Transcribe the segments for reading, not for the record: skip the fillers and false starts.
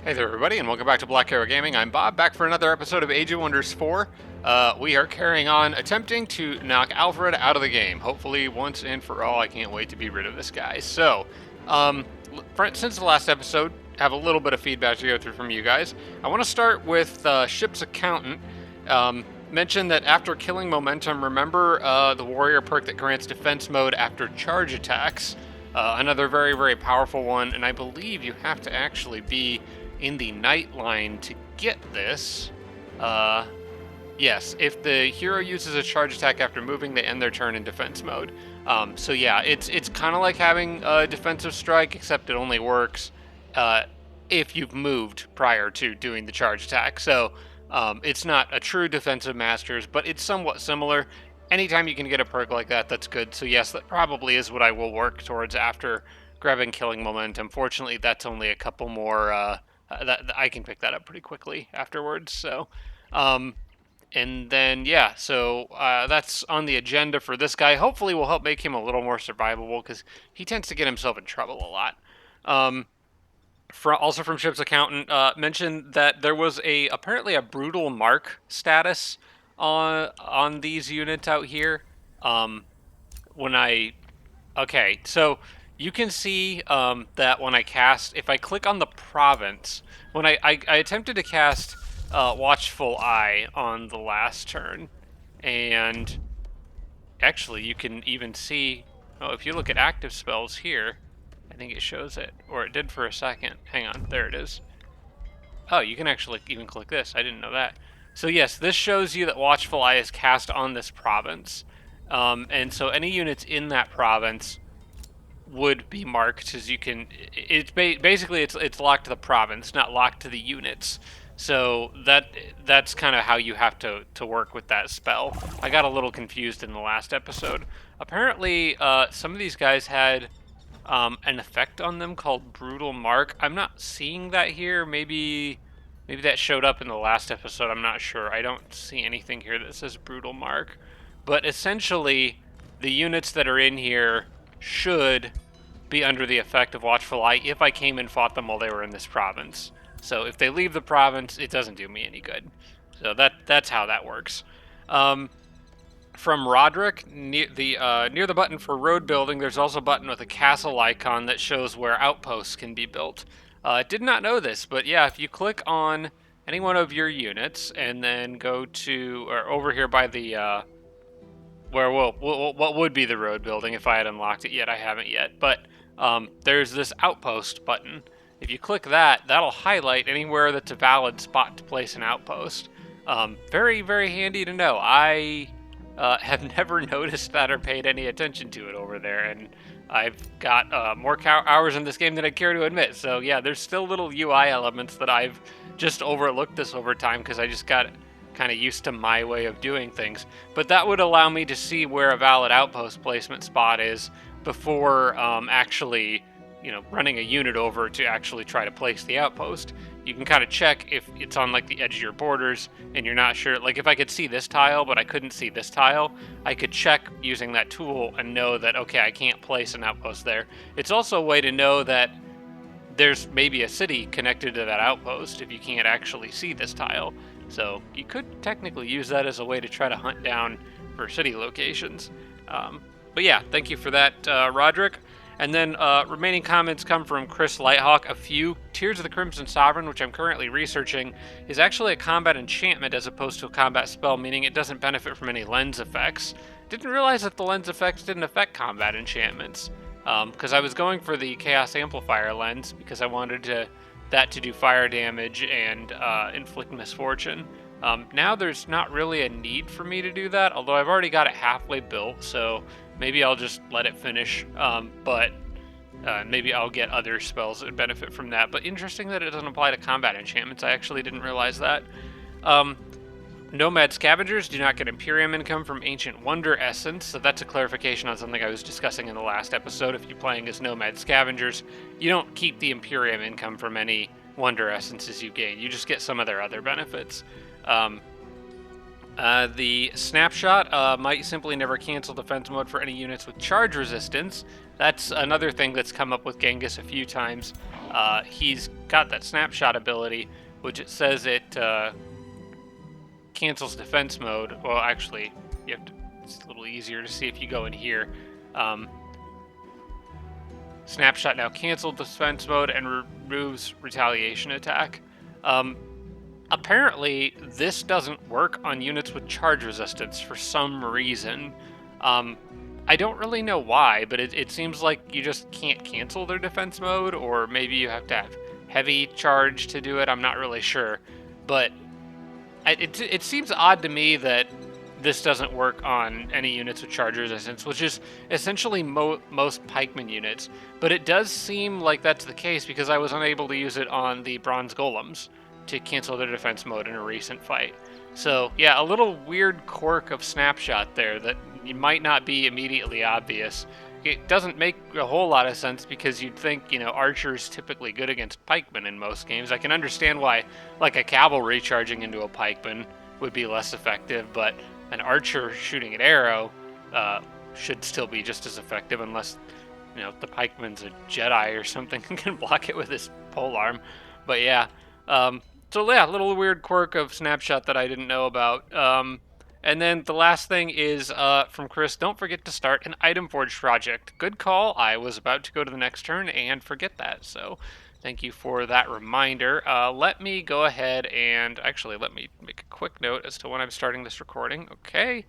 Hey there, everybody, and welcome back to Black Arrow Gaming. I'm Bob, back for another episode of Age of Wonders 4. We are carrying on, attempting to knock Alfred out of the game. Hopefully, once and for all. I can't wait to be rid of this guy. So, since the last episode, have a little bit of feedback to go through from you guys. I want to start with Ship's Accountant. Mentioned that after killing momentum, remember the warrior perk that grants defense mode after charge attacks. Another very, very powerful one, and I believe you have to actually be in the night line to get this. Yes, if the hero uses a charge attack after moving, they end their turn in defense mode. So yeah, it's kind of like having a defensive strike, except it only works if you've moved prior to doing the charge attack. So it's not a true defensive masters, but it's somewhat similar. Anytime you can get a perk like that, that's good. So yes, that probably is what I will work towards after grabbing killing momentum. Fortunately, that's only a couple more. That I can pick that up pretty quickly afterwards. So, and then yeah, so that's on the agenda for this guy. Hopefully, will help make him a little more survivable because he tends to get himself in trouble a lot. Also from Ship's Accountant, mentioned that there was apparently a brutal mark status on these units out here. Okay, so you can see that when I cast, if I click on the province, when I attempted to cast Watchful Eye on the last turn, and actually you can even see, if you look at active spells here, I think it shows it, or it did for a second. Hang on, there it is. Oh, you can actually even click this. I didn't know that. So yes, this shows you that Watchful Eye is cast on this province, and so any units in that province would be marked, as you can. It's basically it's locked to the province, not locked to the units. So that's kind of how you have to work with that spell. I got a little confused in the last episode. Apparently, some of these guys had an effect on them called Brutal Mark. I'm not seeing that here. Maybe that showed up in the last episode. I'm not sure. I don't see anything here that says Brutal Mark. But essentially, the units that are in here should be under the effect of Watchful Eye if I came and fought them while they were in this province. So if they leave the province, it doesn't do me any good. So that's how that works. From Roderick, near the button for road building, there's also a button with a castle icon that shows where outposts can be built. Did not know this, but yeah, if you click on any one of your units and then go to, or over here by the what would be the road building if I had unlocked it yet. I haven't yet, but there's this outpost button. If you click that, that'll highlight anywhere that's a valid spot to place an outpost. Very, very handy to know. I have never noticed that or paid any attention to it over there, and I've got more hours in this game than I care to admit. So yeah, there's still little UI elements that I've just overlooked this over time because I just got kind of used to my way of doing things. But that would allow me to see where a valid outpost placement spot is before actually, running a unit over to actually try to place the outpost. You can kind of check if it's on like the edge of your borders and you're not sure. Like if I could see this tile, but I couldn't see this tile, I could check using that tool and know that, okay, I can't place an outpost there. It's also a way to know that there's maybe a city connected to that outpost if you can't actually see this tile. So you could technically use that as a way to try to hunt down for city locations. But yeah, thank you for that, Roderick. And then remaining comments come from Chris Lighthawk. A few. Tears of the Crimson Sovereign, which I'm currently researching, is actually a combat enchantment as opposed to a combat spell, meaning it doesn't benefit from any lens effects. Didn't realize that the lens effects didn't affect combat enchantments, because I was going for the Chaos Amplifier lens because I wanted that to do fire damage and inflict misfortune. Now there's not really a need for me to do that, although I've already got it halfway built, so maybe I'll just let it finish, but maybe I'll get other spells that benefit from that. But interesting that it doesn't apply to combat enchantments. I actually didn't realize that. Nomad Scavengers do not get Imperium income from Ancient Wonder Essence, so that's a clarification on something I was discussing in the last episode. If you're playing as Nomad Scavengers, you don't keep the Imperium income from any Wonder Essences you gain. You just get some of their other benefits. The snapshot might simply never cancel defense mode for any units with charge resistance. That's another thing that's come up with Genghis a few times. He's got that snapshot ability, which it says it cancels defense mode. Well, actually, it's a little easier to see if you go in here. Snapshot now canceled defense mode and removes retaliation attack. Apparently, this doesn't work on units with charge resistance for some reason. I don't really know why, but it seems like you just can't cancel their defense mode, or maybe you have to have heavy charge to do it. I'm not really sure. But it seems odd to me that this doesn't work on any units with charge resistance, which is essentially most pikeman units. But it does seem like that's the case because I was unable to use it on the bronze golems to cancel their defense mode in a recent fight. So yeah, a little weird quirk of snapshot there that might not be immediately obvious. It doesn't make a whole lot of sense because you'd think, archer's typically good against pikemen in most games. I can understand why, like, a cavalry charging into a pikeman would be less effective, but an archer shooting an arrow should still be just as effective unless, the pikeman's a Jedi or something and can block it with his polearm. But yeah, so yeah, a little weird quirk of snapshot that I didn't know about. And then the last thing is from Chris, don't forget to start an item forge project. Good call. I was about to go to the next turn and forget that. So thank you for that reminder. Let me go ahead and actually let me make a quick note as to when I'm starting this recording. Okay.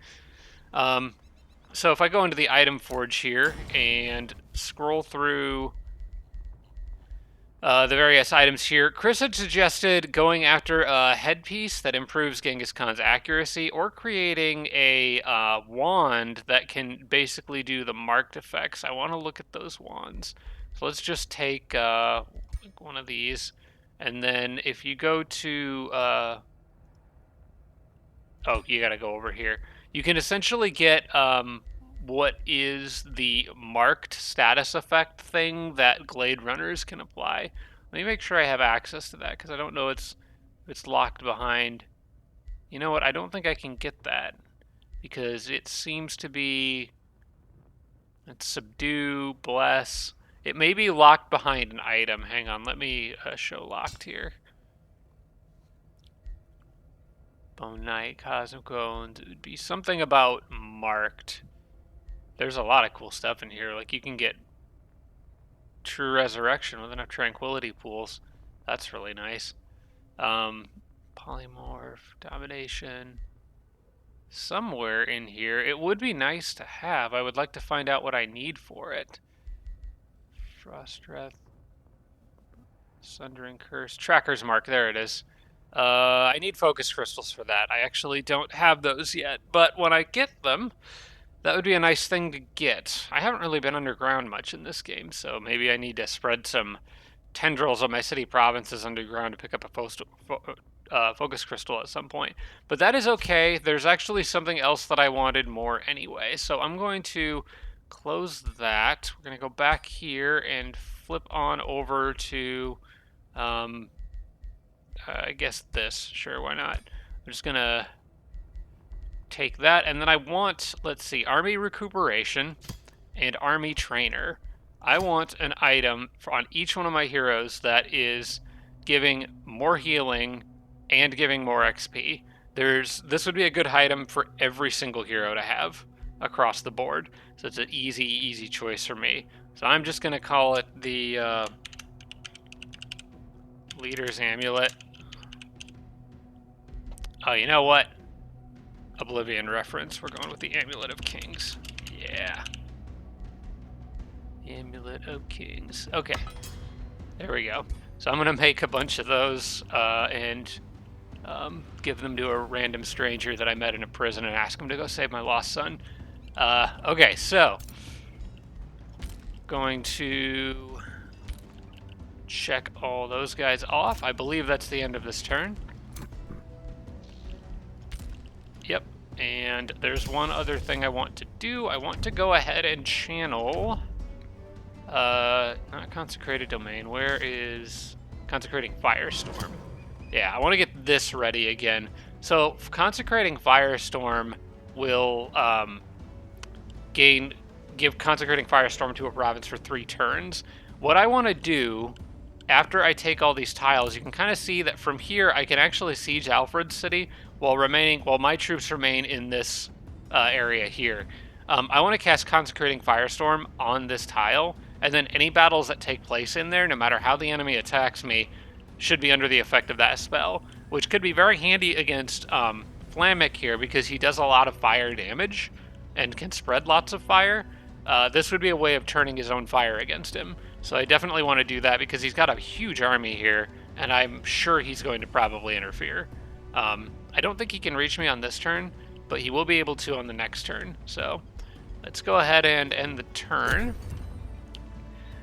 So if I go into the item forge here and scroll through the various items here, Chris had suggested going after a headpiece that improves Genghis Khan's accuracy, or creating a wand that can basically do the marked effects. I want to look at those wands. So let's just take one of these, and then if you go to oh, you gotta go over here. You can essentially get what is the marked status effect thing that Glade Runners can apply. Let me make sure I have access to that, because I don't know it's locked behind. You know what? I don't think I can get that, because it seems to be... It's subdue, bless. It may be locked behind an item. Hang on, let me show locked here. Bone Knight, Cosmic Bones. It would be something about marked. There's a lot of cool stuff in here. Like, you can get True Resurrection with enough Tranquility pools. That's really nice. Polymorph, Domination. Somewhere in here. It would be nice to have. I would like to find out what I need for it. Frost Breath. Sundering Curse. Tracker's Mark. There it is. I need focus crystals for that. I actually don't have those yet. But when I get them... that would be a nice thing to get. I haven't really been underground much in this game, so maybe I need to spread some tendrils of my city provinces underground to pick up a focus crystal at some point. But that is okay. There's actually something else that I wanted more anyway, so I'm going to close that. We're going to go back here and flip on over to, I guess this. Sure, why not? I'm just going to take that, and then I want, let's see, Army Recuperation and Army Trainer. I want an item on each one of my heroes that is giving more healing and giving more XP. This would be a good item for every single hero to have across the board. So it's an easy choice for me. So I'm just going to call it the Leader's Amulet. Oh, you know what? Oblivion reference. We're going with the Amulet of Kings. Yeah. Amulet of Kings. Okay. There we go. So I'm going to make a bunch of those and give them to a random stranger that I met in a prison and ask him to go save my lost son. Okay, so going to check all those guys off. I believe that's the end of this turn. Yep, and there's one other thing I want to do. I want to go ahead and channel, not Consecrated Domain, where is Consecrating Firestorm? Yeah, I want to get this ready again. So consecrating firestorm will give consecrating firestorm to a province for 3 turns. What I want to do after I take all these tiles, you can kind of see that from here I can actually siege Alfred's city while my troops remain in this area here. I want to cast consecrating firestorm on this tile, and then any battles that take place in there, no matter how the enemy attacks me, should be under the effect of that spell, which could be very handy against Flammic here because he does a lot of fire damage and can spread lots of fire. This would be a way of turning his own fire against him. So I definitely want to do that because he's got a huge army here, and I'm sure he's going to probably interfere. I don't think he can reach me on this turn, but he will be able to on the next turn. So let's go ahead and end the turn.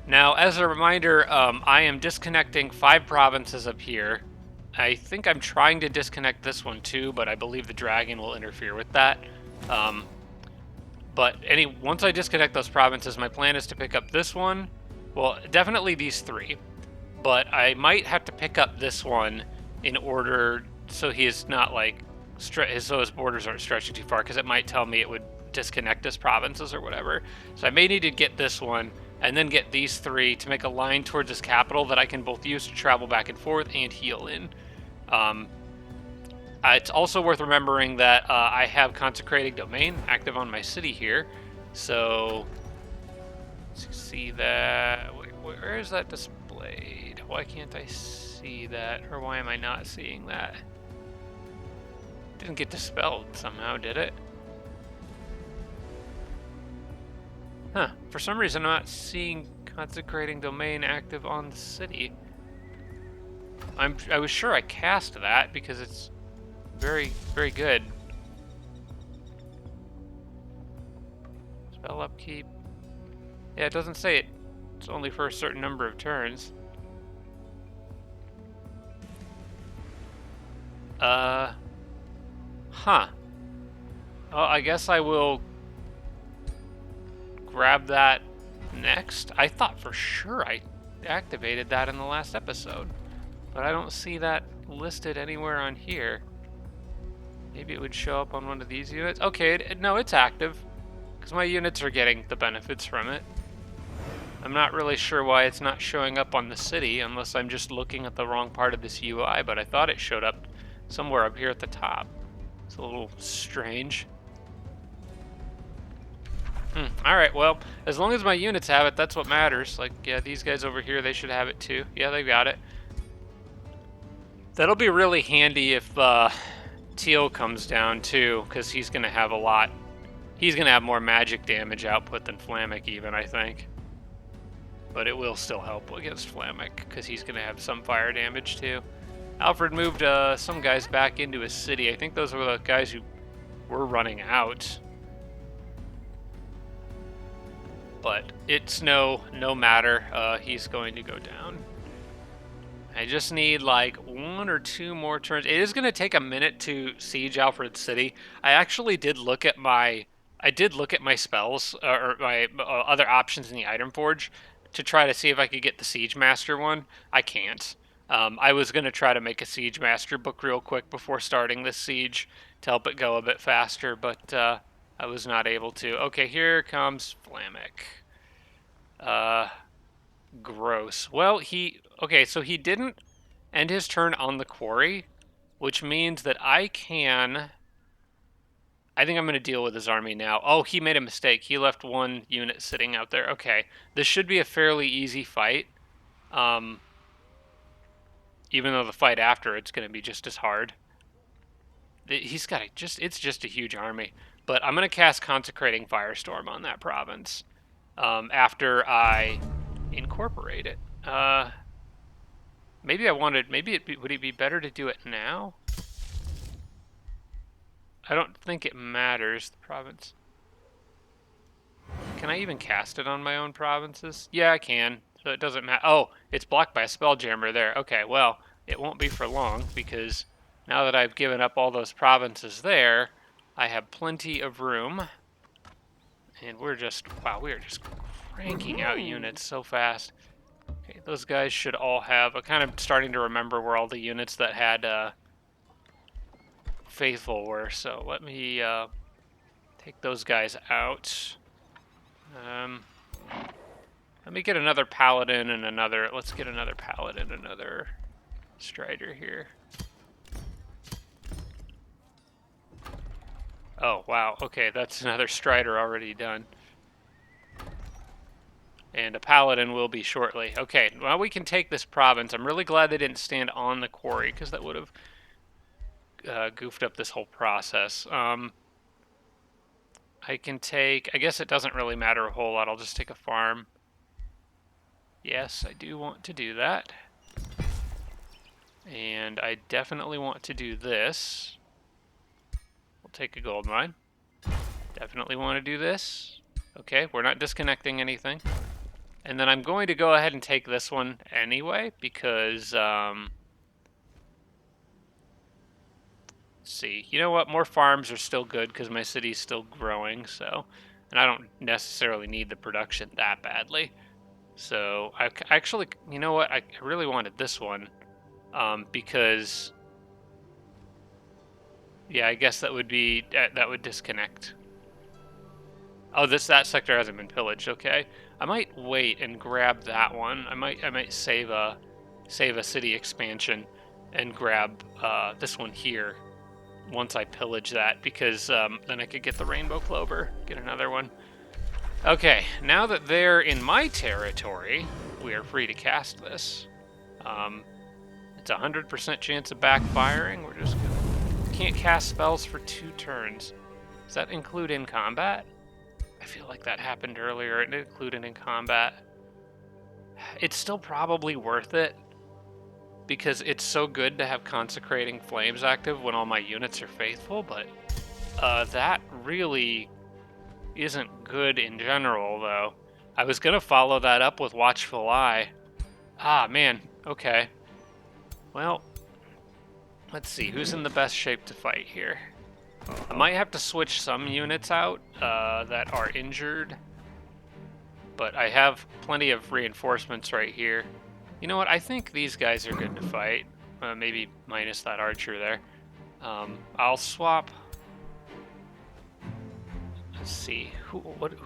Now, as a reminder, I am disconnecting 5 provinces up here. I think I'm trying to disconnect this one too, but I believe the dragon will interfere with that. But once I disconnect those provinces, my plan is to pick up this one. Well, definitely these 3. But I might have to pick up this one in order so he is not like so his borders aren't stretching too far, because it might tell me it would disconnect his provinces or whatever. So I may need to get this one and then get these 3 to make a line towards his capital that I can both use to travel back and forth and heal in. It's also worth remembering that I have Consecrating Domain active on my city here. So, see that. Where is that displayed? Why can't I see that? Or why am I not seeing that? Didn't get dispelled somehow, did it? Huh. For some reason, I'm not seeing Consecrating Domain active on the city. I was sure I cast that because it's very, very good. Spell upkeep. Yeah, it doesn't say it. It's only for a certain number of turns. Huh. Well, I guess I will grab that next. I thought for sure I activated that in the last episode, but I don't see that listed anywhere on here. Maybe it would show up on one of these units. Okay, no, it's active, because my units are getting the benefits from it. I'm not really sure why it's not showing up on the city, unless I'm just looking at the wrong part of this UI, but I thought it showed up somewhere up here at the top. It's a little strange. Alright, well, as long as my units have it, that's what matters. Like, yeah, these guys over here, they should have it too. Yeah, they got it. That'll be really handy if Teal comes down too, because he's going to have a lot. He's going to have more magic damage output than Flammic even, I think. But it will still help against Flammic, because he's going to have some fire damage too. Alfred moved some guys back into his city. I think those were the guys who were running out. But it's no matter. He's going to go down. I just need like 1 or 2 more turns. It is going to take a minute to siege Alfred's city. I actually did look at my spells or my other options in the item forge to try to see if I could get the siege master one. I can't. I was going to try to make a siege master book real quick before starting this siege to help it go a bit faster, but I was not able to. Okay, here comes Flammic. Gross. Well, okay, so he didn't end his turn on the quarry, which means that I think I'm going to deal with his army now. Oh, he made a mistake. He left 1 unit sitting out there. Okay, this should be a fairly easy fight. Even though the fight after it's going to be just as hard. He's got it's just a huge army. But I'm going to cast Consecrating Firestorm on that province after I incorporate it. Maybe would it be better to do it now? I don't think it matters, the province. Can I even cast it on my own provinces? Yeah, I can. So it doesn't matter. Oh, it's blocked by a Spelljammer there. Okay, well, it won't be for long, because now that I've given up all those provinces there, I have plenty of room. And we are just cranking out units so fast. Okay, those guys should all have... I'm kind of starting to remember where all the units that had faithful were. So let me take those guys out. Let me get another paladin and another. Let's get another paladin, another strider here. Oh wow. Okay, that's another strider already done. And a paladin will be shortly. Okay, well, we can take this province. I'm really glad they didn't stand on the quarry, because that would have goofed up this whole process. I can take... I guess it doesn't really matter a whole lot. I'll just take a farm. Yes, I do want to do that. And I definitely want to do this. We'll take a gold mine. Definitely want to do this. Okay, we're not disconnecting anything. And then I'm going to go ahead and take this one anyway, because, let's see. You know what? More farms are still good, because my city's still growing, so... And I don't necessarily need the production that badly. So, I actually, you know what? I really wanted this one, because... Yeah, I guess that would be... that would disconnect. Oh, that sector hasn't been pillaged. Okay, I might wait and grab that one. I might save a city expansion and grab this one here once I pillage that, because then I could get the rainbow clover, get another one. Okay, now that they're in my territory, we are free to cast this. It's a 100% chance of backfiring. We're just gonna... Can't cast spells for 2 turns. Does that include in combat? I feel like that happened earlier. It included in combat. It's still probably worth it, because it's so good to have Consecrating Flames active when all my units are faithful, but that really isn't good in general, though. I was going to follow that up with Watchful Eye. Ah, man. Okay. Well, let's see. Who's in the best shape to fight here? I might have to switch some units out that are injured, but I have plenty of reinforcements right here. You know what? I think these guys are good to fight. Maybe minus that archer there. I'll swap. Let's see.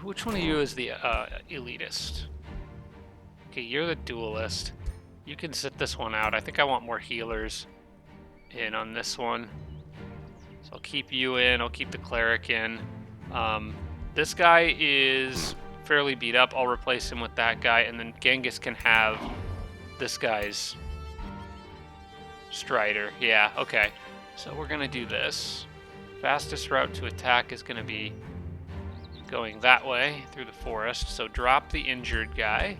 Which one of you is the elitist? Okay, you're the duelist. You can sit this one out. I think I want more healers in on this one. So I'll keep you in, I'll keep the cleric in. This guy is fairly beat up. I'll replace him with that guy, and then Genghis can have this guy's strider. Yeah, okay. So we're gonna do this. Fastest route to attack is gonna be going that way through the forest. So drop the injured guy.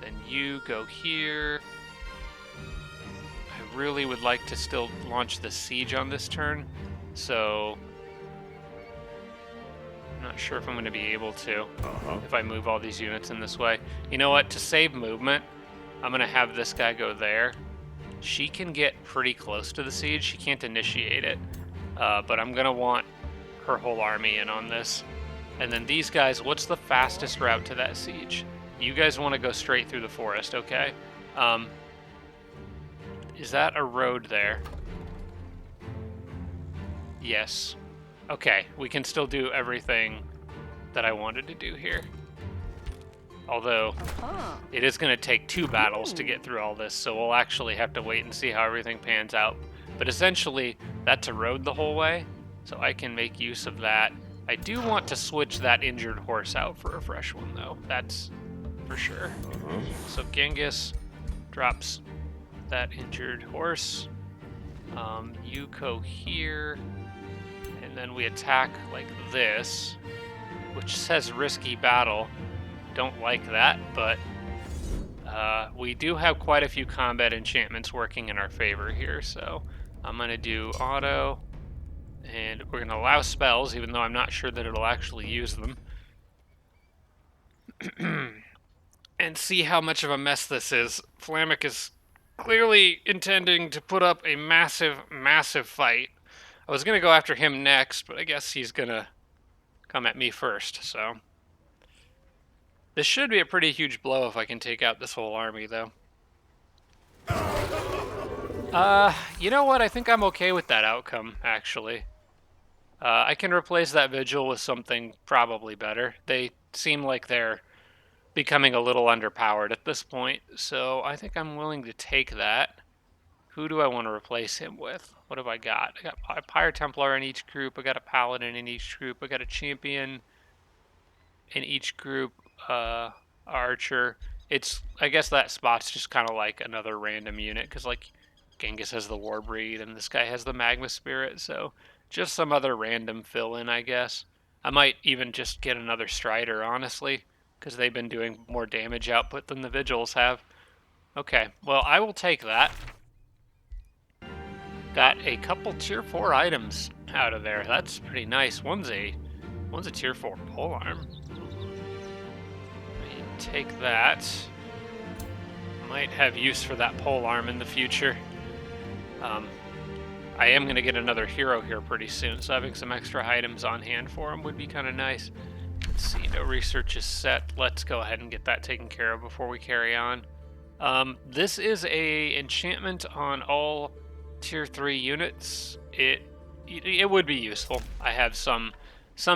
Then you go here. I really would like to still launch the siege on this turn, so I'm not sure if I'm going to be able to if I move all these units in this way. You know what? To save movement, I'm going to have this guy go there. She can get pretty close to the siege. She can't initiate it, but I'm going to want her whole army in on this. And then these guys, what's the fastest route to that siege? You guys want to go straight through the forest, okay? Is that a road there? Yes. Okay, we can still do everything that I wanted to do here. Although, it is going to take 2 battles to get through all this, so we'll actually have to wait and see how everything pans out. But essentially, that's a road the whole way, so I can make use of that. I do want to switch that injured horse out for a fresh one, though. That's for sure. So Genghis drops that injured horse. You go here, and then we attack like this, which says risky battle. Don't like that, but we do have quite a few combat enchantments working in our favor here, so I'm going to do auto, and we're going to allow spells, even though I'm not sure that it'll actually use them. And see how much of a mess this is. Flammic is clearly intending to put up a massive, massive fight. I was going to go after him next, but I guess he's going to come at me first, so... This should be a pretty huge blow if I can take out this whole army, though. You know what? I think I'm okay with that outcome, actually. I can replace that vigil with something probably better. They seem like they're becoming a little underpowered at this point, so I think I'm willing to take that. Who do I want to replace him with? What have I got? I got a Pyre Templar in each group. I got a Paladin in each group. I got a Champion in each group. Archer. I guess that spot's just kind of like another random unit, because like Genghis has the War Breed and this guy has the Magma Spirit, so just some other random fill-in, I guess. I might even just get another Strider, honestly, because they've been doing more damage output than the Vigils have. Okay, well, I will take that. Got a couple tier 4 items out of there. That's pretty nice. One's a tier 4 polearm. Take that. Might have use for that polearm in the future. I am going to get another hero here pretty soon, so having some extra items on hand for him would be kind of nice. Let's see, no research is set. Let's go ahead and get that taken care of before we carry on. This is a enchantment on all tier 3 units. It would be useful. I have some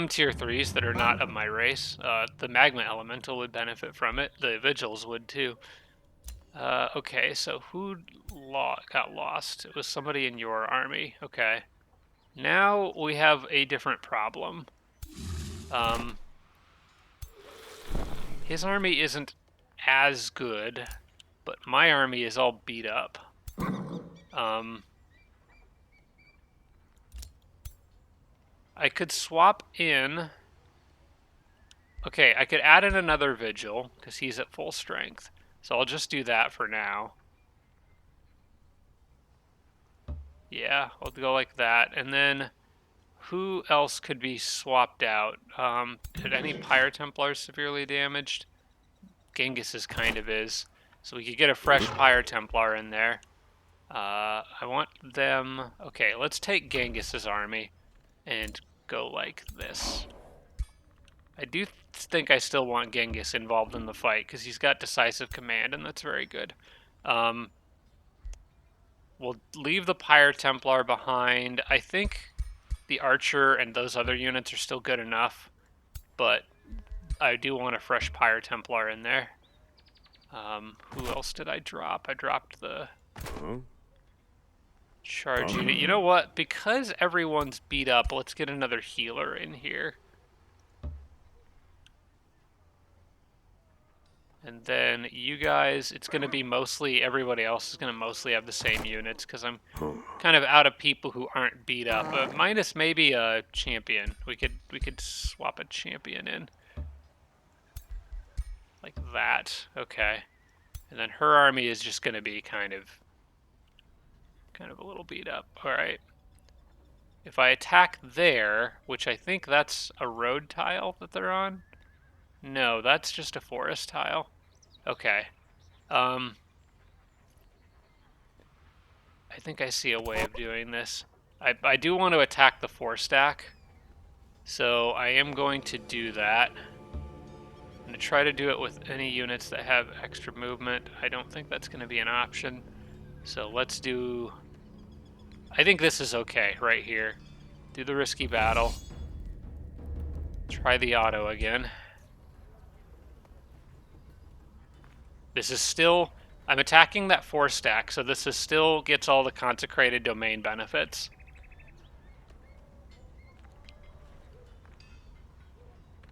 tier 3s that are not of my race. The Magma Elemental would benefit from it. The Vigils would too. Okay, so who got lost? It was somebody in your army. Okay. Now we have a different problem. His army isn't as good, but my army is all beat up. I could swap in... Okay, I could add in another Vigil, because he's at full strength. So I'll just do that for now. Yeah, I'll go like that. And then, who else could be swapped out? Did any Pyre Templars severely damaged? Genghis's kind of is. So we could get a fresh Pyre Templar in there. I want them... Okay, let's take Genghis's army and go like this. I do think I still want Genghis involved in the fight, because he's got decisive command, and that's very good. We'll leave the Pyre Templar behind. I think the Archer and those other units are still good enough, but I do want a fresh Pyre Templar in there. Who else did I drop? I dropped the charge unit. You know what? Because everyone's beat up, let's get another healer in here. And then you guys, it's going to be mostly, everybody else is going to mostly have the same units, because I'm kind of out of people who aren't beat up. Minus maybe a champion. We could swap a champion in. Like that. Okay. And then her army is just going to be kind of a little beat up. Alright. If I attack there, which I think that's a road tile that they're on. No, that's just a forest tile. Okay. I think I see a way of doing this. I do want to attack the 4-stack, so I am going to do that. I'm going to try to do it with any units that have extra movement. I don't think that's going to be an option. So let's do... I think this is okay right here. Do the risky battle. Try the auto again. This is still... I'm attacking that 4-stack, so this is still gets all the consecrated domain benefits.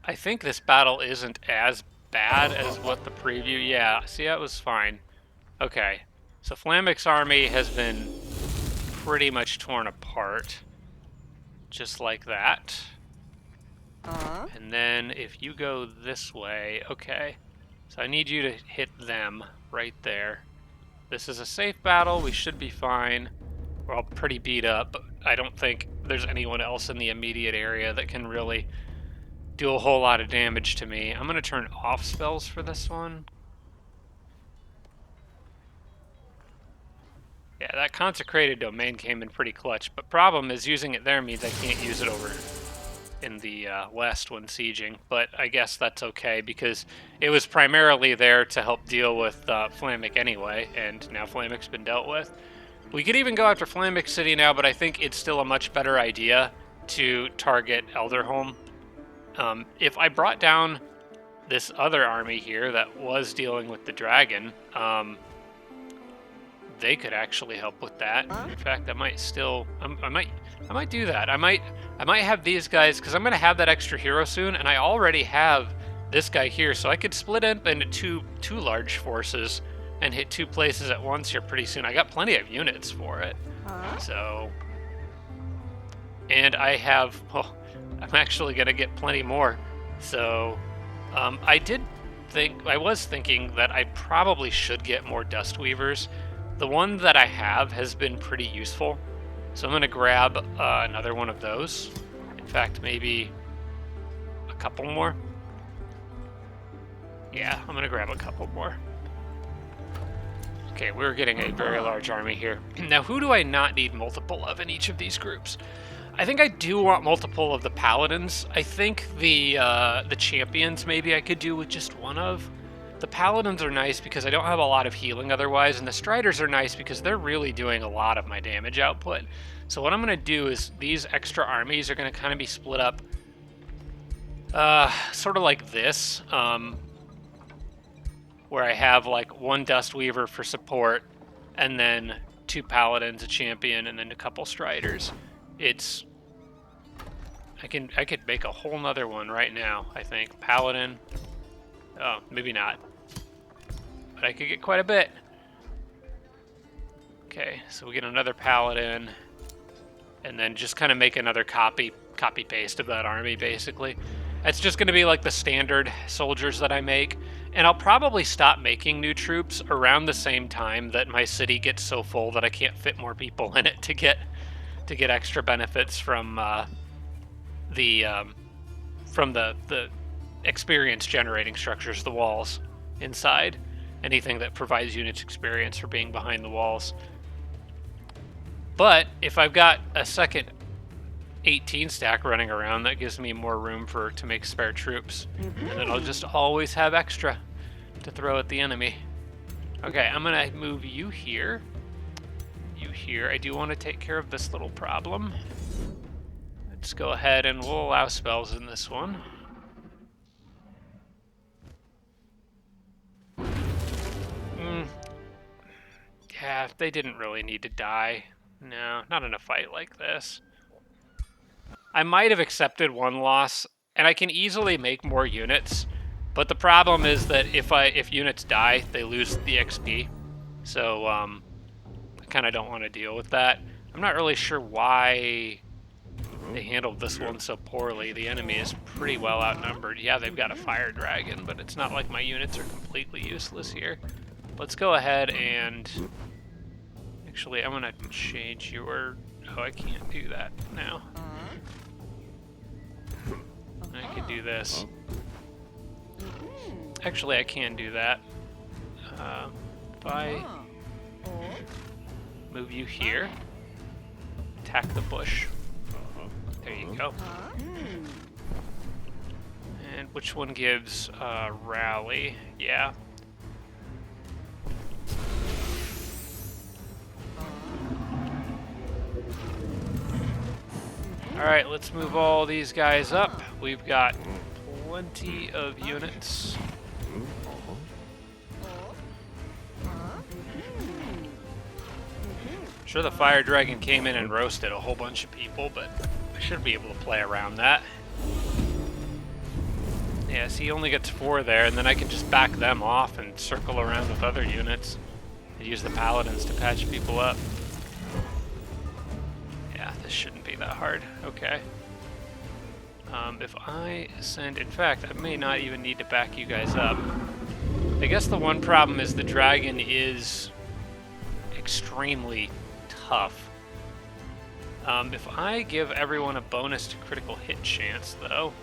I think this battle isn't as bad as what the preview... Yeah, see, that was fine. Okay, so Flamic's army has been pretty much torn apart. Just like that. And then if you go this way... Okay. So I need you to hit them right there. This is a safe battle. We should be fine. We're all pretty beat up, but I don't think there's anyone else in the immediate area that can really do a whole lot of damage to me. I'm going to turn off spells for this one. Yeah, that consecrated domain came in pretty clutch, but problem is using it there means I can't use it over in the west when sieging, but I guess that's okay because it was primarily there to help deal with Flamic anyway, and now Flamic's been dealt with. We could even go after Flambic City now, but I think it's still a much better idea to target Elderholm. If I brought down this other army here that was dealing with the dragon, they could actually help with that. In fact, I might still, I might do that. I might have these guys, because I'm going to have that extra hero soon, and I already have this guy here, so I could split up into two large forces and hit 2 places at once here pretty soon. I got plenty of units for it. So, and I have, well, I'm actually going to get plenty more. So, I was thinking that I probably should get more Dust Weavers. The one that I have has been pretty useful. So I'm going to grab another one of those. In fact, maybe a couple more. Yeah, I'm going to grab a couple more. Okay, we're getting a very large army here. Now, who do I not need multiple of in each of these groups? I think I do want multiple of the paladins. I think the champions maybe I could do with just one of. The paladins are nice because I don't have a lot of healing otherwise, and the striders are nice because they're really doing a lot of my damage output. So what I'm going to do is these extra armies are going to kind of be split up sort of like this. Where I have like 1 Dust Weaver for support, and then 2 Paladins, a Champion, and then a couple Striders. I could make a whole nother one right now, I think. Paladin. Oh, maybe not. But I could get quite a bit. Okay, so we get another Paladin, and then just kind of make another copy-paste of that army, basically. It's just going to be like the standard soldiers that I make. And I'll probably stop making new troops around the same time that my city gets so full that I can't fit more people in it to get extra benefits from the experience generating structures, the walls inside. Anything that provides units experience for being behind the walls. But if I've got a second 18 stack running around, that gives me more room to make spare troops. And then I'll just always have extra to throw at the enemy. Okay, I'm gonna move you here. You here. I do want to take care of this little problem. Let's go ahead and we'll allow spells in this one. Yeah, they didn't really need to die. No, not in a fight like this. I might have accepted 1 loss, and I can easily make more units, but the problem is that if units die, they lose the XP. So I kind of don't want to deal with that. I'm not really sure why they handled this one so poorly. The enemy is pretty well outnumbered. Yeah, they've got a fire dragon, but it's not like my units are completely useless here. Let's go ahead and... Actually, I'm going to change your... Oh, I can't do that now. I can do this. Actually, I can do that. If I move you here, attack the bush. There you go. And which one gives rally? Yeah. Alright, let's move all these guys up. We've got plenty of units. Sure, the fire dragon came in and roasted a whole bunch of people, but I should be able to play around that. Yeah, see, he only gets 4 there, and then I can just back them off and circle around with other units and use the paladins to patch people up. Yeah, this shouldn't be that hard. Okay. If I send... In fact, I may not even need to back you guys up. I guess the one problem is the dragon is extremely tough. If I give everyone a bonus to critical hit chance, though,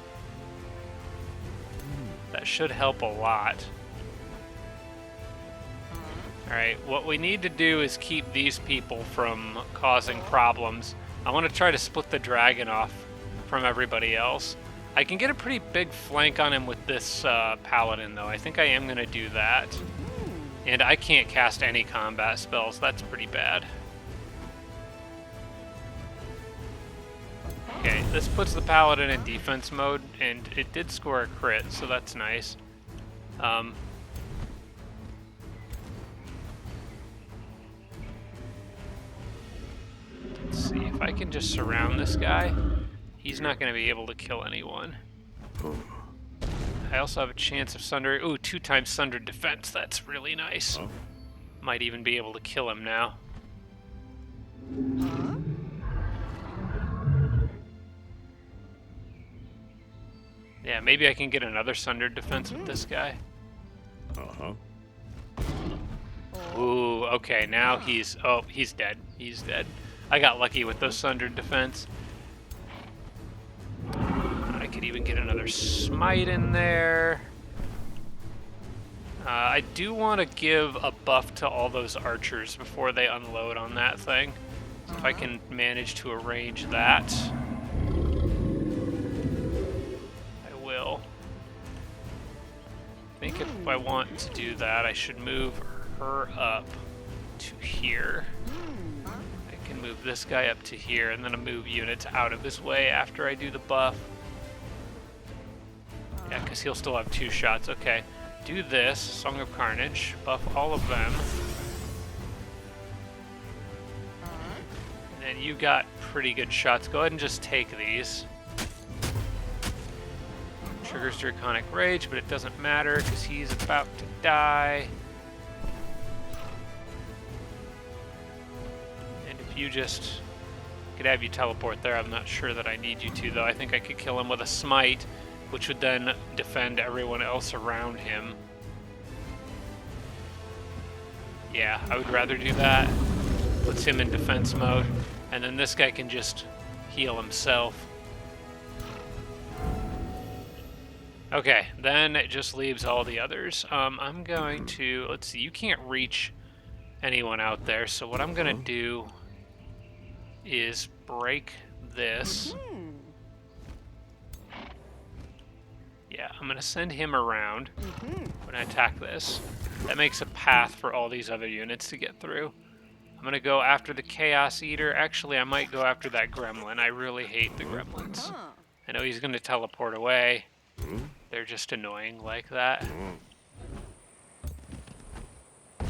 that should help a lot. Alright, what we need to do is keep these people from causing problems. I want to try to split the dragon off from everybody else. I can get a pretty big flank on him with this paladin, though. I think I am going to do that. And I can't cast any combat spells. That's pretty bad. Okay, this puts the paladin in defense mode, and it did score a crit, so that's nice. Let's see if I can just surround this guy. He's not going to be able to kill anyone. I also have a chance of Sunder. Ooh, 2 times Sundered Defense. That's really nice. Might even be able to kill him now. Yeah, maybe I can get another Sundered Defense with this guy. Ooh, okay, now he's... Oh, he's dead. He's dead. I got lucky with those Sundered Defense. I could even get another Smite in there. I do want to give a buff to all those archers before they unload on that thing. So if I can manage to arrange that, I will. I think if I want to do that, I should move her up to here. I can move this guy up to here, and then I'll move units out of his way after I do the buff. Yeah, because he'll still have 2 shots. Okay. Do this, Song of Carnage, buff all of them. And then you got pretty good shots. Go ahead and just take these. Triggers Draconic Rage, but it doesn't matter because he's about to die. And if you just... could have you teleport there. I'm not sure that I need you to, though. I think I could kill him with a Smite, which would then defend everyone else around him. Yeah, I would rather do that. Puts him in defense mode. And then this guy can just heal himself. Okay, then it just leaves all the others. I'm going to... let's see, you can't reach anyone out there, so what I'm going to do is break this. Yeah, I'm going to send him around when I attack this. That makes a path for all these other units to get through. I'm going to go after the Chaos Eater. Actually, I might go after that Gremlin. I really hate the Gremlins. I know he's going to teleport away. They're just annoying like that.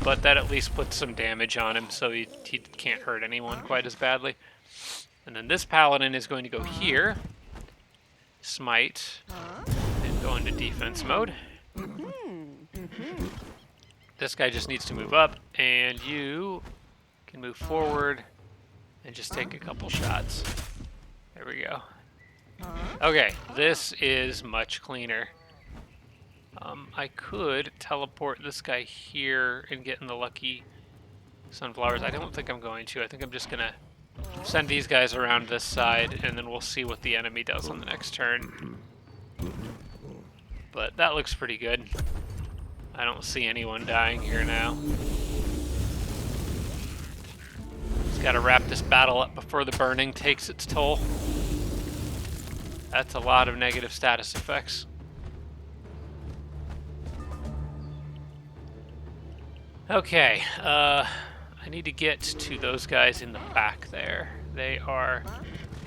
But that at least puts some damage on him, so he can't hurt anyone quite as badly. And then this Paladin is going to go here. Smite. Go into defense mode. This guy just needs to move up, and you can move forward and just take a couple shots. There we go. Okay, this is much cleaner. I could teleport this guy here and get in the lucky sunflowers. I don't think I'm going to. I think I'm just going to send these guys around this side, and then we'll see what the enemy does on the next turn. But that looks pretty good. I don't see anyone dying here now. Just gotta wrap this battle up before the burning takes its toll. That's a lot of negative status effects. Okay, I need to get to those guys in the back there. They are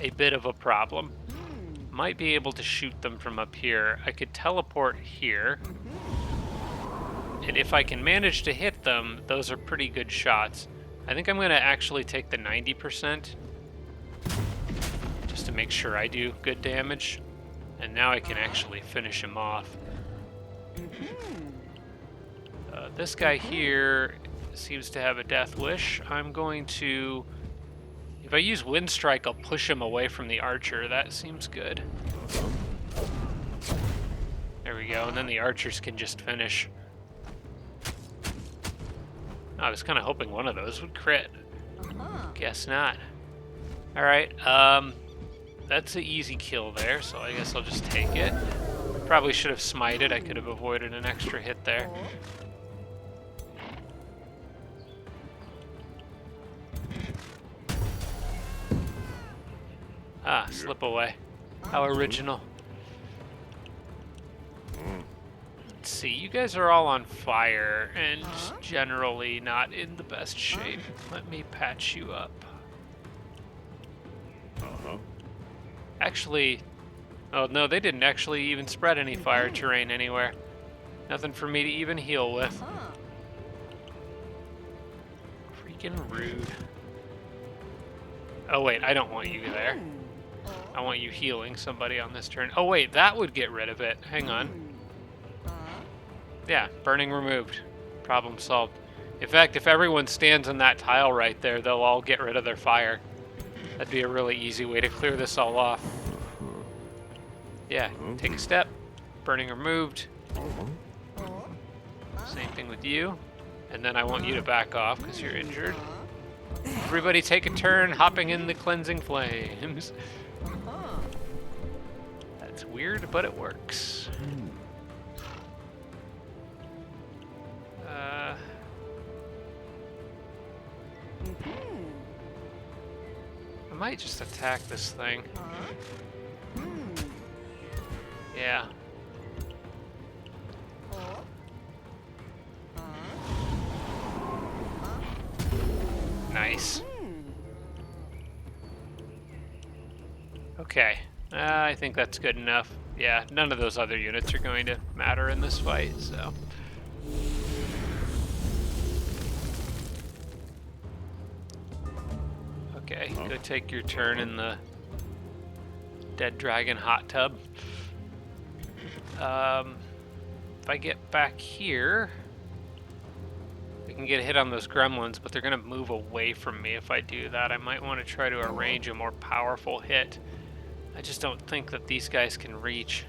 a bit of a problem. Might be able to shoot them from up here. I could teleport here. And if I can manage to hit them, those are pretty good shots. I think I'm going to actually take the 90%. Just to make sure I do good damage. And now I can actually finish him off. This guy here seems to have a death wish. I'm going to... if I use Wind Strike, I'll push him away from the archer. That seems good. There we go, and then the archers can just finish. I was kind of hoping one of those would crit. Guess not. Alright, that's an easy kill there, so I guess I'll just take it. Probably should have smited. I could have avoided an extra hit there. Ah, slip away. How original. Let's see, you guys are all on fire and generally not in the best shape. Let me patch you up. actually... Oh, no, they didn't actually even spread any fire terrain anywhere. Nothing for me to even heal with. Freaking rude. Oh, wait, I don't want you there. I want you healing somebody on this turn. Oh, wait, that would get rid of it. Hang on. Yeah, burning removed. Problem solved. In fact, if everyone stands on that tile right there, they'll all get rid of their fire. That'd be a really easy way to clear this all off. Yeah, take a step. Burning removed. Same thing with you. And then I want you to back off because you're injured. Everybody take a turn hopping in the cleansing flames. That's weird, but it works. I might just attack this thing. Yeah. Nice. Okay. I think that's good enough. Yeah, none of those other units are going to matter in this fight, so... Okay, go take your turn in the dead dragon hot tub. If I get back here, we can get a hit on those gremlins, but they're going to move away from me if I do that. I might want to try to arrange a more powerful hit. I just don't think that these guys can reach.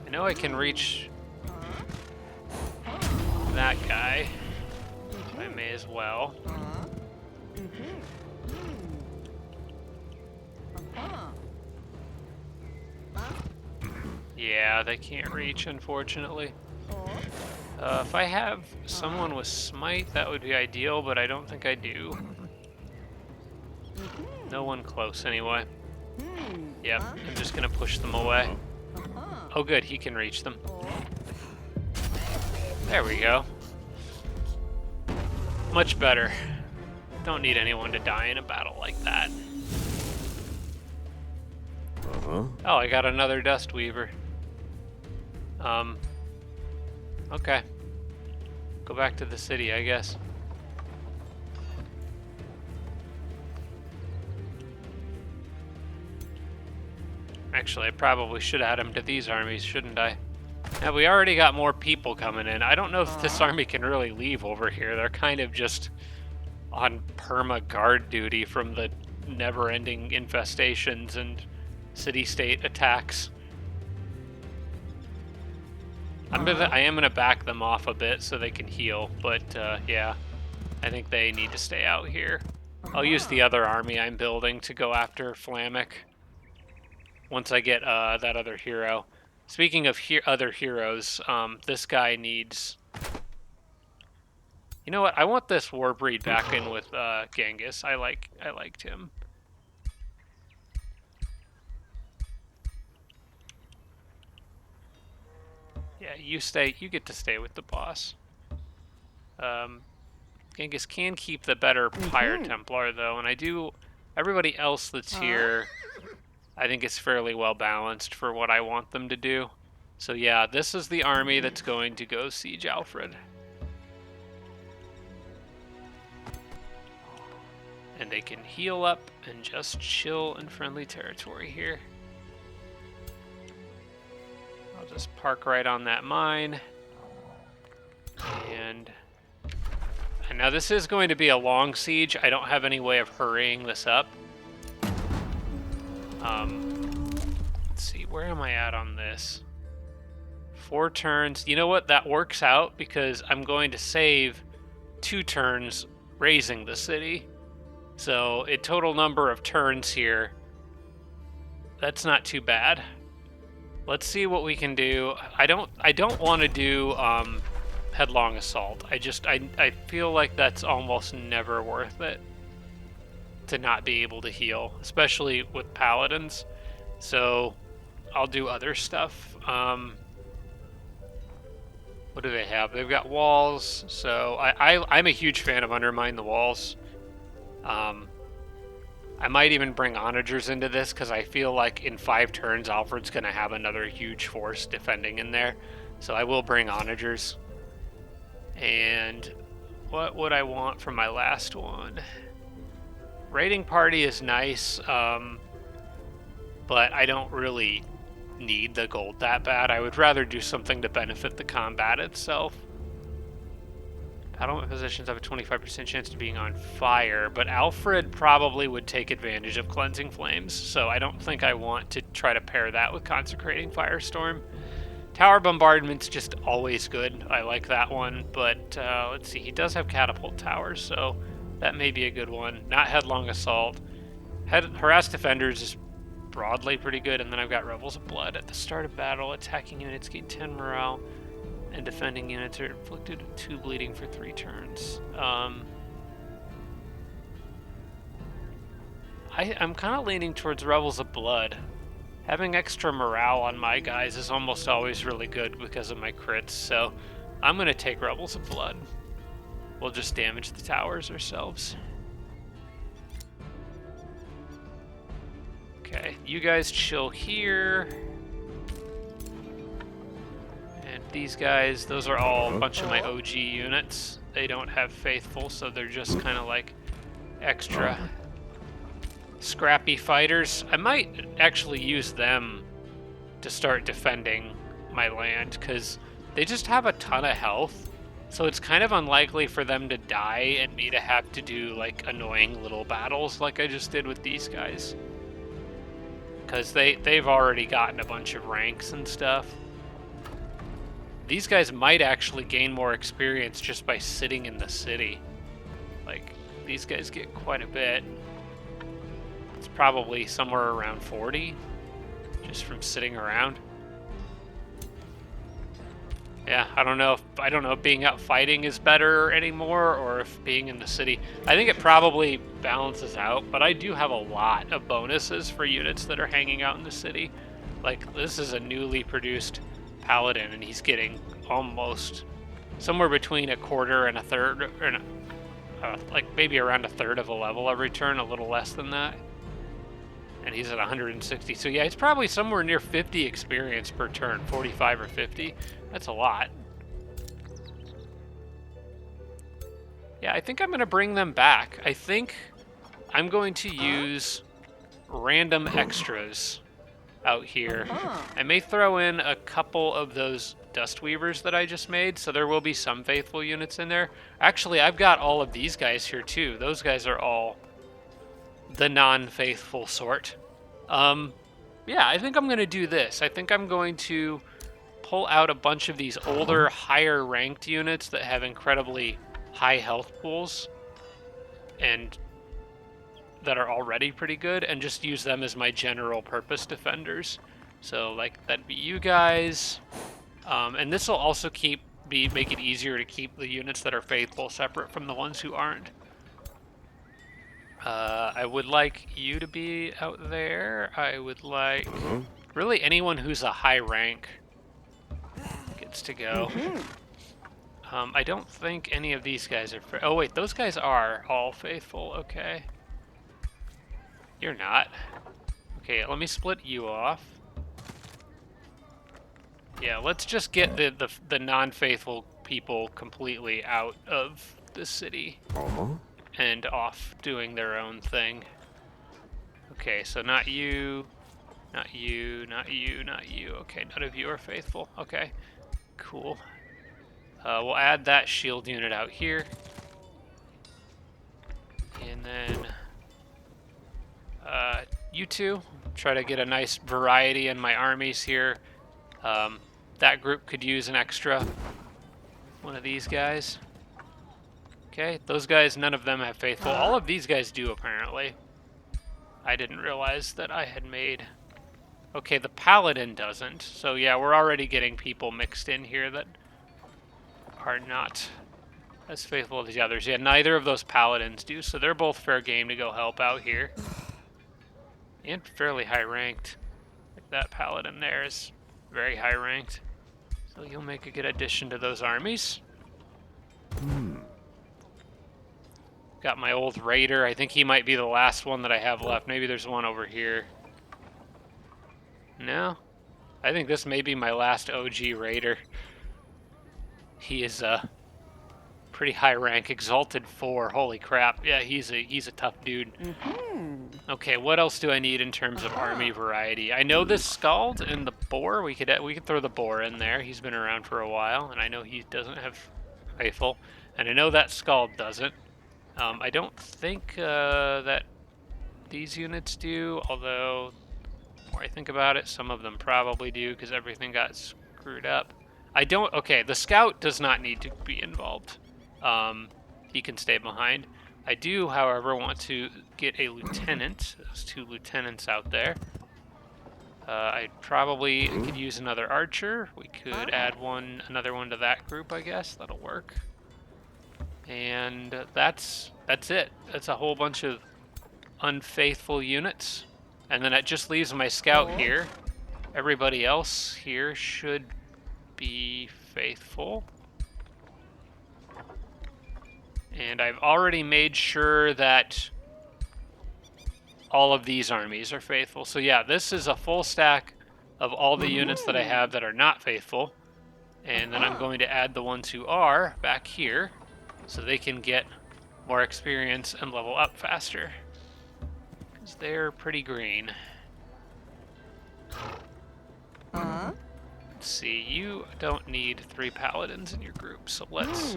I know I can reach that guy. I may as well. Yeah, they can't reach, unfortunately. If I have someone with smite, that would be ideal, but I don't think I do. No one close, anyway. Yep, I'm just gonna push them away. Oh good, he can reach them. There we go. Much better. Don't need anyone to die in a battle like that. Oh, I got another Dust Weaver. Okay. Go back to the city, I guess. Actually, I probably should add him to these armies, shouldn't I? Now, we already got more people coming in. I don't know if this army can really leave over here. They're kind of just on perma guard duty from the never-ending infestations and city-state attacks. I am gonna back them off a bit so they can heal, but yeah, I think they need to stay out here. I'll use the other army I'm building to go after Flammic once I get that other hero. Speaking of other heroes, this guy needs... You know what? I want this Warbreed back in with Genghis. I liked him. Yeah, you get to stay with the boss. Genghis can keep the better Pyre Templar though, and everybody else that's here, I think it's fairly well balanced for what I want them to do. So yeah, this is the army that's going to go siege Alfred. And they can heal up and just chill in friendly territory here. I'll just park right on that mine. And now this is going to be a long siege. I don't have any way of hurrying this up. Let's see, where am I at on this? 4 turns. You know what? That works out because I'm going to save 2 turns raising the city. So a total number of turns here. That's not too bad. Let's see what we can do. I don't want to do headlong assault. I feel like that's almost never worth it to not be able to heal, especially with paladins. So I'll do other stuff. What do they have? They've got walls. So I'm a huge fan of Undermine the Walls. I might even bring onagers into this because I feel like in 5 turns Alfred's going to have another huge force defending in there. So I will bring onagers. And what would I want from my last one? Raiding party is nice, but I don't really need the gold that bad. I would rather do something to benefit the combat itself. Battlement positions have a 25% chance of being on fire, but Alfred probably would take advantage of Cleansing Flames, so I don't think I want to try to pair that with Consecrating Firestorm. Tower Bombardment's just always good. I like that one, but let's see. He does have Catapult Towers, so that may be a good one. Not Headlong Assault. Harass Defenders is broadly pretty good, and then I've got Rebels of Blood. At the start of battle, attacking units gain 10 morale, and defending units are inflicted with 2 bleeding for 3 turns. I'm kind of leaning towards Rebels of Blood. Having extra morale on my guys is almost always really good because of my crits, so I'm going to take Rebels of Blood. We'll just damage the towers ourselves. Okay, you guys chill here. And these guys, those are all a bunch of my OG units. They don't have Faithful, so they're just kind of like extra scrappy fighters. I might actually use them to start defending my land, because they just have a ton of health. So it's kind of unlikely for them to die and me to have to do like annoying little battles like I just did with these guys. Because they've already gotten a bunch of ranks and stuff. These guys might actually gain more experience just by sitting in the city. Like, these guys get quite a bit. It's probably somewhere around 40, just from sitting around. Yeah, I don't know if being out fighting is better anymore, or if being in the city. I think it probably balances out, but I do have a lot of bonuses for units that are hanging out in the city. Like, this is a newly produced paladin, and he's getting almost somewhere between a quarter and a third, or like maybe around a third of a level every turn, a little less than that. And he's at 160, so yeah, it's probably somewhere near 50 experience per turn, 45 or 50. That's a lot. Yeah, I think I'm going to bring them back. I think I'm going to use random extras out here. I may throw in a couple of those Dust Weavers that I just made, so there will be some Faithful units in there. Actually, I've got all of these guys here too. Those guys are all the non-faithful sort. Yeah, I think I'm going to do this. I think I'm going to pull out a bunch of these older, higher ranked units that have incredibly high health pools and that are already pretty good, and just use them as my general purpose defenders. So like that'd be you guys, and this will also make it easier to keep the units that are faithful separate from the ones who aren't. I would like you to be out there. I would like really anyone who's a high rank gets to go. I don't think any of these guys are... Oh wait, those guys are all faithful. Okay. You're not. Okay, let me split you off. Yeah, let's just get the non-faithful people completely out of the city. And off doing their own thing. Okay, so not you, not you, not you, not you. Okay, none of you are faithful. Okay, cool. We'll add that shield unit out here. And then you two, try to get a nice variety in my armies here. That group could use an extra one of these guys. Okay, those guys, none of them have faithful. All of these guys do, apparently. I didn't realize that I had made... Okay, the paladin doesn't. So yeah, we're already getting people mixed in here that are not as faithful as the others. Yeah, neither of those paladins do, so they're both fair game to go help out here. And fairly high ranked. Like that paladin there is very high ranked. So you'll make a good addition to those armies. Got my old raider. I think he might be the last one that I have left. Maybe there's one over here. No? I think this may be my last OG raider. He is a pretty high rank, exalted 4. Holy crap! Yeah, he's a tough dude. Okay, what else do I need in terms of army variety? I know this Scald and the boar. We could throw the boar in there. He's been around for a while, and I know he doesn't have faithful, and I know that Scald doesn't. I don't think that these units do, although the more I think about it, some of them probably do because everything got screwed up. Okay, the scout does not need to be involved. He can stay behind. I do, however, want to get a lieutenant. Those 2 lieutenants out there. I probably could use another archer. We could add another one to that group, I guess. That'll work. And that's it. That's a whole bunch of unfaithful units. And then it just leaves my scout here. Everybody else here should be faithful. And I've already made sure that all of these armies are faithful. So yeah, this is a full stack of all the units that I have that are not faithful. And then I'm going to add the ones who are back here so they can get more experience and level up faster. Because they're pretty green. Let's see, you don't need 3 paladins in your group, so let's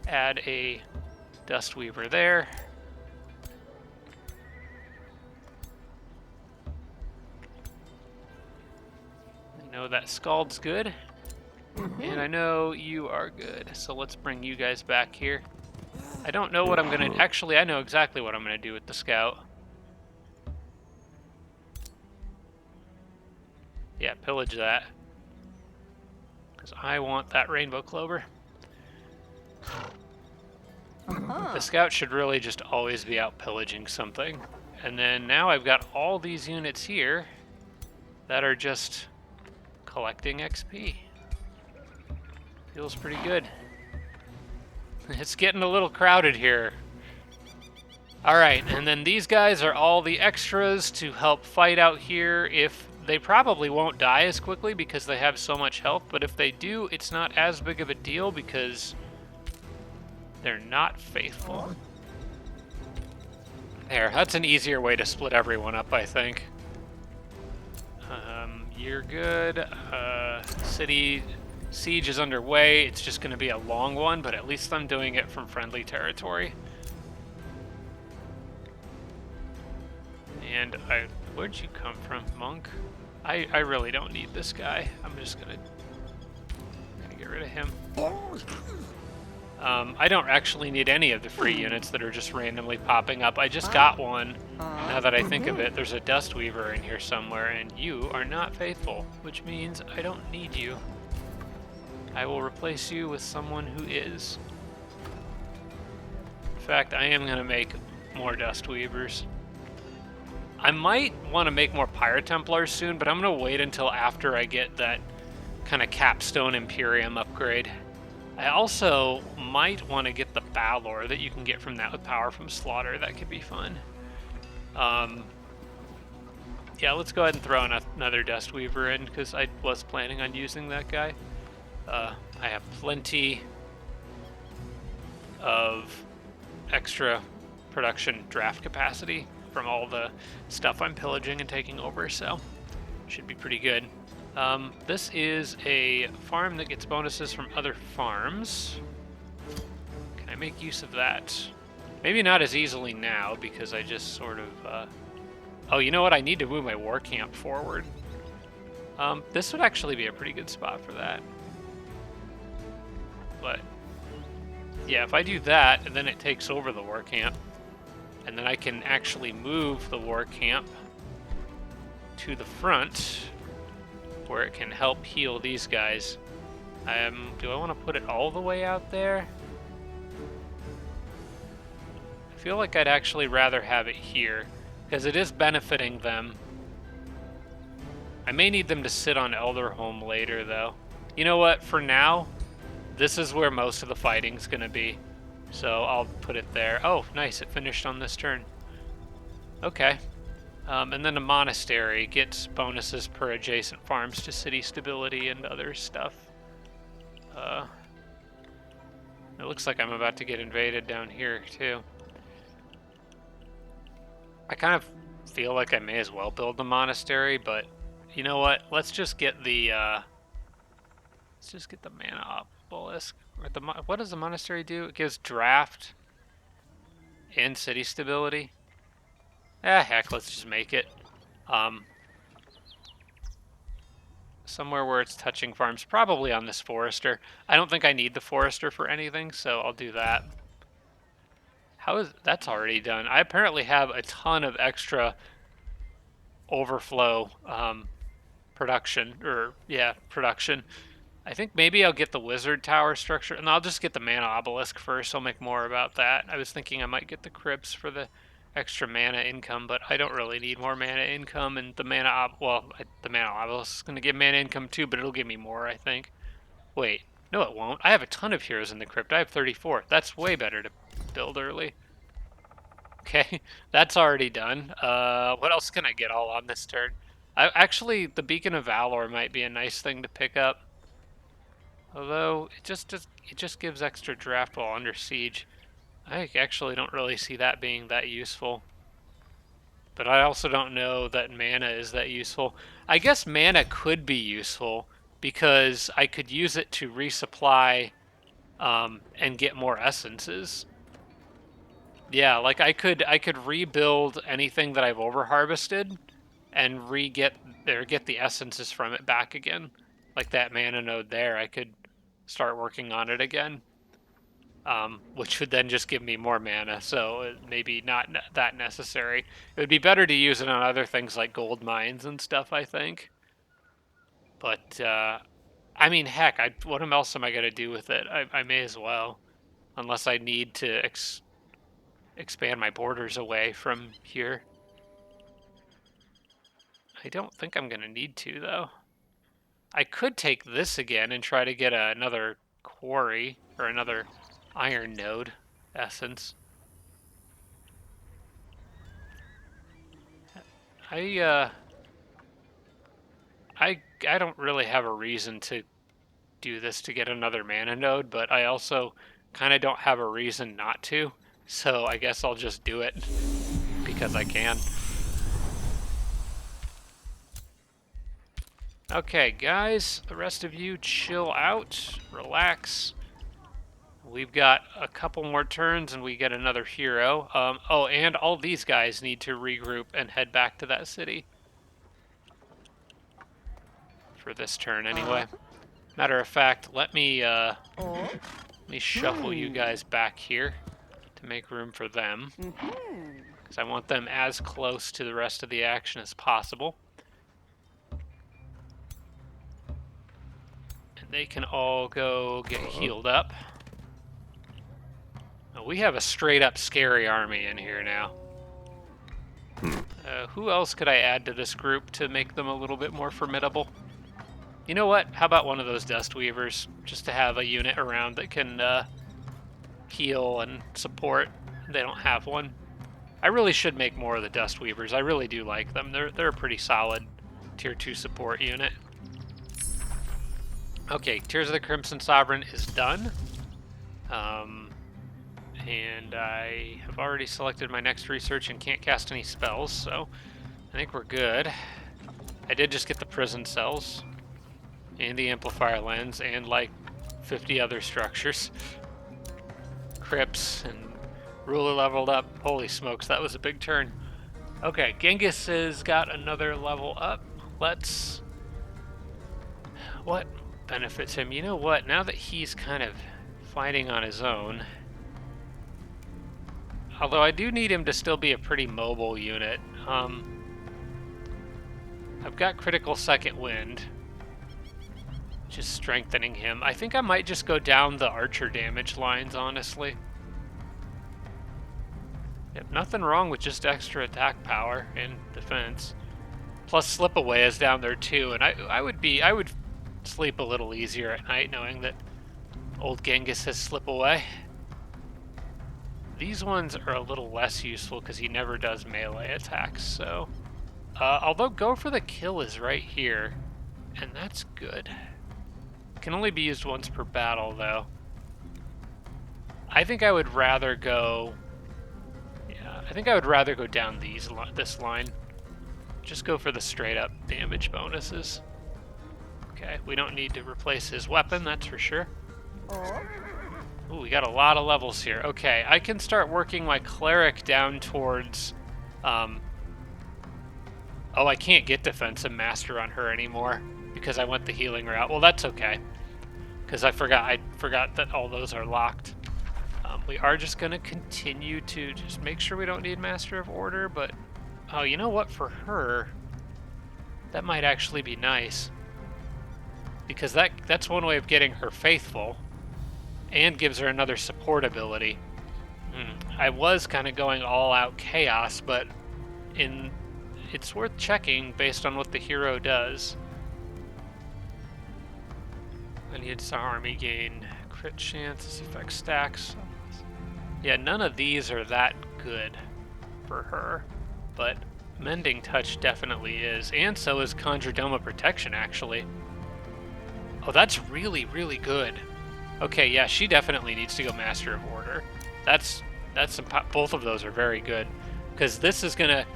add a Dust Weaver there. I know that Scald's good. And I know you are good, so let's bring you guys back here. I don't know what I'm gonna... Actually, I know exactly what I'm gonna do with the scout. Yeah, pillage that. Because I want that rainbow clover. The scout should really just always be out pillaging something. And then now I've got all these units here that are just collecting XP. Feels pretty good. It's getting a little crowded here. Alright, and then these guys are all the extras to help fight out here. If they probably won't die as quickly because they have so much health, but if they do, it's not as big of a deal because they're not faithful. There, that's an easier way to split everyone up, I think. You're good. City siege is underway. It's just going to be a long one, but at least I'm doing it from friendly territory. And where'd you come from, monk? I really don't need this guy. I'm just gonna get rid of him. I don't actually need any of the free units that are just randomly popping up. I just got one. Now that I think of it, there's a Dust Weaver in here somewhere, and you are not faithful, which means I don't need you. I will replace you with someone who is. In fact, I am going to make more Dust Weavers. I might want to make more Pirate Templars soon, but I'm going to wait until after I get that kind of capstone Imperium upgrade. I also might want to get the Valor that you can get from that with power from Slaughter. That could be fun. Yeah, let's go ahead and throw another Dust Weaver in, because I was planning on using that guy. I have plenty of extra production draft capacity from all the stuff I'm pillaging and taking over, so should be pretty good. This is a farm that gets bonuses from other farms. Can I make use of that? Maybe not as easily now, because I just sort of... Oh, you know what? I need to move my war camp forward. This would actually be a pretty good spot for that. But, yeah, if I do that, and then it takes over the war camp, and then I can actually move the war camp to the front, where it can help heal these guys. Do I want to put it all the way out there? I feel like I'd actually rather have it here, because it is benefiting them. I may need them to sit on Elderholm later, though. You know what? For now, this is where most of the fighting's going to be. So I'll put it there. Oh, nice, it finished on this turn. Okay. And then a monastery gets bonuses per adjacent farms to city stability and other stuff. It looks like I'm about to get invaded down here, too. I kind of feel like I may as well build the monastery, but you know what? Let's just get the mana obelisk. What does the monastery do? It gives draft and city stability. Heck, let's just make it. Somewhere where it's touching farms, probably on this forester. I don't think I need the forester for anything, so I'll do that. That's already done? I apparently have a ton of extra overflow production. I think maybe I'll get the wizard tower structure, and I'll just get the mana obelisk first. I'll make more about that. I was thinking I might get the crypts for the extra mana income, but I don't really need more mana income, and the the mana obelisk is going to give mana income too, but it'll give me more, I think. Wait, no it won't. I have a ton of heroes in the crypt. I have 34. That's way better to build early. Okay, that's already done. What else can I get all on this turn? Actually, the Beacon of Valor might be a nice thing to pick up. Although, it just gives extra draft while under siege. I actually don't really see that being that useful. But I also don't know that mana is that useful. I guess mana could be useful because I could use it to resupply and get more essences. Yeah, like I could rebuild anything that I've overharvested and get the essences from it back again. Like that mana node there, I could start working on it again. Which would then just give me more mana, so maybe not that necessary. It would be better to use it on other things like gold mines and stuff, I think. But, I mean, heck, what else am I going to do with it? I may as well. Unless I need to expand my borders away from here. I don't think I'm going to need to, though. I could take this again and try to get another quarry, or another iron node essence. I don't really have a reason to do this to get another mana node, but I also kind of don't have a reason not to, so I guess I'll just do it because I can. Okay, guys, the rest of you chill out, relax. We've got a couple more turns and we get another hero. Oh, and all these guys need to regroup and head back to that city. For this turn, anyway. Matter of fact, let me shuffle you guys back here to make room for them. Because I want them as close to the rest of the action as possible. And they can all go get healed up. We have a straight-up scary army in here now. Who else could I add to this group to make them a little bit more formidable? You know what? How about one of those Dust Weavers? Just to have a unit around that can heal and support. They don't have one. I really should make more of the Dust Weavers. I really do like them. They're a pretty solid Tier 2 support unit. Okay, Tears of the Crimson Sovereign is done. And I have already selected my next research and can't cast any spells, so I think we're good. I did just get the prison cells and the amplifier lens and like 50 other structures. Crypts and ruler leveled up. Holy smokes, that was a big turn. Okay, Genghis has got another level up. What benefits him? You know what? Now that he's kind of fighting on his own, although I do need him to still be a pretty mobile unit. I've got critical second wind, just strengthening him. I think I might just go down the archer damage lines, honestly. Yep, nothing wrong with just extra attack power and defense. Plus slip away is down there too, and I would sleep a little easier at night knowing that old Genghis has slip away. These ones are a little less useful because he never does melee attacks, so... although go for the kill is right here, and that's good. Can only be used once per battle, though. I think I would rather go... Yeah, I think I would rather go down this line. Just go for the straight-up damage bonuses. Okay, we don't need to replace his weapon, that's for sure. Ooh, we got a lot of levels here. Okay, I can start working my cleric down towards... Oh, I can't get defensive master on her anymore because I went the healing route. Well, that's okay, because I forgot that all those are locked. We are just going to continue to just make sure we don't need Master of Order, but... Oh, you know what? For her, that might actually be nice. Because that's one way of getting her faithful, and gives her another support ability. I was kind of going all-out chaos, but it's worth checking based on what the hero does. I need some army gain. Crit chance, this effect stacks. Yeah, none of these are that good for her, but Mending Touch definitely is, and so is Conjure Doma Protection, actually. Oh, that's really, really good. Okay, yeah, she definitely needs to go Master of Order. That's both of those are very good, because this is going to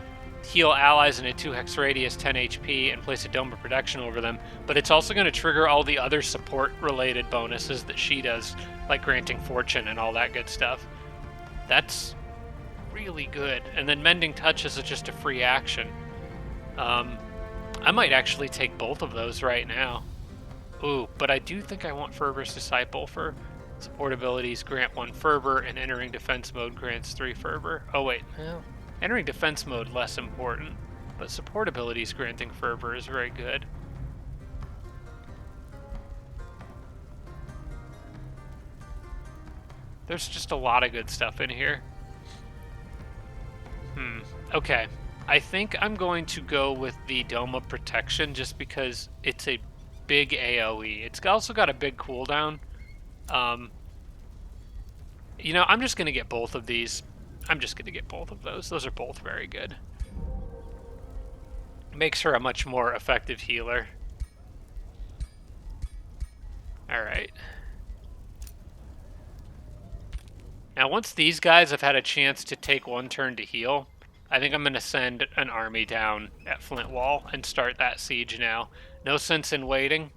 heal allies in a 2-hex radius, 10 HP, and place a Dome of Protection over them, but it's also going to trigger all the other support-related bonuses that she does, like granting Fortune and all that good stuff. That's really good. And then Mending Touch is just a free action. I might actually take both of those right now. Ooh, but I do think I want Fervor's Disciple for support abilities. Grant 1 Fervor, and entering defense mode grants 3 Fervor. Oh wait, well, entering defense mode less important, but support abilities granting Fervor is very good. There's just a lot of good stuff in here. Okay. I think I'm going to go with the Dome of Protection just because it's a big AoE. It's also got a big cooldown. You know, I'm just going to get both of these. I'm just going to get both of those. Those are both very good. Makes her a much more effective healer. Alright. Now, once these guys have had a chance to take one turn to heal, I think I'm going to send an army down at Flint Wall and start that siege now. No sense in waiting,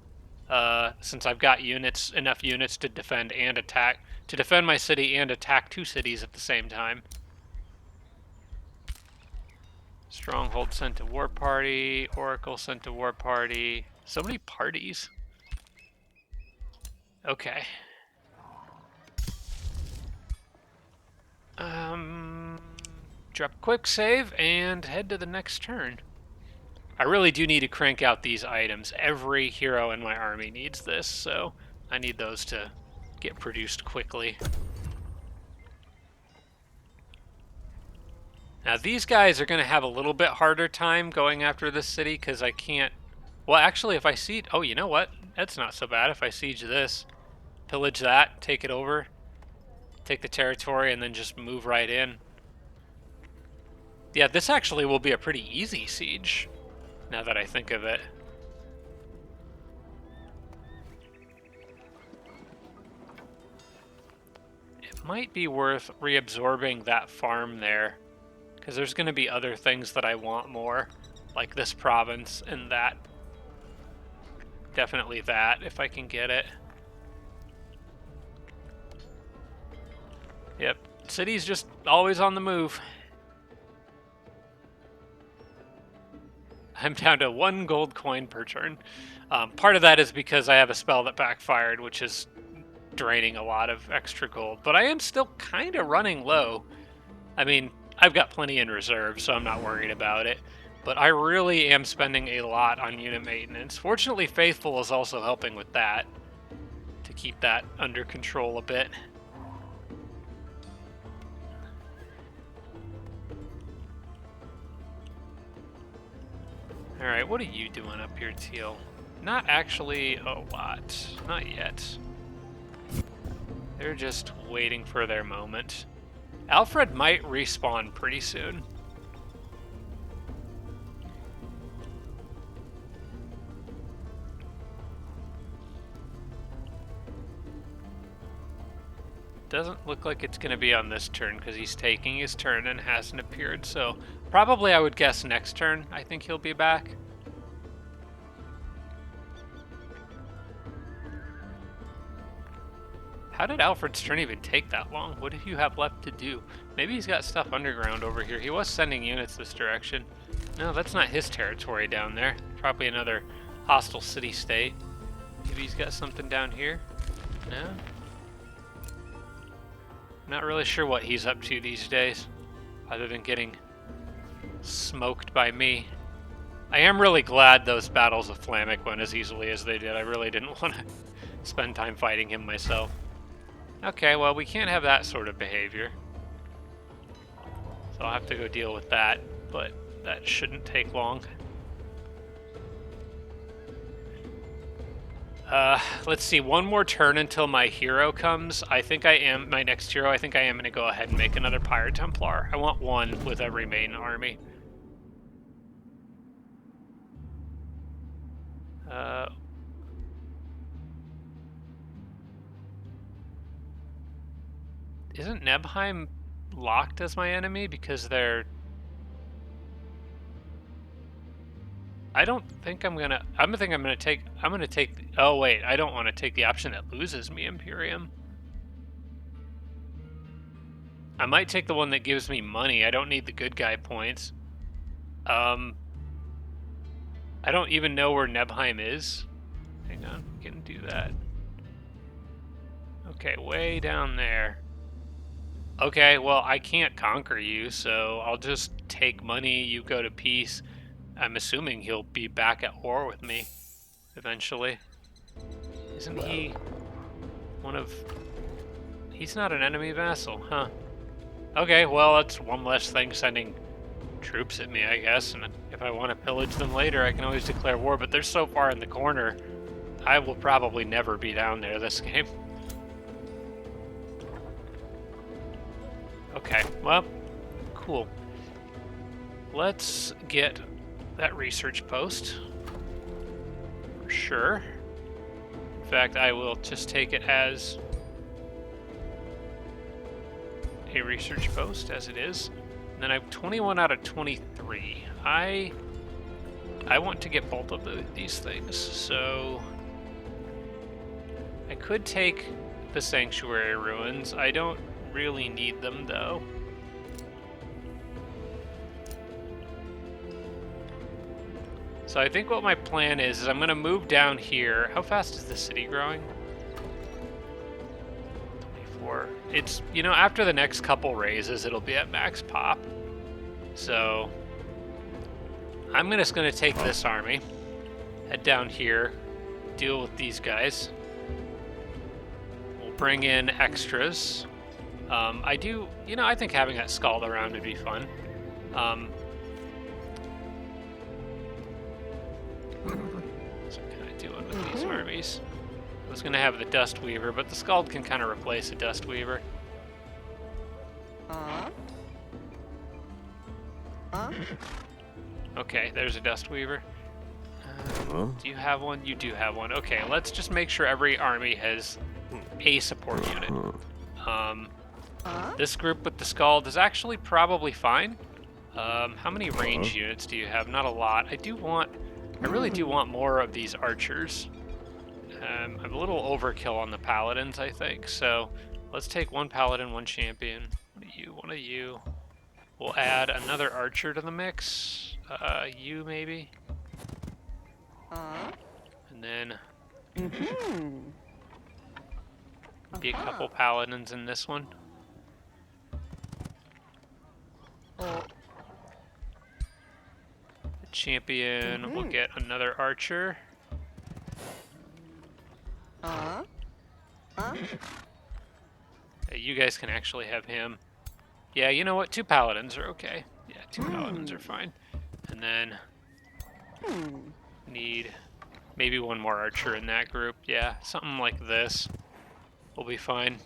since I've got enough units to defend and attack, to defend my city and attack 2 cities at the same time. Stronghold sent to War Party, Oracle sent to War Party. So many parties. Okay. Drop a quick save and head to the next turn. I really do need to crank out these items. Every hero in my army needs this, so I need those to get produced quickly. Now these guys are going to have a little bit harder time going after this city because I can't... Well, actually, if I siege... Oh, you know what? That's not so bad if I siege this. Pillage that, take it over, take the territory, and then just move right in. Yeah, this actually will be a pretty easy siege, now that I think of it. It might be worth reabsorbing that farm there, because there's going to be other things that I want more, like this province and that. Definitely that, if I can get it. Yep, city's just always on the move. I'm down to 1 gold coin per turn. Part of that is because I have a spell that backfired, which is draining a lot of extra gold. But I am still kind of running low. I mean, I've got plenty in reserve, so I'm not worried about it. But I really am spending a lot on unit maintenance. Fortunately, Faithful is also helping with that, to keep that under control a bit. Alright, what are you doing up here, Teal? Not actually a lot. Not yet. They're just waiting for their moment. Alfred might respawn pretty soon. Doesn't look like it's going to be on this turn because he's taking his turn and hasn't appeared. So probably I would guess next turn I think he'll be back. How did Alfred's turn even take that long? What do you have left to do? Maybe he's got stuff underground over here. He was sending units this direction. No, that's not his territory down there. Probably another hostile city-state. Maybe he's got something down here? No? Not really sure what he's up to these days, other than getting smoked by me. I am really glad those battles of Flamek went as easily as they did. I really didn't want to spend time fighting him myself. Okay, well, we can't have that sort of behavior. So I'll have to go deal with that, but that shouldn't take long. Let's see, one more turn until my hero comes. I think I am, my next hero, I think I am going to go ahead and make another Pirate Templar. I want one with every main army. Isn't Nebheim locked as my enemy because they're... I don't think I'm gonna take, oh wait, I don't want to take the option that loses me Imperium. I might take the one that gives me money. I don't need the good guy points. I don't even know where Nebheim is. Hang on, we can do that. Okay, way down there. Okay, well, I can't conquer you, so I'll just take money, you go to peace. I'm assuming he'll be back at war with me eventually. Isn't he one of... He's not an enemy vassal, huh? Okay, well, that's one less thing sending troops at me, I guess. And if I want to pillage them later, I can always declare war, but they're so far in the corner, I will probably never be down there this game. Okay, well, cool. Let's get that research post, for sure. In fact, I will just take it as a research post, as it is. And then I have 21 out of 23. I want to get both of these things, so I could take the Sanctuary Ruins. I don't really need them, though. So I think what my plan is I'm going to move down here. How fast is the city growing? 24. It's, you know, after the next couple raises, it'll be at max pop. So I'm just going to take this army, head down here, deal with these guys. We'll bring in extras. I think having that Scald around would be fun. So what can I do with these armies? I was going to have the Dust Weaver, but the Scald can kind of replace a Dust Weaver. Okay, there's a Dust Weaver. Do you have one? You do have one. Okay, let's just make sure every army has a support unit. This group with the Scald is actually probably fine. How many range units do you have? Not a lot. I really do want more of these archers. I'm a little overkill on the paladins, I think. So let's take one paladin, one champion. One of you. We'll add another archer to the mix. You maybe. And then be a couple paladins in this one. The champion will get another archer. You guys can actually have him. Yeah, you know what? 2 paladins are okay. Yeah, 2 paladins are fine. And then need maybe one more archer in that group. Yeah, something like this will be fine.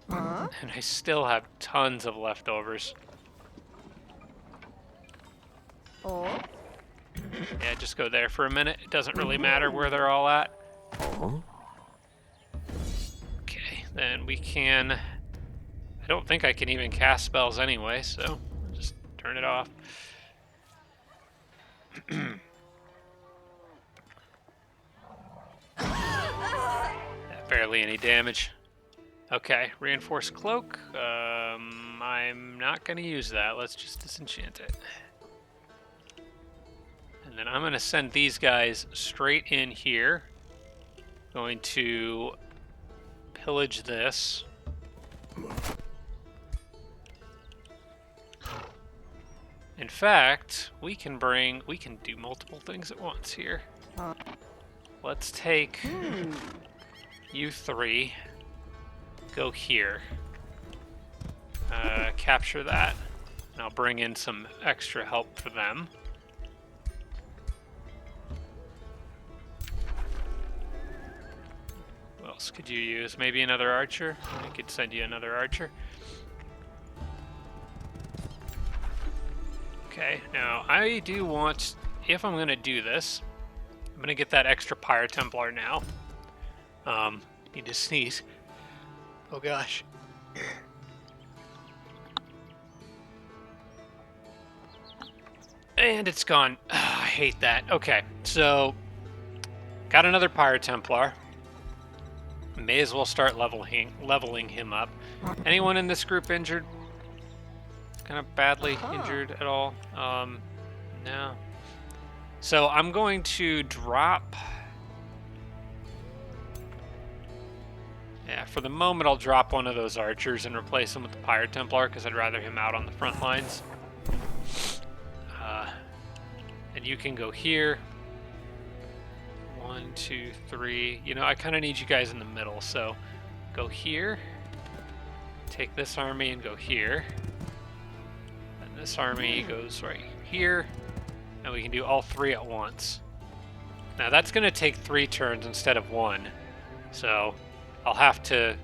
And I still have tons of leftovers. Yeah, just go there for a minute. It doesn't really matter where they're all at. Okay, then we can... I don't think I can even cast spells anyway, so I'll just turn it off. Barely any damage. Okay, reinforced cloak. I'm not going to use that. Let's just disenchant it. And then I'm going to send these guys straight in here. Going to pillage this. In fact, we can do multiple things at once here. Let's take you three. Go here. Capture that. And I'll bring in some extra help for them. What else could you use? Maybe another archer? I could send you another archer. Okay, now I do want, if I'm going to do this, I'm going to get that extra Pyre Templar now. Need to sneeze. Oh gosh. And it's gone. I hate that. Okay, so got another Pyre Templar. May as well start leveling him up. Anyone in this group injured? Kind of badly injured at all? No. So I'm going to drop... Yeah, for the moment I'll drop one of those archers and replace him with the Pyre Templar because I'd rather him out on the front lines. And you can go here. 1, 2, 3. You know, I kind of need you guys in the middle, so go here. Take this army and go here. And this army goes right here. And we can do all three at once. Now that's going to take 3 turns instead of 1. So I'll have to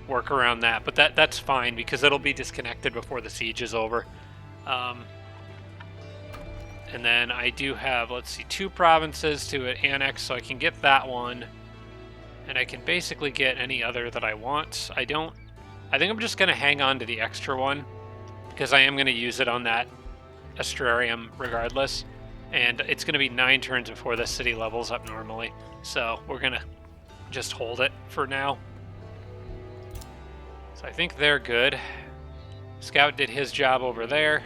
work around that. But that's fine because it'll be disconnected before the siege is over. And then I do have, let's see, 2 provinces to annex, so I can get that one. And I can basically get any other that I want. I think I'm just going to hang on to the extra one because I am going to use it on that Astrarium regardless. And it's going to be 9 turns before the city levels up normally. So we're going to just hold it for now. So I think they're good. Scout did his job over there.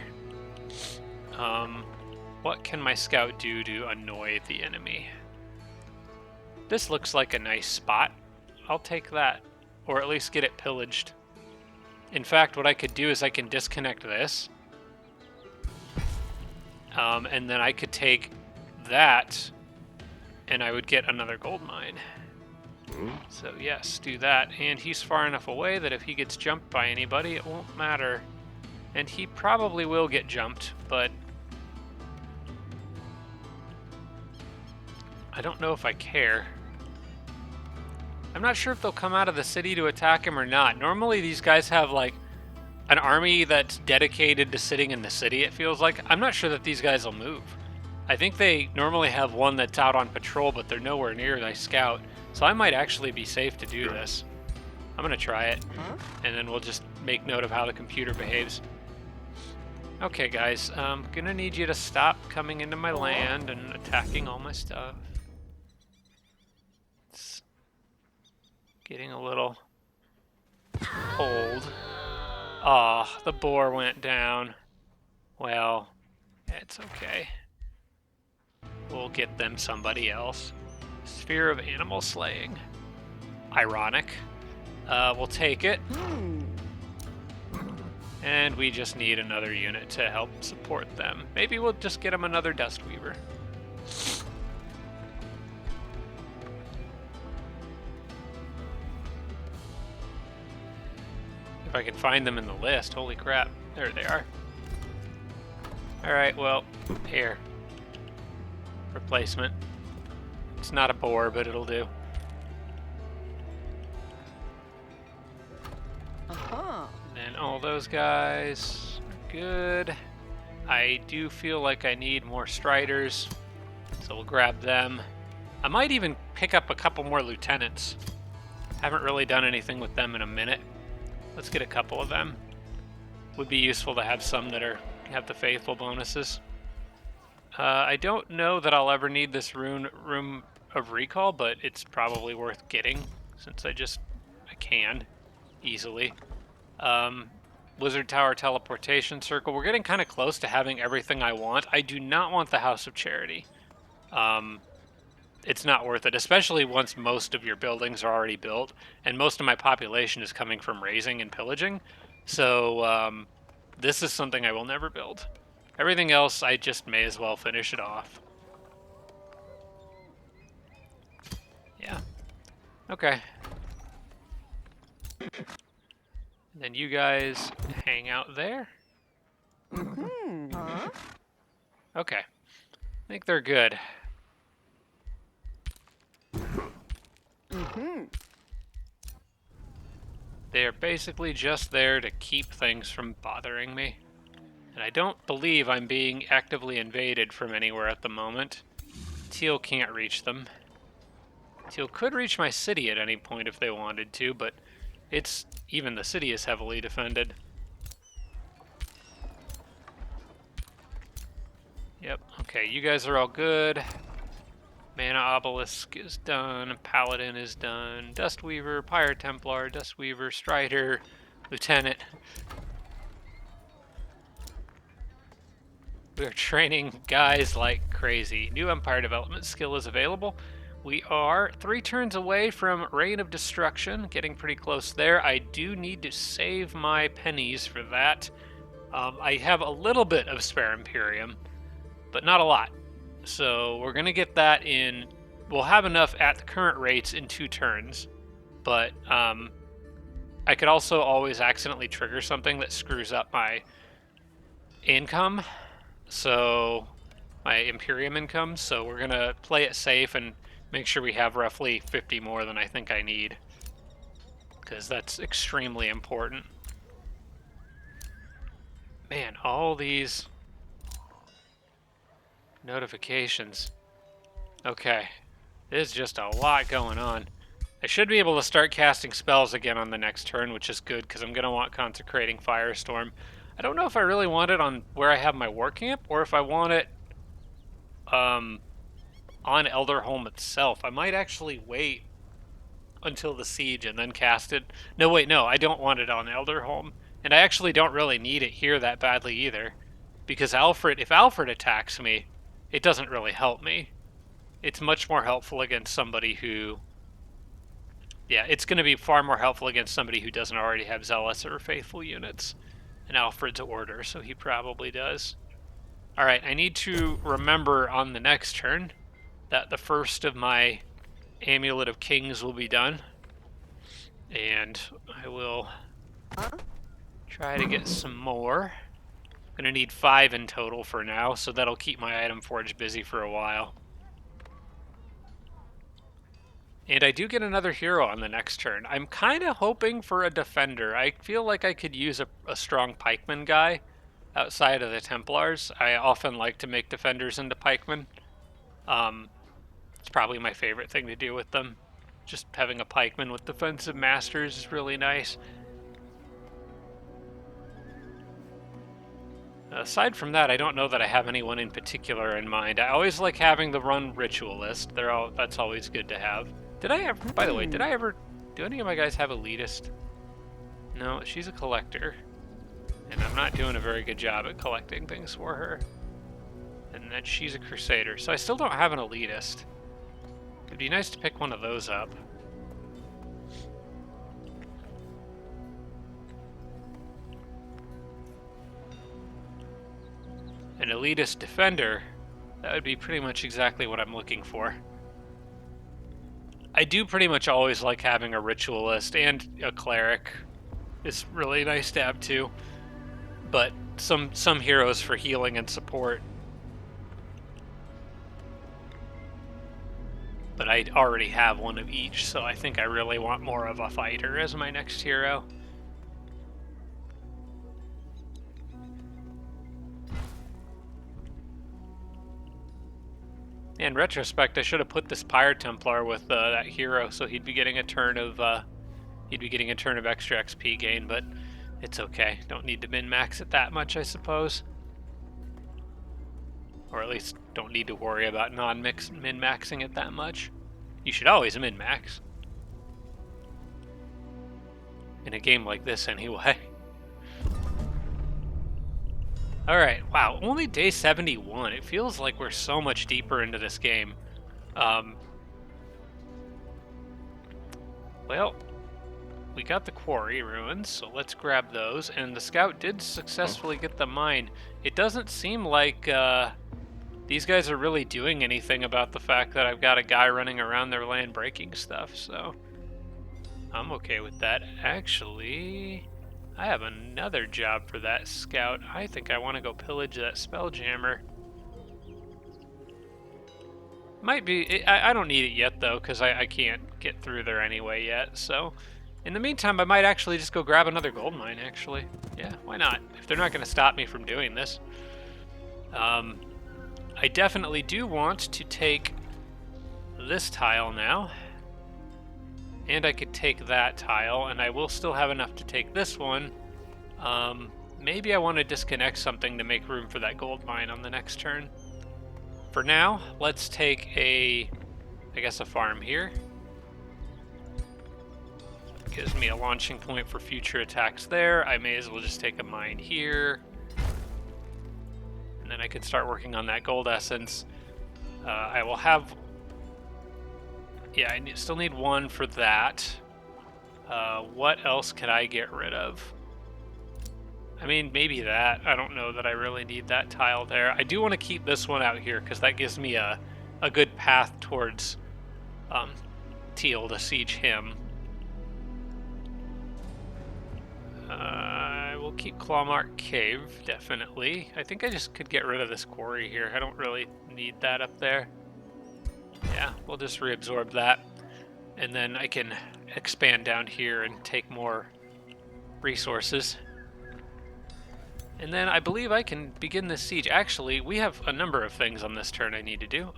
What can my scout do to annoy the enemy? This looks like a nice spot. I'll take that. Or at least get it pillaged. In fact, what I could do is I can disconnect this. And then I could take that and I would get another gold mine. So yes, do that. And he's far enough away that if he gets jumped by anybody, it won't matter. And he probably will get jumped, but I don't know if I care. I'm not sure if they'll come out of the city to attack him or not. Normally these guys have like an army that's dedicated to sitting in the city, it feels like. I'm not sure that these guys will move. I think they normally have one that's out on patrol, but they're nowhere near my scout. So I might actually be safe to do this. I'm going to try it, and then we'll just make note of how the computer behaves. Okay, guys, I'm going to need you to stop coming into my land and attacking all my stuff. It's getting a little old. Oh, the boar went down. Well, it's okay. We'll get them somebody else. Sphere of animal slaying. Ironic. We'll take it. And we just need another unit to help support them. Maybe we'll just get them another Dust Weaver. If I can find them in the list. Holy crap. There they are. Alright, well, here. Replacement. It's not a boar, but it'll do. all those guys are good. I do feel like I need more striders, so we'll grab them. I might even pick up a couple more lieutenants. Haven't really done anything with them in a minute. Let's get a couple of them. Would be useful to have some that have the faithful bonuses. I don't know that I'll ever need this room of recall, but it's probably worth getting since I can easily. Wizard Tower teleportation circle. We're getting kind of close to having everything I want. I do not want the House of Charity. It's not worth it, especially once most of your buildings are already built, and most of my population is coming from raising and pillaging. So this is something I will never build. Everything else, I just may as well finish it off. Yeah. Okay. And then you guys hang out there. Okay. I think they're good. They are basically just there to keep things from bothering me. And I don't believe I'm being actively invaded from anywhere at the moment. Teal can't reach them. Teal could reach my city at any point if they wanted to, but even the city is heavily defended. Yep, okay, you guys are all good. Mana Obelisk is done, Paladin is done, Dustweaver, Pyre Templar, Dustweaver, Strider, Lieutenant. We are training guys like crazy. New Empire development skill is available. We are 3 turns away from Reign of Destruction, getting pretty close there. I do need to save my pennies for that. I have a little bit of spare Imperium, but not a lot. So we're going to get that in. We'll have enough at the current rates in 2 turns, but I could also always accidentally trigger something that screws up my income. So my Imperium income, so we're gonna play it safe and make sure we have roughly 50 more than I think I need, because that's extremely important. Man, all these notifications. Okay, there's just a lot going on. I should be able to start casting spells again on the next turn, which is good because I'm gonna want Consecrating Firestorm. I don't know if I really want it on where I have my war camp, or if I want it on Elderholm itself. I might actually wait until the siege and then cast it. No, wait, no, I don't want it on Elderholm. And I actually don't really need it here that badly either. Because if Alfred attacks me, it doesn't really help me. It's much more helpful against somebody who... Yeah, it's going to be far more helpful against somebody who doesn't already have Zealous or Faithful units. And Alfred's order, so he probably does. Alright, I need to remember on the next turn that the first of my Amulet of Kings will be done. And I will try to get some more. I'm going to need 5 in total for now, so that'll keep my item forge busy for a while. And I do get another hero on the next turn. I'm kind of hoping for a defender. I feel like I could use a strong pikeman guy outside of the Templars. I often like to make defenders into pikemen. It's probably my favorite thing to do with them. Just having a pikeman with defensive masters is really nice. Aside from that, I don't know that I have anyone in particular in mind. I always like having the run ritualist. That's always good to have. By the way, do any of my guys have elitist? No, she's a collector. And I'm not doing a very good job at collecting things for her. And then she's a crusader. So I still don't have an elitist. It'd be nice to pick one of those up. An elitist defender, that would be pretty much exactly what I'm looking for. I do pretty much always like having a ritualist, and a cleric is really nice to have too. But some heroes for healing and support. But I already have one of each, so I think I really want more of a fighter as my next hero. In retrospect, I should have put this Pyre Templar with that hero, so he'd be getting a turn of extra XP gain. But it's okay. Don't need to min-max it that much, I suppose. Or at least don't need to worry about min-maxing it that much. You should always min-max. In a game like this, anyway. Alright, wow, only day 71. It feels like we're so much deeper into this game. Well, we got the quarry ruins, so let's grab those. And the scout did successfully get the mine. It doesn't seem like these guys are really doing anything about the fact that I've got a guy running around their land breaking stuff, so I'm okay with that. Actually, I have another job for that scout. I think I want to go pillage that spelljammer. Might be, I don't need it yet though, because I can't get through there anyway yet, so in the meantime I might actually just go grab another gold mine, actually. Yeah, why not? If they're not going to stop me from doing this. I definitely do want to take this tile now. And I could take that tile, and I will still have enough to take this one. Maybe I want to disconnect something to make room for that gold mine on the next turn. For now, let's take I guess a farm here. Gives me a launching point for future attacks there. I may as well just take a mine here. And then I can start working on that gold essence. I will have... Yeah, I still need one for that. What else can I get rid of? I mean, maybe that. I don't know that I really need that tile there. I do want to keep this one out here because that gives me a good path towards Teal to siege him. I will keep Clawmark Cave, definitely. I think I just could get rid of this quarry here. I don't really need that up there. Yeah, we'll just reabsorb that. And then I can expand down here and take more resources. And then I believe I can begin this siege. Actually, we have a number of things on this turn I need to do.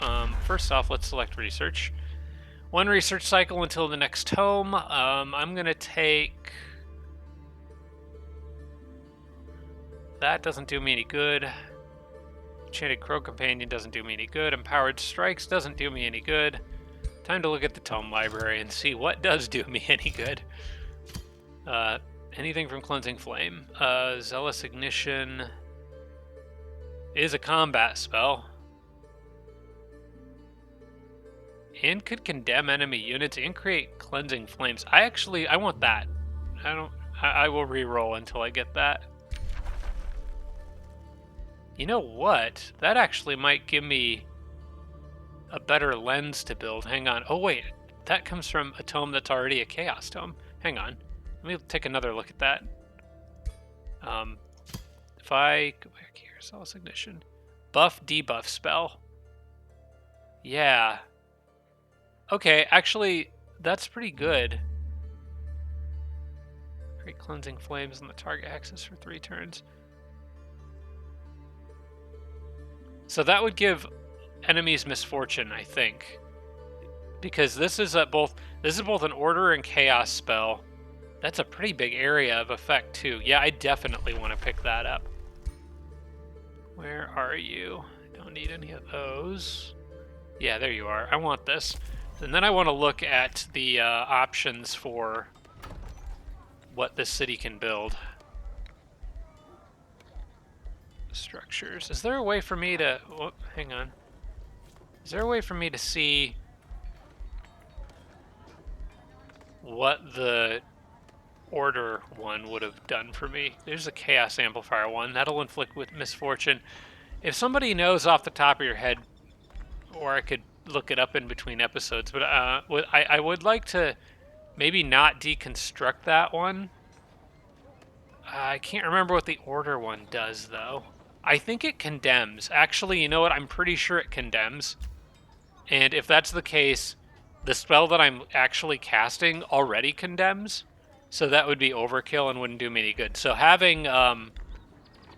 First off, let's select research. One research cycle until the next tome. I'm going to take... That doesn't do me any good. Enchanted Crow Companion doesn't do me any good. Empowered Strikes doesn't do me any good. Time to look at the Tome Library and see what does do me any good. Anything from Cleansing Flame. Zealous Ignition is a combat spell. And could condemn enemy units and create Cleansing Flames. I want that. I will re-roll until I get that. You know what? That actually might give me a better lens to build. Hang on. Oh, wait. That comes from a tome that's already a Chaos Tome. Hang on. Let me take another look at that. If I go back here, Solace Ignition. Buff, debuff spell. Yeah. Okay, actually, that's pretty good. Create Cleansing Flames on the target axis for 3 turns. So that would give enemies misfortune, I think, because this is both an order and chaos spell. That's a pretty big area of effect too. Yeah, I definitely want to pick that up. Where are you? Don't need any of those. Yeah, there you are. I want this, and then I want to look at the options for what this city can build. Structures. Is there a way for me to... Oh, hang on. Is there a way for me to see what the order one would have done for me? There's a Chaos Amplifier one. That'll inflict with misfortune. If somebody knows off the top of your head, or I could look it up in between episodes, but I would like to maybe not deconstruct that one. I can't remember what the order one does, though. I think it condemns. Actually, you know what? I'm pretty sure it condemns. And if that's the case, the spell that I'm actually casting already condemns. So that would be overkill and wouldn't do me any good. So having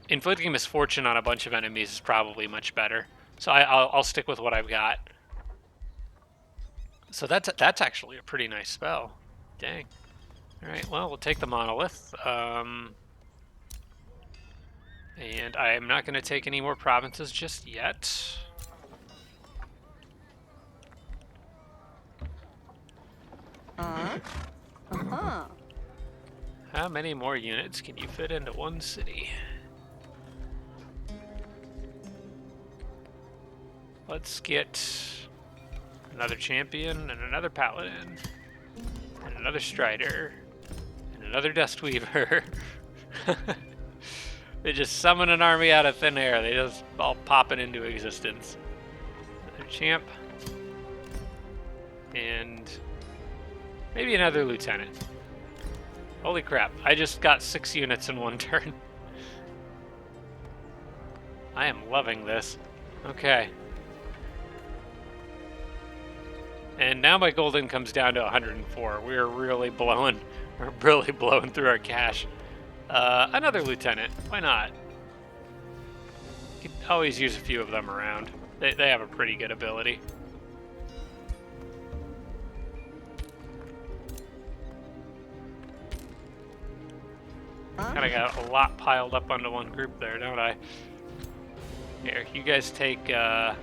inflicting misfortune on a bunch of enemies is probably much better. So I'll stick with what I've got. So that's actually a pretty nice spell. Dang. All right, well, we'll take the monolith. And I am not going to take any more provinces just yet. How many more units can you fit into one city? Let's get another champion and another paladin and another strider and another dust weaver. They just summon an army out of thin air. They just all pop it into existence. Another champ. And maybe another lieutenant. Holy crap, I just got 6 units in one turn. I am loving this. Okay. And now my gold income's down to 104. We're really blowing through our cash. Another lieutenant. Why not? You can always use a few of them around. They have a pretty good ability. Kind of got a lot piled up onto one group there, don't I? Here, you guys take that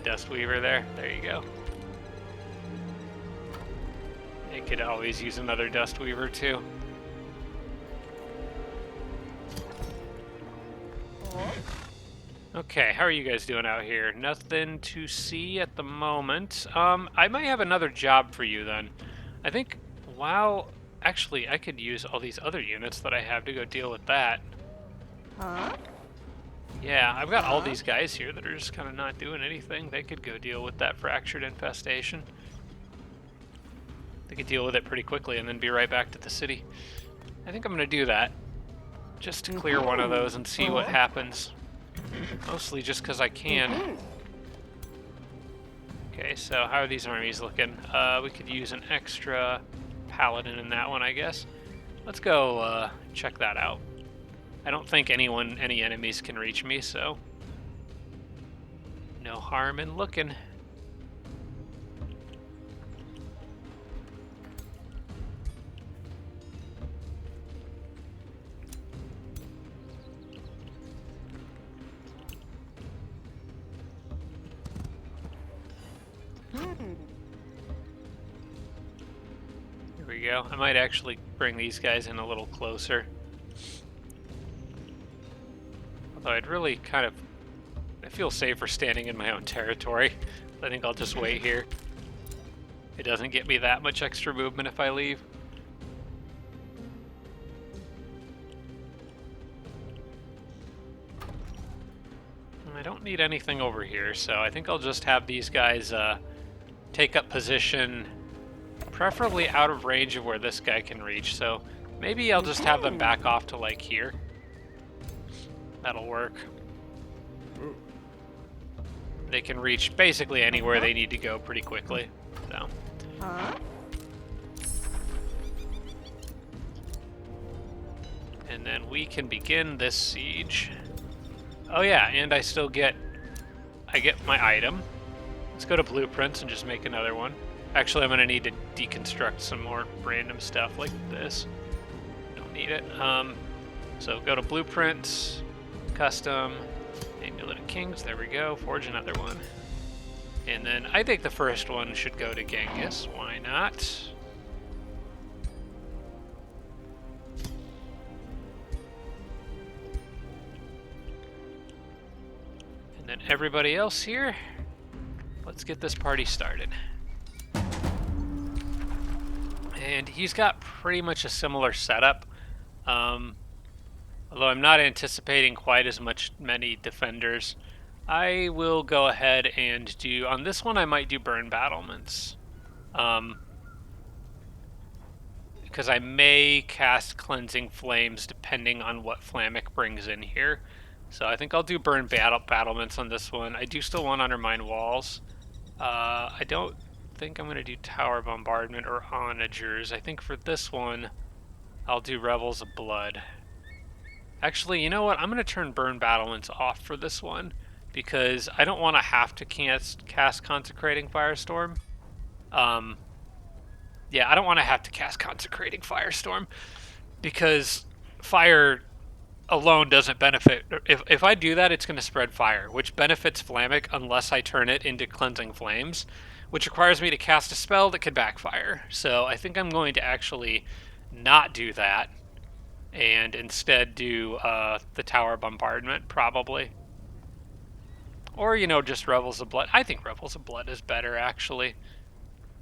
dust weaver there. There you go. You could always use another dust weaver too. Okay, how are you guys doing out here? Nothing to see at the moment. I might have another job for you then. I think, wow, actually, I could use all these other units that I have to go deal with that. Yeah, I've got all these guys here that are just kind of not doing anything. They could go deal with that fractured infestation. They could deal with it pretty quickly and then be right back to the city. I think I'm going to do that. Just to clear one of those and see what happens. Mostly just because I can. Okay, so how are these armies looking? We could use an extra paladin in that one, I guess. Let's go check that out. I don't think any enemies can reach me, so no harm in looking. Here we go. I might actually bring these guys in a little closer. Although I'd really kind of... I feel safer standing in my own territory. I think I'll just wait here. It doesn't get me that much extra movement if I leave. And I don't need anything over here, so I think I'll just have these guys take up position, preferably out of range of where this guy can reach. So maybe I'll just have them back off to like here. That'll work. They can reach basically anywhere they need to go pretty quickly. So. And then we can begin this siege. Oh yeah, and I get my item. Let's go to blueprints and just make another one. Actually, I'm gonna need to deconstruct some more random stuff like this. Don't need it. So go to blueprints. Custom, Amulet of Kings, there we go, forge another one. And then I think the first one should go to Genghis, why not? And then everybody else here, let's get this party started. And he's got pretty much a similar setup. Although I'm not anticipating quite as many defenders, I will go ahead and do, on this one I might do burn battlements. Because I may cast cleansing flames depending on what Flammic brings in here. So I think I'll do burn battlements on this one. I do still want undermine walls. I don't think I'm going to do tower bombardment or onagers. I think for this one I'll do Revels of Blood. Actually, you know what? I'm going to turn burn battlements off for this one, because I don't want to have to cast Consecrating Firestorm. Yeah, I don't want to have to cast Consecrating Firestorm because fire alone doesn't benefit. If I do that, it's going to spread fire, which benefits Flammic unless I turn it into Cleansing Flames, which requires me to cast a spell that could backfire. So I think I'm going to actually not do that and instead do the Tower Bombardment, probably. Or, just Revels of Blood. I think Revels of Blood is better, actually.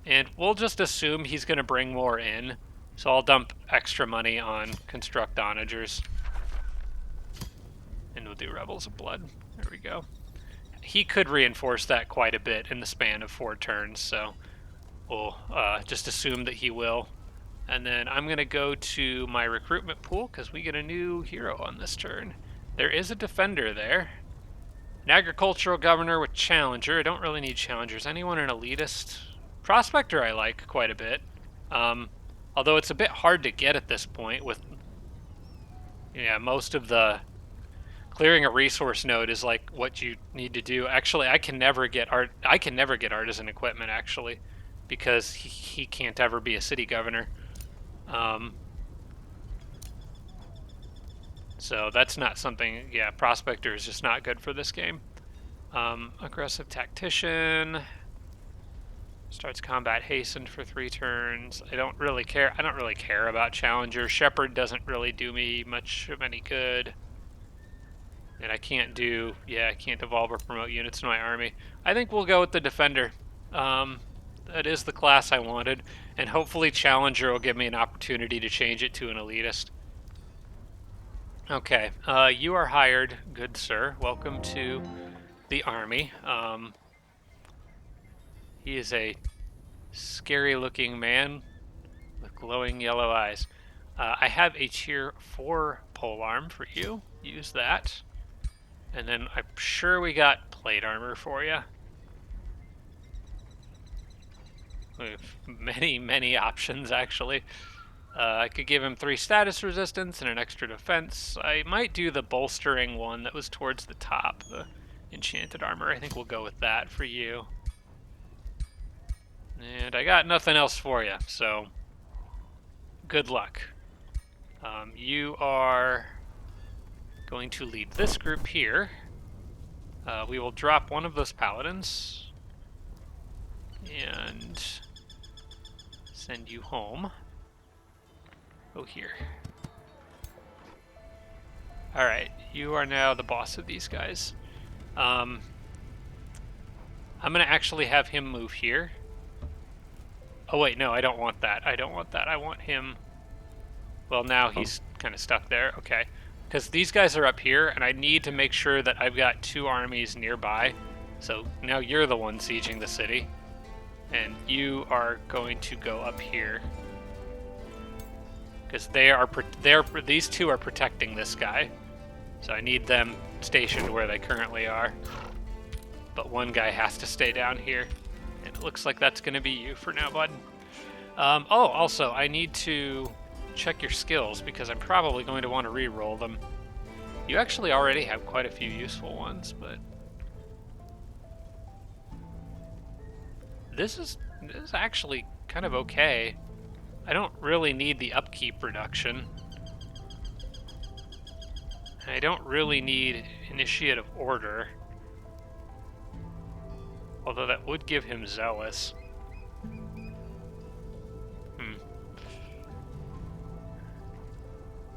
And we'll just assume he's going to bring more in. So I'll dump extra money on Construct Onagers. And we'll do Revels of Blood. There we go. He could reinforce that quite a bit in the span of 4 turns, so we'll just assume that he will. And then I'm going to go to my recruitment pool because we get a new hero on this turn. There is a defender there. An agricultural governor with challenger. I don't really need challengers. Anyone an elitist? Prospector I like quite a bit. Although it's a bit hard to get at this point with most of the clearing a resource node is like what you need to do. Actually, I can never get artisan equipment actually because he can't ever be a city governor. So that's not something, Prospector is just not good for this game. Aggressive Tactician. Starts combat hastened for 3 turns. I don't really care about Challenger. Shepherd doesn't really do me much of any good. And I can't evolve or promote units in my army. I think we'll go with the Defender. That is the class I wanted. And hopefully Challenger will give me an opportunity to change it to an elitist. Okay, you are hired, good sir. Welcome to the army. He is a scary-looking man with glowing yellow eyes. I have a tier 4 polearm for you. Use that. And then I'm sure we got plate armor for you. We have many, many options, actually. I could give him 3 status resistance and an extra defense. I might do the bolstering one that was towards the top, the enchanted armor. I think we'll go with that for you. And I got nothing else for you, so good luck. You are going to lead this group here. We will drop one of those paladins and send you home. Go here. Alright, you are now the boss of these guys. I'm going to actually have him move here. Oh wait, no, I don't want that. I want him... Well, now he's kind of stuck there. Okay. Because these guys are up here, and I need to make sure that I've got 2 armies nearby. So now you're the one sieging the city. And you are going to go up here. Because these 2 are protecting this guy. So I need them stationed where they currently are. But one guy has to stay down here. And it looks like that's going to be you for now, bud. Also, I need to check your skills because I'm probably going to want to re-roll them. You actually already have quite a few useful ones, but... This is actually kind of okay. I don't really need the upkeep reduction. I don't really need initiative order. Although that would give him zealous.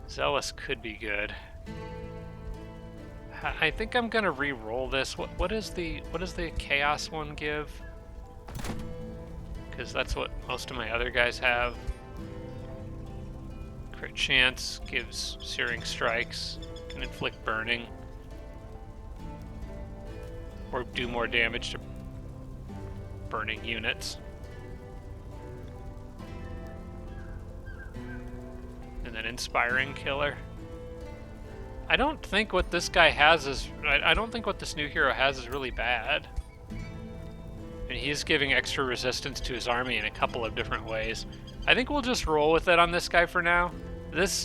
Zealous could be good. I think I'm gonna re-roll this. What does the chaos one give? Because that's what most of my other guys have. Crit chance gives searing strikes, can inflict burning, or do more damage to burning units. And then inspiring killer. I don't think what this guy has is... I don't think what this new hero has is really bad. And he's giving extra resistance to his army in a couple of different ways. I think we'll just roll with it on this guy for now. This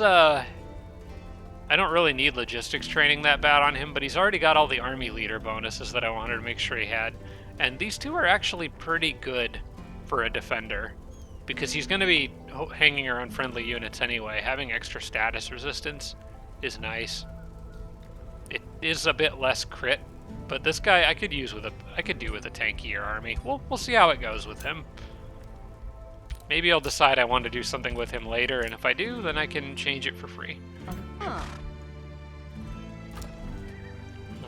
I don't really need logistics training that bad on him, but he's already got all the army leader bonuses that I wanted to make sure he had. And these two are actually pretty good for a defender, because he's going to be hanging around friendly units anyway. Having extra status resistance is nice. It is a bit less crit, but this guy I could do with a tankier army. We'll see how it goes with him. Maybe I'll decide I want to do something with him later, and if I do, then I can change it for free.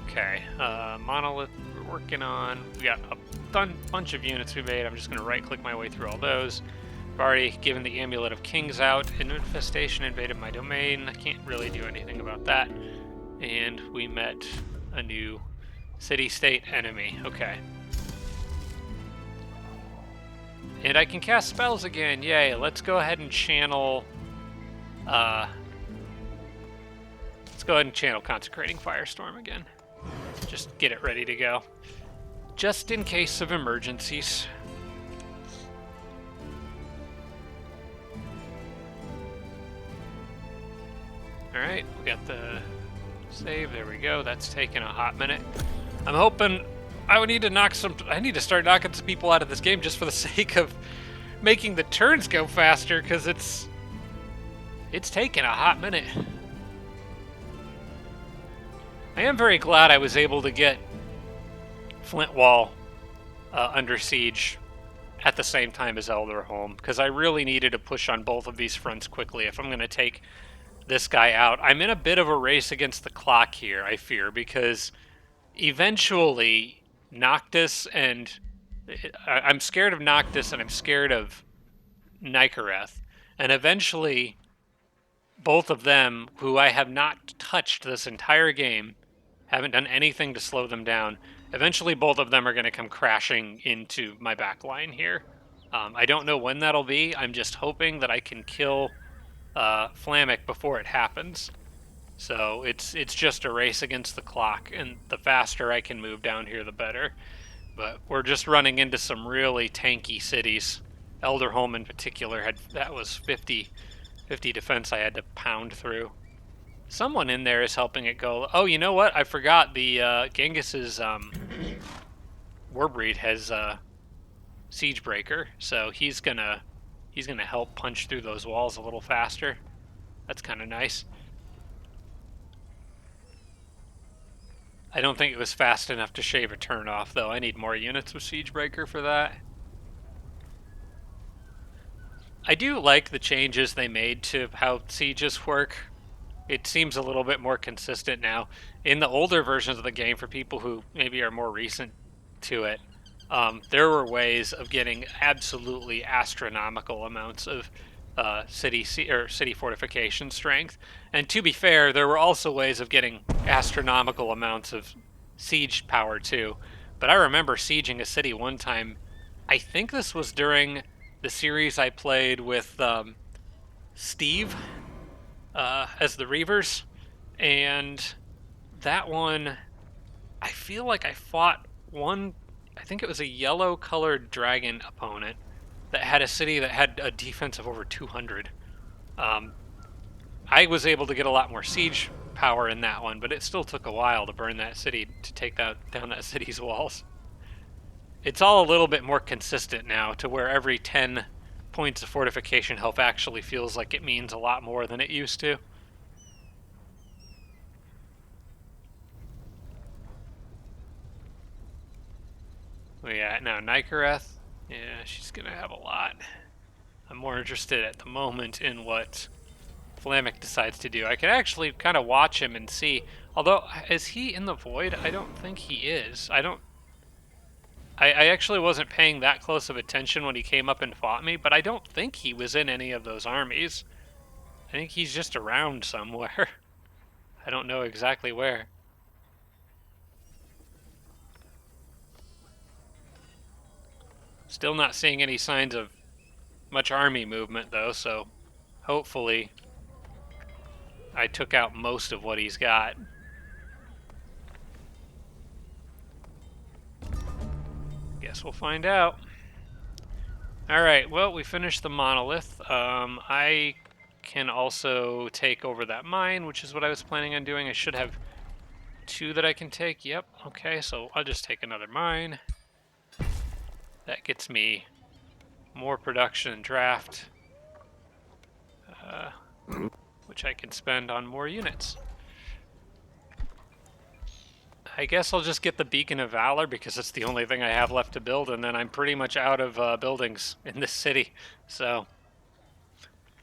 Okay, monolith we're working on. We got a bunch of units we made. I'm just going to right-click my way through all those. I've already given the Amulet of Kings out. An infestation invaded my domain. I can't really do anything about that. And we met a new city-state enemy. Okay. And I can cast spells again. Yay. Let's go ahead and channel... let's go ahead and channel Consecrating Firestorm again. Just get it ready to go. Just in case of emergencies. Alright, we got the save. There we go. That's taking a hot minute. I'm hoping... I need to start knocking some people out of this game just for the sake of making the turns go faster, because it's taking a hot minute. I am very glad I was able to get Flint Wall under siege at the same time as Elderholm, because I really needed to push on both of these fronts quickly if I'm going to take this guy out. I'm in a bit of a race against the clock here, I fear, because eventually Noctis and... I'm scared of Noctis and I'm scared of Nicoreth, and eventually both of them, who I have not touched this entire game, haven't done anything to slow them down, eventually both of them are going to come crashing into my back line here. I don't know when that'll be. I'm just hoping that I can kill Flammic before it happens. So it's just a race against the clock, and the faster I can move down here, the better. But we're just running into some really tanky cities. Elderholm in particular, that was 50 defense I had to pound through. Someone in there is helping it go. Oh, you know what? I forgot the Genghis's Warbreed has Siegebreaker, so he's gonna help punch through those walls a little faster. That's kind of nice. I don't think it was fast enough to shave a turn off, though. I need more units with Siegebreaker for that. I do like the changes they made to how sieges work. It seems a little bit more consistent now. In the older versions of the game, for people who maybe are more recent to it, there were ways of getting absolutely astronomical amounts of city fortification strength. And to be fair, there were also ways of getting astronomical amounts of siege power too. But I remember sieging a city one time. I think this was during the series I played with Steve as the Reavers, and that one, I feel like I fought one, I think it was a yellow colored dragon opponent that had a city that had a defense of over 200. I was able to get a lot more siege power in that one, but it still took a while to burn that city, to take down that city's walls. It's all a little bit more consistent now, to where every 10 points of fortification health actually feels like it means a lot more than it used to. Yeah, now Nicoreth, yeah, she's gonna have a lot. I'm more interested at the moment in what Flammic decides to do. I can actually kind of watch him and see. Although, is he in the void? I don't think he is. I actually wasn't paying that close of attention when he came up and fought me, but I don't think he was in any of those armies. I think he's just around somewhere. I don't know exactly where. Still not seeing any signs of much army movement, though, so hopefully I took out most of what he's got. Guess we'll find out. Alright, well, we finished the monolith. I can also take over that mine, which is what I was planning on doing. I should have 2 that I can take. Yep, okay, so I'll just take another mine. That gets me more production and draft, which I can spend on more units. I guess I'll just get the Beacon of Valor because it's the only thing I have left to build, and then I'm pretty much out of buildings in this city. So,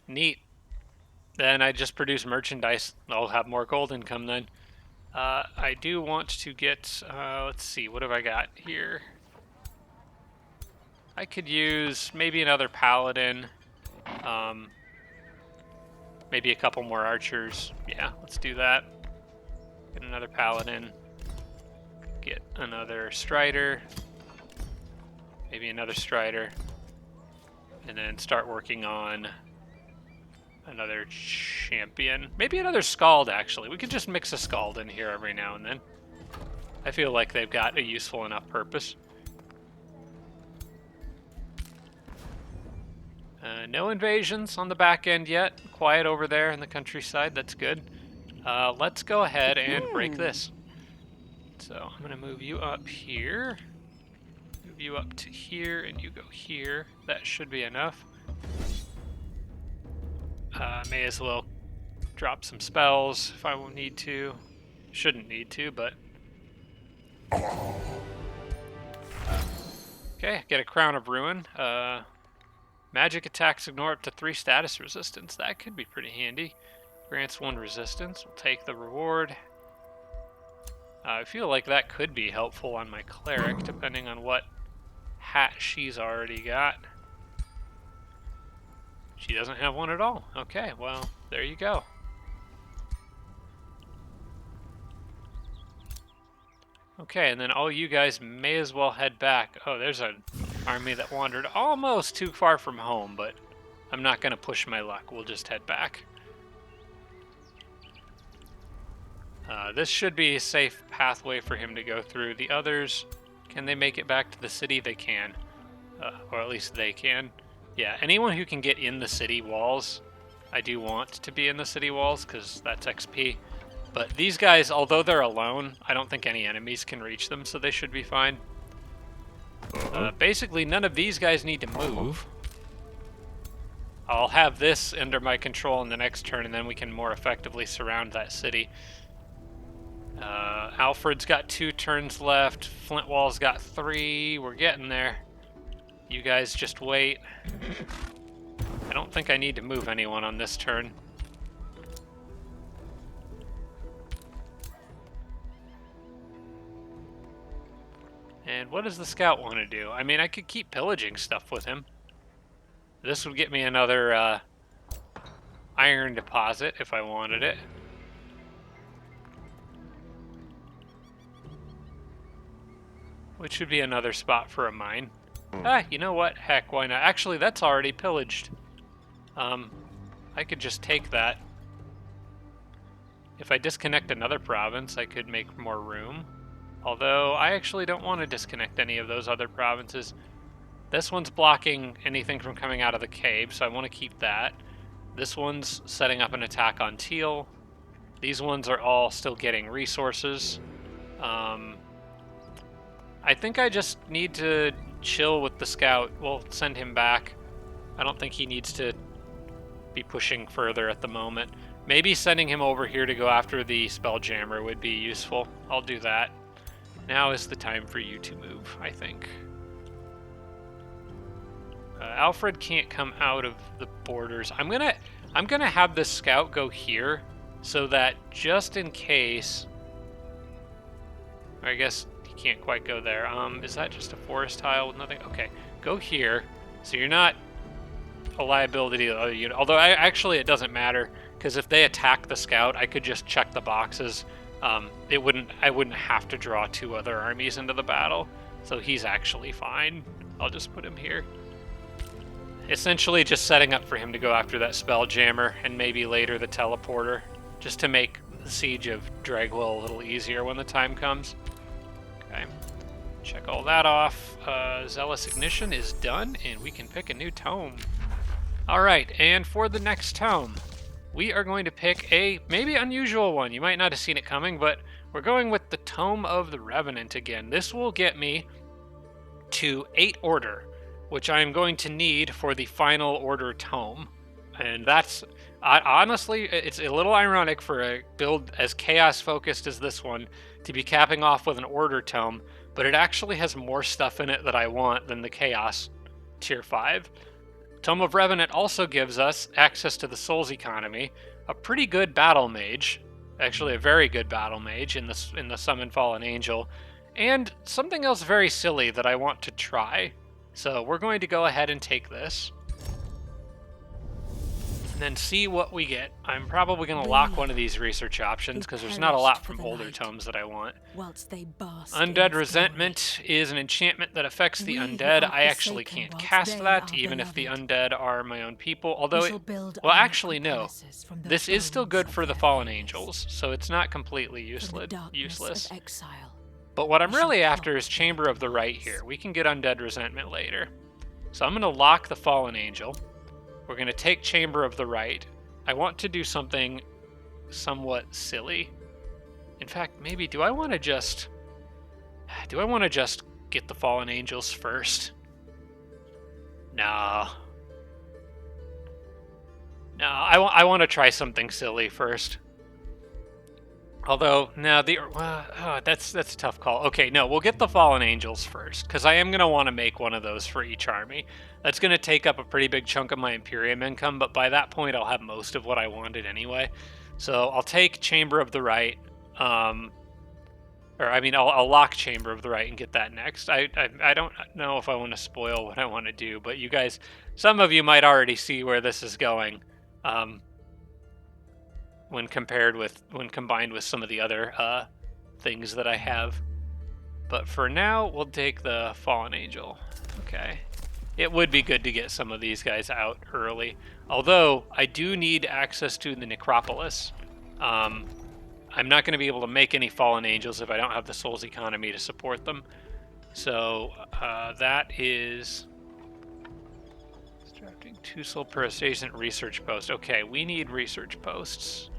neat. Then I just produce merchandise. I'll have more gold income then. I do want to get, let's see, what have I got here? I could use maybe another paladin, maybe a couple more archers. Yeah, let's do that. Get another paladin. Get another strider, maybe another strider, and then start working on another champion. Maybe another Scald, actually. We could just mix a Scald in here every now and then. I feel like they've got a useful enough purpose. No invasions on the back end yet. Quiet over there in the countryside. That's good. Let's go ahead and break this. So I'm going to move you up here, move you up to here, and you go here. That should be enough. May as well drop some spells if I won't need to. Shouldn't need to, but... Okay, get a Crown of Ruin. Magic attacks ignore up to 3 status resistance. That could be pretty handy. Grants 1 resistance. We'll take the reward. I feel like that could be helpful on my cleric, depending on what hat she's already got. She doesn't have one at all. Okay, well, there you go. Okay, and then all you guys may as well head back. Oh, there's an army that wandered almost too far from home, but I'm not going to push my luck. We'll just head back. This should be a safe pathway for him to go through. The others, can they make it back to the city? They can. Or at least they can. Yeah, anyone who can get in the city walls, I do want to be in the city walls because that's XP. But these guys, although they're alone, I don't think any enemies can reach them, so they should be fine. Basically, none of these guys need to move. I'll have this under my control in the next turn, and then we can more effectively surround that city. Alfred's got 2 turns left. Flintwall's got 3. We're getting there. You guys just wait. I don't think I need to move anyone on this turn. And what does the scout want to do? I mean, I could keep pillaging stuff with him. This would get me another iron deposit if I wanted it. Which would be another spot for a mine. Ah, you know what? Heck, why not? Actually, that's already pillaged. I could just take that. If I disconnect another province, I could make more room. Although, I actually don't want to disconnect any of those other provinces. This one's blocking anything from coming out of the cave, so I want to keep that. This one's setting up an attack on Teal. These ones are all still getting resources. I think I just need to chill with the scout. We'll send him back. I don't think he needs to be pushing further at the moment. Maybe sending him over here to go after the Spelljammer would be useful. I'll do that. Now is the time for you to move, I think. Alfred can't come out of the borders. I'm gonna have this scout go here so that just in case, or I guess he can't quite go there. Is that just a forest tile with nothing? Okay, go here. So you're not a liability to the other unit. Although actually it doesn't matter because if they attack the scout, I could just check the boxes. I wouldn't have to draw 2 other armies into the battle. So he's actually fine. I'll just put him here. Essentially just setting up for him to go after that Spelljammer and maybe later the Teleporter, just to make the siege of Dragwell a little easier when the time comes. Okay, check all that off. Zealous Ignition is done, and we can pick a new tome. Alright, and for the next tome, we are going to pick a maybe unusual one. You might not have seen it coming, but we're going with the Tome of the Revenant again. This will get me to 8 order, which I am going to need for the final order tome. And that's, honestly, it's a little ironic for a build as chaos focused as this one to be capping off with an order tome, but it actually has more stuff in it that I want than the chaos tier 5. Tome of Revenant also gives us access to the Souls economy, a pretty good battle mage, actually a very good battle mage in the Summon Fallen Angel, and something else very silly that I want to try. So we're going to go ahead and take this and then see what we get. I'm probably going to lock one of these research options because there's not a lot from older tomes that I want. Undead Resentment is an enchantment that affects the undead. I actually can't cast that, even if the undead are my own people. Although, well, actually, no. This is still good for the Fallen Angels, so it's not completely useless. But what I'm really after is Chamber of the Right here. We can get Undead Resentment later. So I'm going to lock the Fallen Angel. We're going to take Chamber of the Right. I want to do something somewhat silly. In fact, maybe do I want to just get the Fallen Angels first? No. No, I want to try something silly first. Although, no, that's a tough call. Okay, no, we'll get the Fallen Angels first, because I am going to want to make one of those for each army. That's going to take up a pretty big chunk of my Imperium income, but by that point I'll have most of what I wanted anyway. So I'll take Chamber of the Right, I'll lock Chamber of the Right and get that next. I don't know if I want to spoil what I want to do, but you guys, some of you might already see where this is going. When combined with some of the other things that I have. But for now, we'll take the Fallen Angel. Okay. It would be good to get some of these guys out early. Although, I do need access to the Necropolis. I'm not going to be able to make any Fallen Angels if I don't have the Souls economy to support them. So, that is... Extracting 2 soul per adjacent research post. Okay, we need research posts.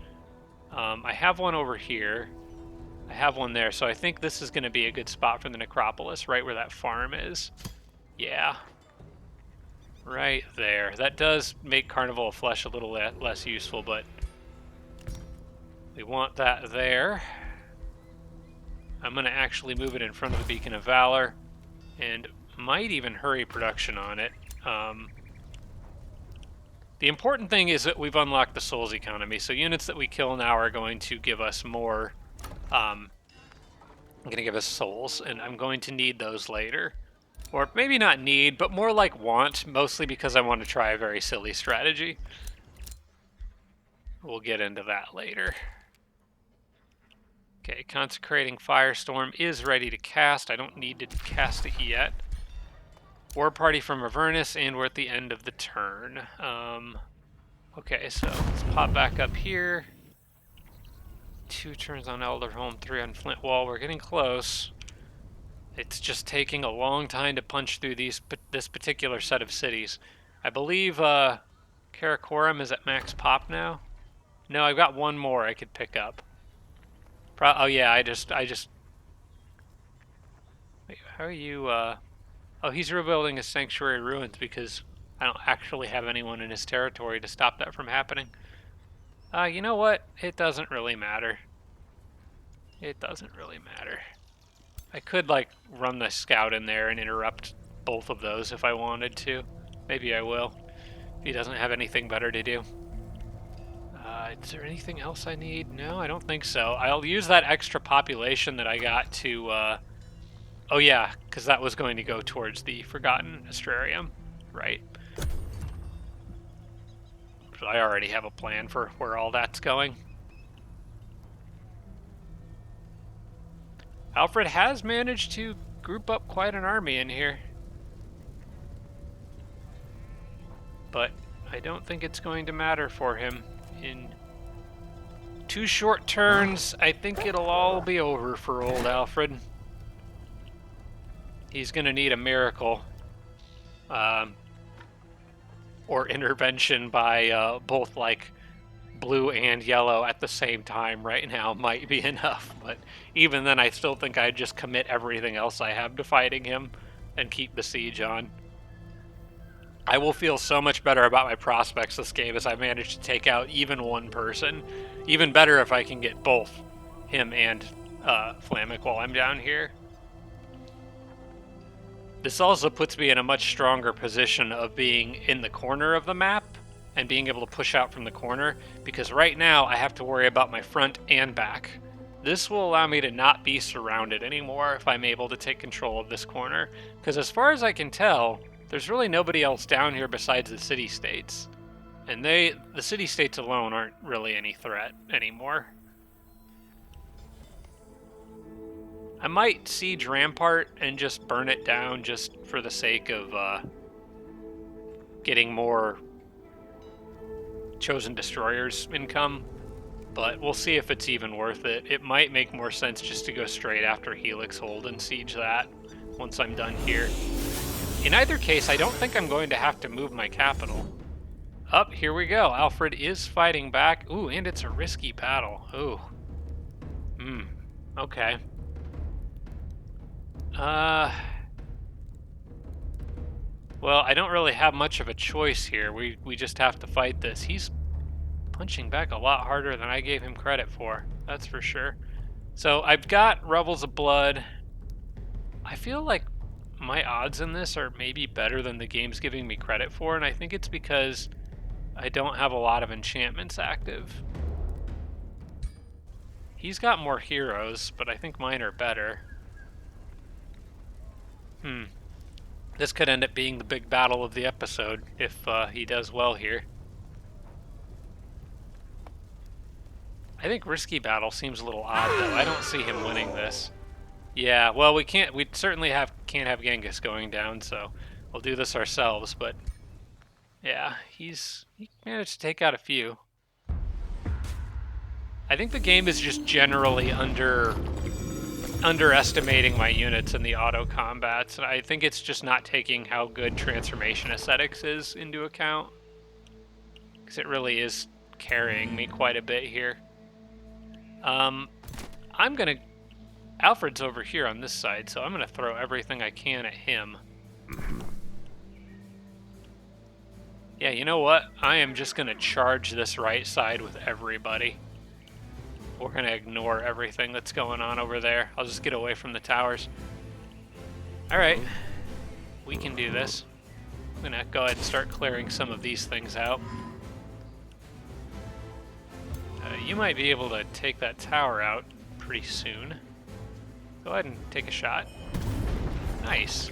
I have one over here. I have one there, so I think this is going to be a good spot for the Necropolis, right where that farm is. Yeah. Right there. That does make Carnival of Flesh a little less useful, but we want that there. I'm going to actually move it in front of the Beacon of Valor, and might even hurry production on it. The important thing is that we've unlocked the Souls economy, so units that we kill now are going to give us more, going to give us souls, and I'm going to need those later. Or maybe not need, but more like want, mostly because I want to try a very silly strategy. We'll get into that later. Okay, Consecrating Firestorm is ready to cast. I don't need to cast it yet. War Party from Avernus, and we're at the end of the turn. Okay, so let's pop back up here. 2 turns on Elderholm, 3 on Flintwall. We're getting close. It's just taking a long time to punch through this particular set of cities. I believe Karakoram is at max pop now. No, I've got one more I could pick up. Oh yeah, I just. Wait, how are you? Oh, he's rebuilding his sanctuary ruins because I don't actually have anyone in his territory to stop that from happening. You know what? It doesn't really matter. It doesn't really matter. I could, like, run the scout in there and interrupt both of those if I wanted to. Maybe I will, if he doesn't have anything better to do. Is there anything else I need? No, I don't think so. I'll use that extra population that I got to, oh yeah, because that was going to go towards the Forgotten Astrarium, right? So I already have a plan for where all that's going. Alfred has managed to group up quite an army in here. But I don't think it's going to matter for him. In 2 short turns, I think it'll all be over for old Alfred. He's going to need a miracle. Or intervention by both, like, blue and yellow at the same time right now might be enough, but even then I still think I'd just commit everything else I have to fighting him and keep the siege on. I will feel so much better about my prospects this game as I manage to take out even one person. Even better if I can get both him and Flamek while I'm down here. This also puts me in a much stronger position of being in the corner of the map and being able to push out from the corner, because right now I have to worry about my front and back. This will allow me to not be surrounded anymore if I'm able to take control of this corner, because as far as I can tell, there's really nobody else down here besides the city-states. And the city-states alone aren't really any threat anymore. I might siege Rampart and just burn it down just for the sake of getting more Chosen Destroyers income, but we'll see if it's even worth it. It might make more sense just to go straight after Helix Hold and siege that once I'm done here. In either case, I don't think I'm going to have to move my capital. Up, here we go. Alfred is fighting back. Ooh, and it's a risky battle. Ooh. Okay. Well, I don't really have much of a choice here. We just have to fight this. He's punching back a lot harder than I gave him credit for. That's for sure. So I've got Rebels of Blood. I feel like my odds in this are maybe better than the game's giving me credit for, and I think it's because I don't have a lot of enchantments active. He's got more heroes, but I think mine are better. This could end up being the big battle of the episode if he does well here. I think risky battle seems a little odd though. I don't see him winning this. Yeah, well we certainly can't have Genghis going down, so we'll do this ourselves, but yeah, he managed to take out a few. I think the game is just generally underestimating my units in the auto combats, and I think it's just not taking how good transformation aesthetics is into account, because it really is carrying me quite a bit here. Alfred's over here on this side, so I'm gonna throw everything I can at him. Yeah, you know what? I am just gonna charge this right side with everybody. We're gonna ignore everything that's going on over there. I'll just get away from the towers. Alright, we can do this. I'm gonna go ahead and start clearing some of these things out. You might be able to take that tower out pretty soon. Go ahead and take a shot. Nice.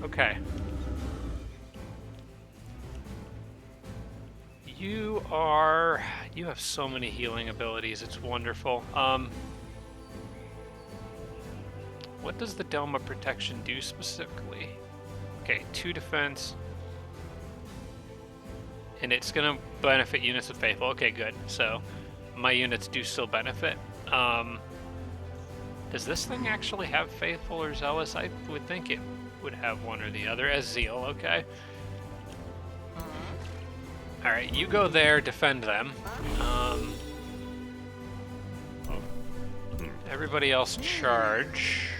Okay. You have so many healing abilities, it's wonderful. What does the Dome of Protection do specifically? Okay, 2 defense. And it's gonna benefit units of Faithful. Okay, good. So my units do still benefit. Does this thing actually have Faithful or Zealous? I would think it would have one or the other. As Zeal, okay. Alright, you go there, defend them. Everybody else charge.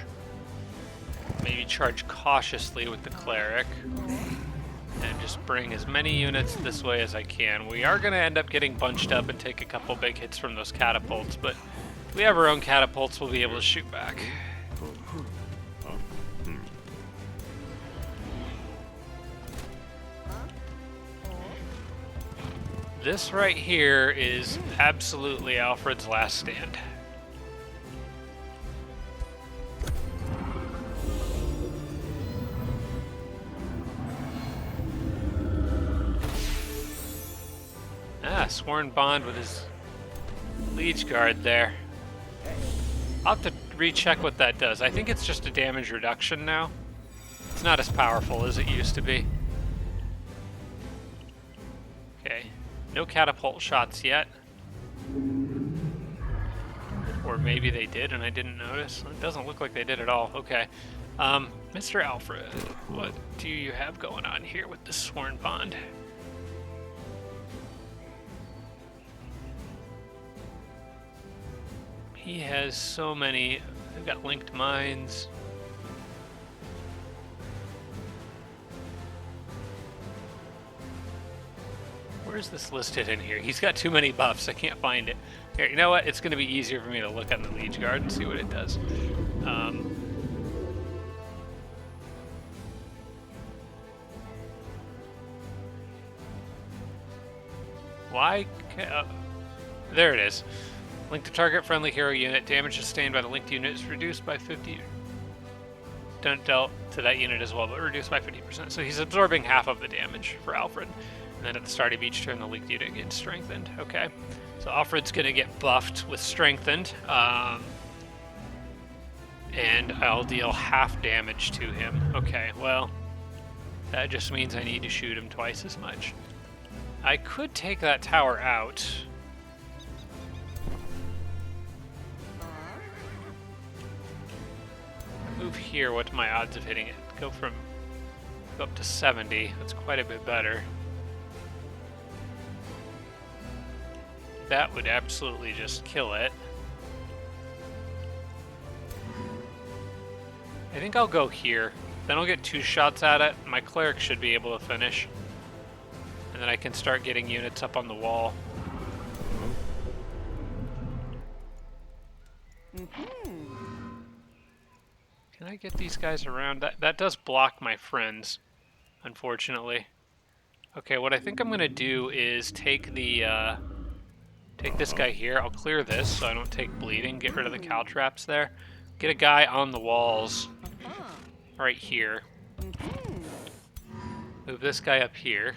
Maybe charge cautiously with the Cleric. And just bring as many units this way as I can. We are going to end up getting bunched up and take a couple big hits from those catapults, but if we have our own catapults, we'll be able to shoot back. This right here is absolutely Alfred's last stand. Sworn bond with his Liege Guard there. I'll have to recheck what that does. I think it's just a damage reduction now. It's not as powerful as it used to be. Okay, no catapult shots yet. Or maybe they did and I didn't notice. It doesn't look like they did at all. Okay. Mr. Alfred, what do you have going on here with this sworn bond? He has so many. They've got linked mines. Where's this listed in here? He's got too many buffs. I can't find it. Here, you know what? It's going to be easier for me to look on the Liege Guard and see what it does. Why? There it is. Link to target friendly hero unit. Damage sustained by the linked unit is reduced by 50. Don't dealt to that unit as well, but reduced by 50%. So he's absorbing half of the damage for Alfred. And then at the start of each turn, the linked unit gets strengthened. Okay. So Alfred's going to get buffed with strengthened. And I'll deal half damage to him. Okay, well, that just means I need to shoot him twice as much. I could take that tower out. Move here, what's my odds of hitting it? Go up to 70. That's quite a bit better. That would absolutely just kill it. I think I'll go here. Then I'll get 2 shots at it. My cleric should be able to finish. And then I can start getting units up on the wall. Can I get these guys around? That does block my friends, unfortunately. Okay, what I think I'm gonna do is take this guy here. I'll clear this so I don't take bleeding. Get rid of the caltraps there. Get a guy on the walls right here. Move this guy up here.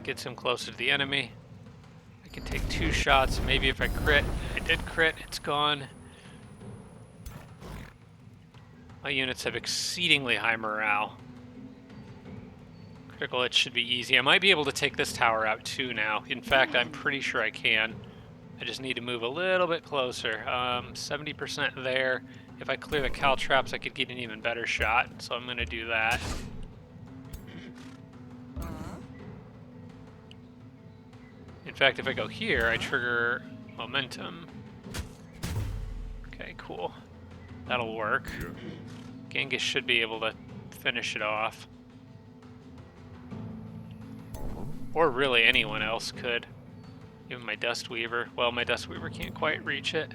Gets him closer to the enemy. I can take 2 shots. Maybe if I crit. I did crit. It's gone. My units have exceedingly high morale. Critical hit should be easy. I might be able to take this tower out too now. In fact, I'm pretty sure I can. I just need to move a little bit closer. 70% there. If I clear the caltraps, I could get an even better shot. So I'm going to do that. In fact, if I go here, I trigger momentum. Okay, cool. That'll work. Genghis should be able to finish it off. Or really anyone else could. Even my Dust Weaver. Well, my Dust Weaver can't quite reach it.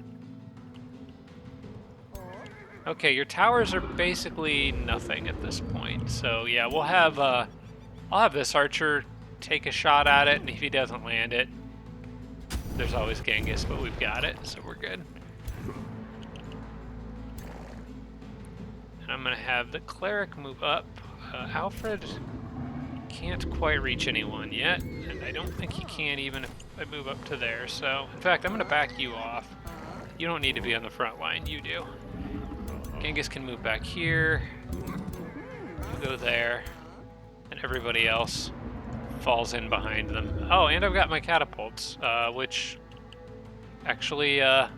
Okay, your towers are basically nothing at this point. So yeah, we'll have I'll have this archer take a shot at it, and if he doesn't land it, there's always Genghis, but we've got it, so we're good. And I'm gonna have the cleric move up. Alfred can't quite reach anyone yet, and I don't think he can even if I move up to there. So, in fact, I'm gonna back you off. You don't need to be on the front line, you do. Genghis can move back here. You go there, and everybody else falls in behind them. Oh, and I've got my catapults, which actually I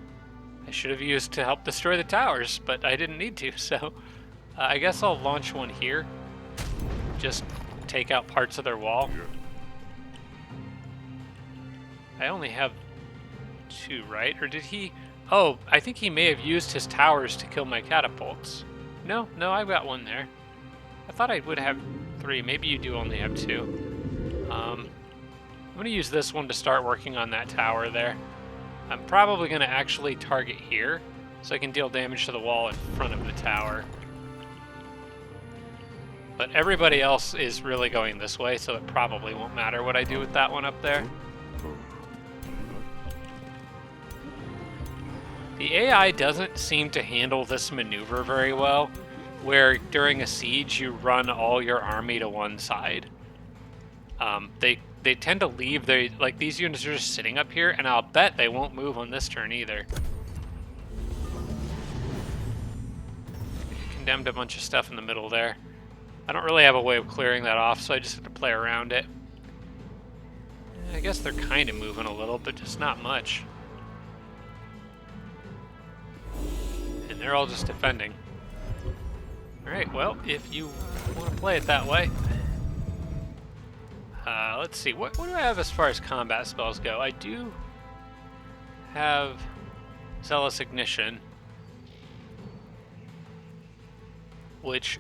should have used to help destroy the towers, but I didn't need to, so I guess I'll launch one here. Just take out parts of their wall. I only have 2, right? Or did he? Oh, I think he may have used his towers to kill my catapults. No, I've got 1 there. I thought I would have 3. Maybe you do only have 2. I'm going to use this one to start working on that tower there. I'm probably going to actually target here, so I can deal damage to the wall in front of the tower. But everybody else is really going this way, so it probably won't matter what I do with that one up there. The AI doesn't seem to handle this maneuver very well, where during a siege you run all your army to one side. They tend to leave like these units are just sitting up here, and I'll bet they won't move on this turn either. Condemned a bunch of stuff in the middle there. I don't really have a way of clearing that off, so I just have to play around it. I guess they're kind of moving a little, but just not much. And they're all just defending. Alright, well, if you want to play it that way. Let's see, what do I have as far as combat spells go? I do have Zealous Ignition, which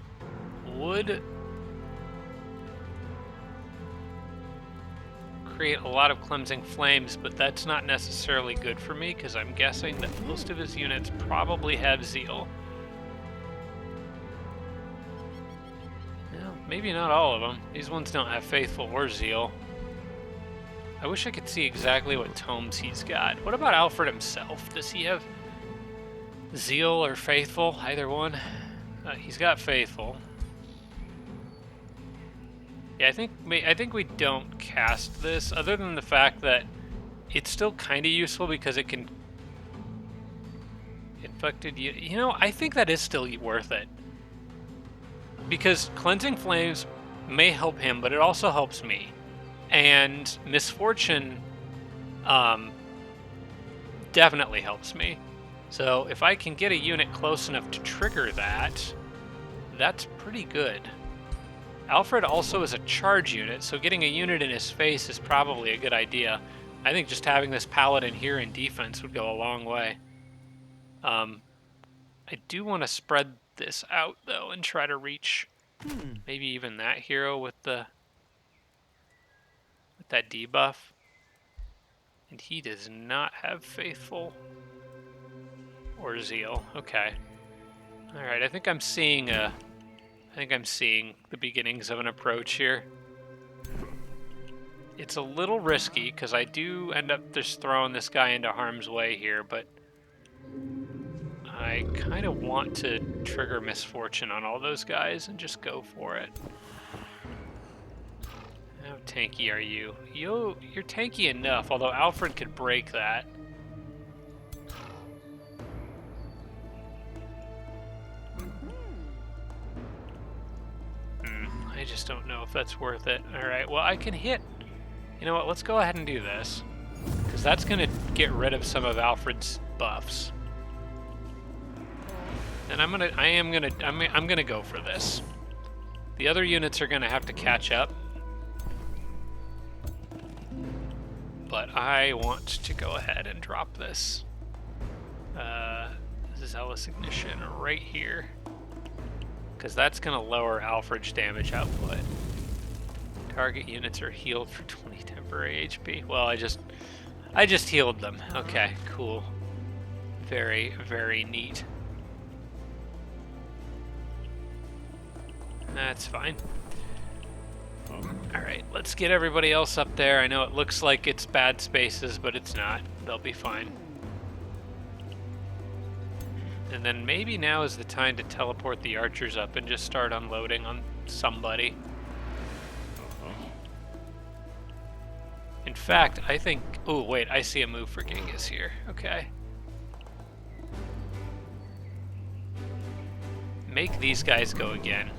would create a lot of cleansing flames, but that's not necessarily good for me because I'm guessing that most of his units probably have zeal. Well, maybe not all of them. These ones don't have faithful or zeal. I wish I could see exactly what tomes he's got. What about Alfred himself? Does he have zeal or faithful? Either one? He's got faithful. Yeah, I think we don't cast this, other than the fact that it's still kind of useful because it can infected. You know, I think that is still worth it because cleansing flames may help him, but it also helps me. And misfortune, definitely helps me. So if I can get a unit close enough to trigger that, that's pretty good. Alfred also is a charge unit, so getting a unit in his face is probably a good idea. I think just having this paladin here in defense would go a long way. I do want to spread this out, though, and try to reach maybe even that hero with that debuff. And he does not have faithful or zeal. Okay. All right, I think I'm seeing the beginnings of an approach here. It's a little risky because I do end up just throwing this guy into harm's way here, but I kind of want to trigger misfortune on all those guys and just go for it. How tanky are you? You're tanky enough, although Alfred could break that. I just don't know if that's worth it. Alright, well, I can hit. You know what, let's go ahead and do this. Because that's going to get rid of some of Alfred's buffs. And I'm gonna go for this. The other units are gonna have to catch up. But I want to go ahead and drop this. Zealous Ignition right here. Because that's going to lower Alfred's damage output. Target units are healed for 20 temporary HP. Well, I just healed them. Okay, cool. Very, very neat. That's fine. Alright, let's get everybody else up there. I know it looks like it's bad spaces, but it's not. They'll be fine. And then maybe now is the time to teleport the archers up and just start unloading on somebody. In fact, I think... Oh, wait, I see a move for Genghis here. Okay. Make these guys go again.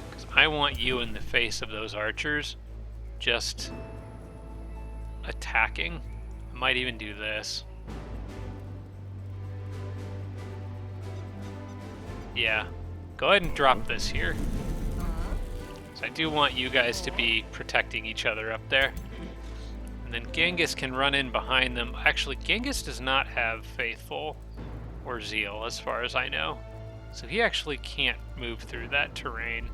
Because I want you in the face of those archers just attacking. Might even do this. Yeah. Go ahead and drop this here. So I do want you guys to be protecting each other up there. And then Genghis can run in behind them. Actually, Genghis does not have faithful or zeal as far as I know. So he actually can't move through that terrain.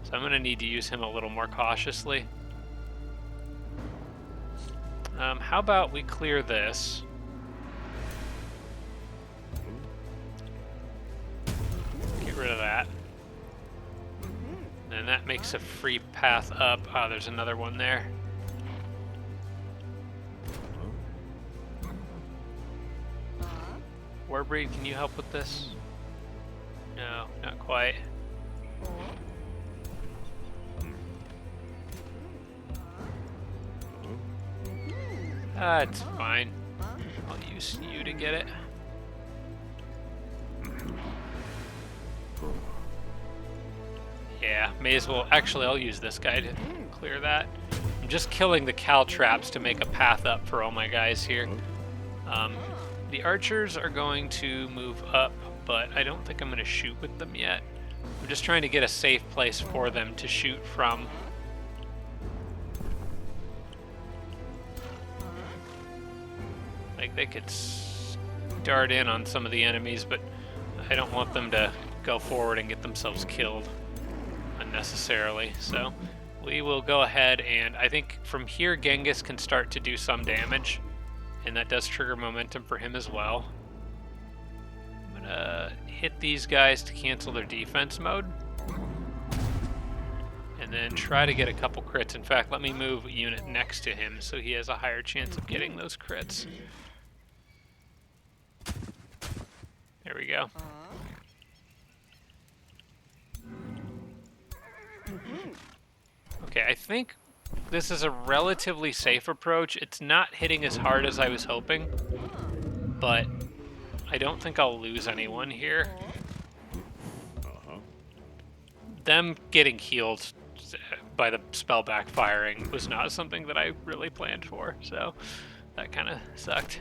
So I'm going to need to use him a little more cautiously. How about we clear this? Get rid of that. And that makes a free path up. Ah, there's another one there. Warbreed, can you help with this? No, not quite. It's fine. I'll use you to get it. Yeah, may as well. Actually, I'll use this guy to clear that. I'm just killing the cal traps to make a path up for all my guys here. The archers are going to move up, but I don't think I'm going to shoot with them yet. I'm just trying to get a safe place for them to shoot from. they could dart in on some of the enemies, but I don't want them to go forward and get themselves killed unnecessarily. So we will go ahead, and I think from here Genghis can start to do some damage, and that does trigger momentum for him as well. I'm gonna hit these guys to cancel their defense mode, and then try to get a couple crits. In fact, let me move a unit next to him so he has a higher chance of getting those crits. There we go. Okay, I think this is a relatively safe approach. It's not hitting as hard as I was hoping, but I don't think I'll lose anyone here. Them getting healed by the spell backfiring was not something that I really planned for, so that kind of sucked.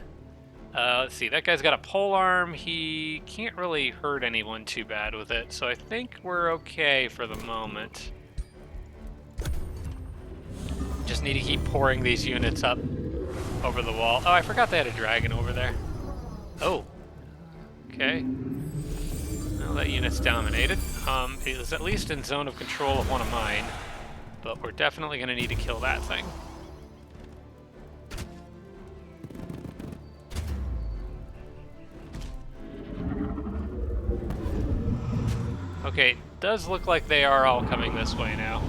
Let's see, that guy's got a polearm. He can't really hurt anyone too bad with it, so I think we're okay for the moment. Just need to keep pouring these units up over the wall. Oh, I forgot they had a dragon over there. Oh. Okay. Well, that unit's dominated. It was at least in zone of control of one of mine, but we're definitely going to need to kill that thing. Okay, does look like they are all coming this way now.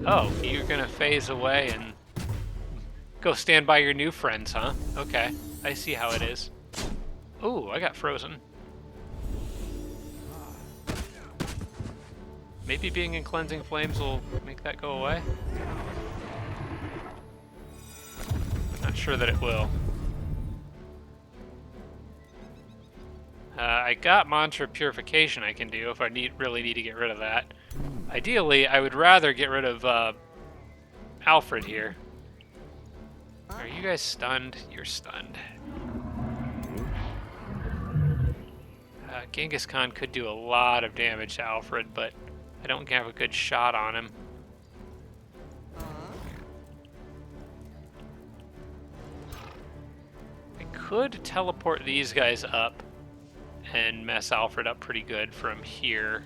Oh, you're gonna phase away and go stand by your new friends, huh? Okay, I see how it is. Ooh, I got frozen. Maybe being in Cleansing Flames will make that go away? Not sure that it will. I got Mantra Purification I can do if I really need to get rid of that. Ideally, I would rather get rid of Alfred here. Are you guys stunned? You're stunned. Genghis Khan could do a lot of damage to Alfred, but I don't have a good shot on him. I could teleport these guys up and mess Alfred up pretty good from here.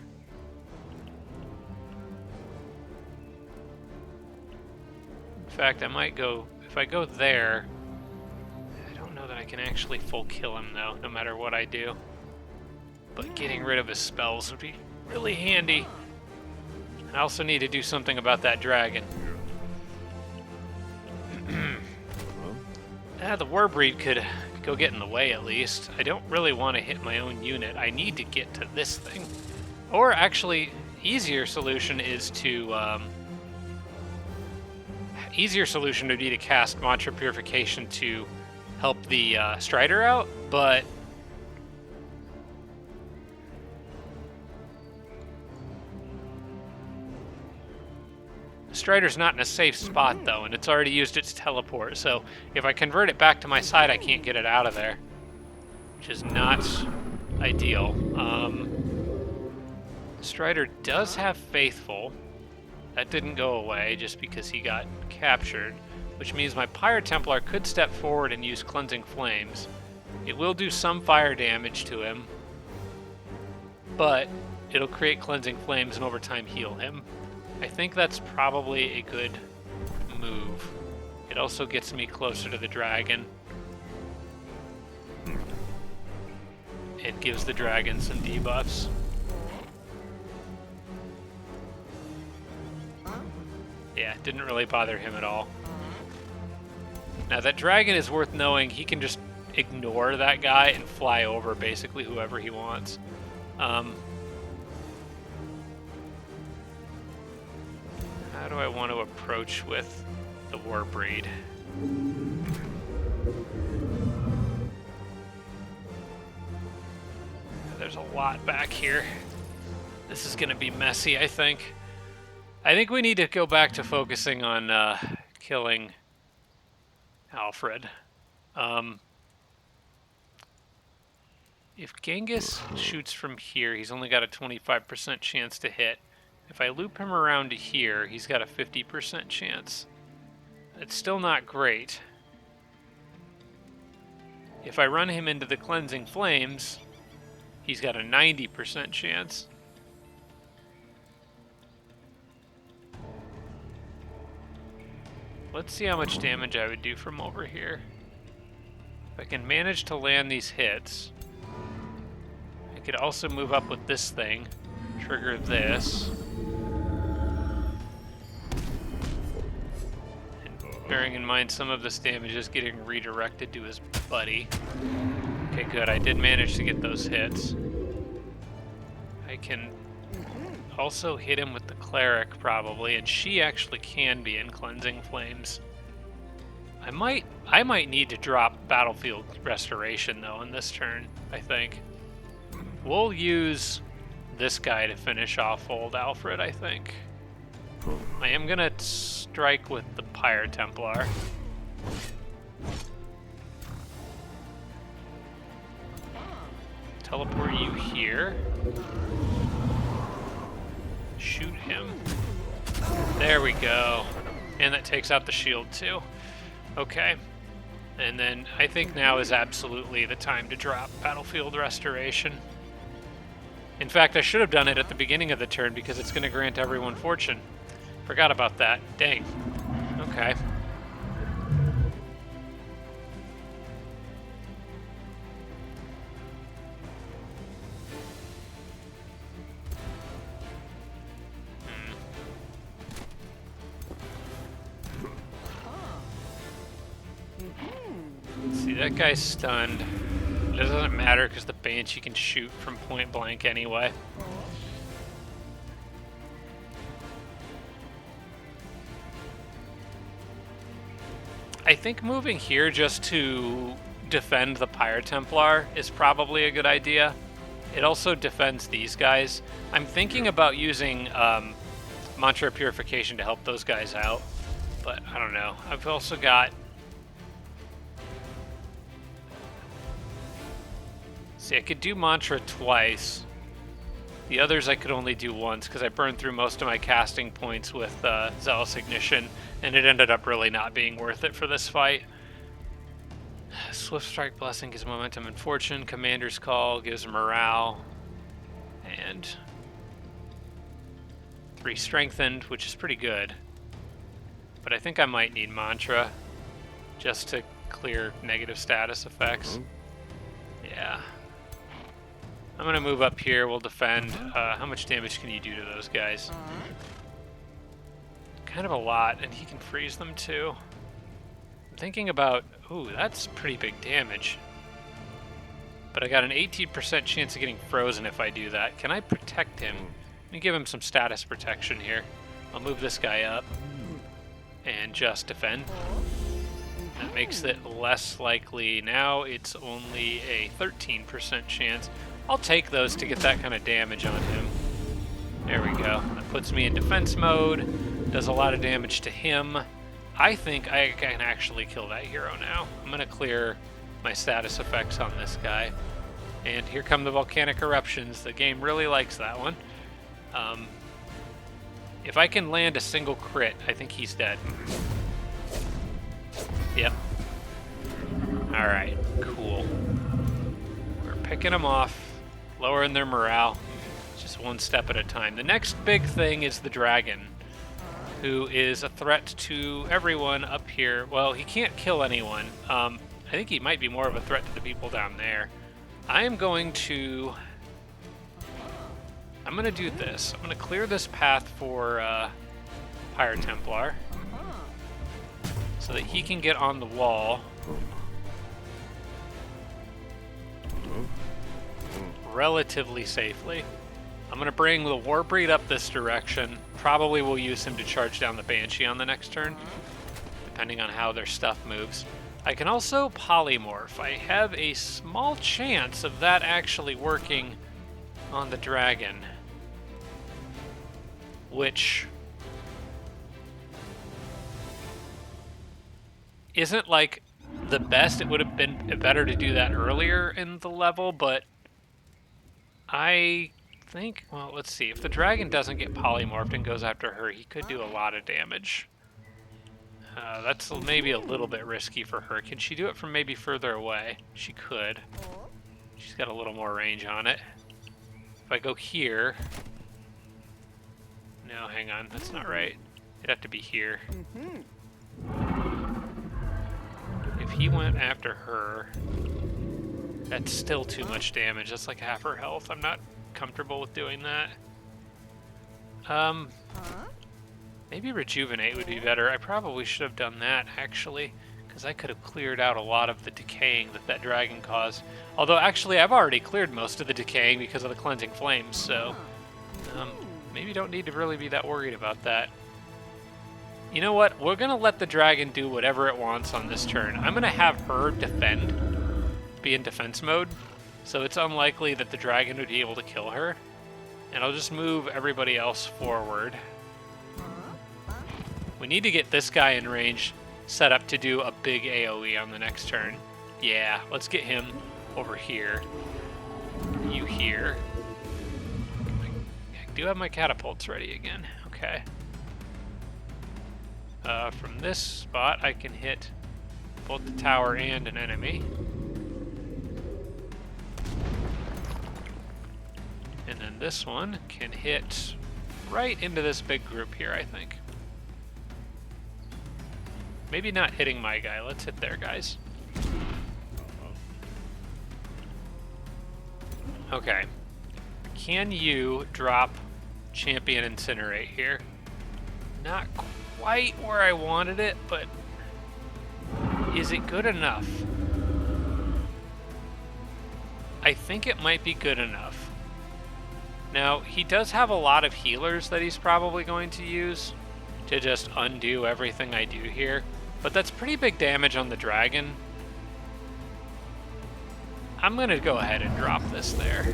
In fact, I might go, if I go there, I don't know that I can actually full kill him though, no matter what I do. But getting rid of his spells would be really handy. I also need to do something about that dragon. The Warbreed could go get in the way at least. I don't really want to hit my own unit. I need to get to this thing. Or actually, easier solution is to would be to cast Mantra Purification to help the Strider out, but Strider's not in a safe spot though, and it's already used its teleport, so if I convert it back to my side, I can't get it out of there, which is not ideal. Strider does have Faithful. That didn't go away just because he got captured, which means my Pyre Templar could step forward and use Cleansing Flames. It will do some fire damage to him, but it'll create Cleansing Flames and over time heal him. I think that's probably a good move. It also gets me closer to the dragon. It gives the dragon some debuffs. Yeah, didn't really bother him at all. Now that dragon is worth knowing, he can just ignore that guy and fly over basically whoever he wants. How do I want to approach with the Warbreed? There's a lot back here. This is going to be messy, I think. I think we need to go back to focusing on killing Alfred. If Genghis shoots from here, he's only got a 25% chance to hit. If I loop him around to here, he's got a 50% chance. It's still not great. If I run him into the cleansing flames, he's got a 90% chance. Let's see how much damage I would do from over here. If I can manage to land these hits, I could also move up with this thing, trigger this. And bearing in mind some of this damage is getting redirected to his buddy. Okay, good. I did manage to get those hits. I can also hit him with the cleric, probably, and she actually can be in cleansing flames. I might need to drop battlefield restoration though in this turn, I think. We'll use this guy to finish off old Alfred, I think. I am gonna strike with the Pyre Templar. Teleport you here. Shoot him. There we go. And that takes out the shield too. Okay. And then I think now is absolutely the time to drop battlefield restoration. In fact, I should have done it at the beginning of the turn because it's going to grant everyone fortune. Forgot about that. Dang. Okay. See, that guy's stunned. It doesn't matter because the Banshee can shoot from point blank anyway. I think moving here just to defend the Pyre Templar is probably a good idea. It also defends these guys. I'm thinking about using Mantra Purification to help those guys out, but I don't know. I've also got... See, I could do Mantra twice. The others I could only do once because I burned through most of my casting points with Zealous Ignition, and it ended up really not being worth it for this fight. Swift Strike Blessing gives momentum and fortune. Commander's Call gives morale. And 3 strengthened, which is pretty good. But I think I might need Mantra just to clear negative status effects. Yeah. I'm gonna move up here, we'll defend. How much damage can you do to those guys? Kind of a lot, and he can freeze them too. I'm thinking about, ooh, that's pretty big damage. But I got an 18% chance of getting frozen if I do that. Can I protect him? Let me give him some status protection here. I'll move this guy up and just defend. That makes it less likely. Now it's only a 13% chance. I'll take those to get that kind of damage on him. There we go. That puts me in defense mode. Does a lot of damage to him. I think I can actually kill that hero now. I'm going to clear my status effects on this guy. And here come the volcanic eruptions. The game really likes that one. If I can land a single crit, I think he's dead. Yep. Alright, cool. We're picking them off, lowering their morale, just one step at a time. The next big thing is the dragon, who is a threat to everyone up here. Well, he can't kill anyone. I think he might be more of a threat to the people down there. I am going to... I'm going to do this. I'm going to clear this path for Pyre Templar so that he can get on the wall relatively safely. I'm going to bring the Warbreed up this direction. Probably will use him to charge down the Banshee on the next turn, depending on how their stuff moves. I can also polymorph. I have a small chance of that actually working on the dragon, which isn't like the best. It would have been better to do that earlier in the level, but I think, well, let's see. If the dragon doesn't get polymorphed and goes after her, he could do a lot of damage. That's maybe a little bit risky for her. Can she do it from maybe further away? She could. She's got a little more range on it. If I go here... No, hang on. That's not right. It'd have to be here. If he went after her... That's still too much damage. That's like half her health. I'm not comfortable with doing that. Maybe rejuvenate would be better. I probably should have done that, actually, because I could have cleared out a lot of the decaying that dragon caused. Although, actually, I've already cleared most of the decaying because of the cleansing flames, so maybe don't need to really be that worried about that. You know what? We're going to let the dragon do whatever it wants on this turn. I'm going to have her defend, be in defense mode, so it's unlikely that the dragon would be able to kill her. And I'll just move everybody else forward. We need to get this guy in range set up to do a big AoE on the next turn. Yeah, let's get him over here. You here. I do have my catapults ready again. Okay. From this spot, I can hit both the tower and an enemy. And then this one can hit right into this big group here, I think. Maybe not hitting my guy. Let's hit their guys. Okay. Can you drop Champion Incinerate here? Not quite where I wanted it, but is it good enough? I think it might be good enough. Now, he does have a lot of healers that he's probably going to use to just undo everything I do here. But that's pretty big damage on the dragon. I'm going to go ahead and drop this there.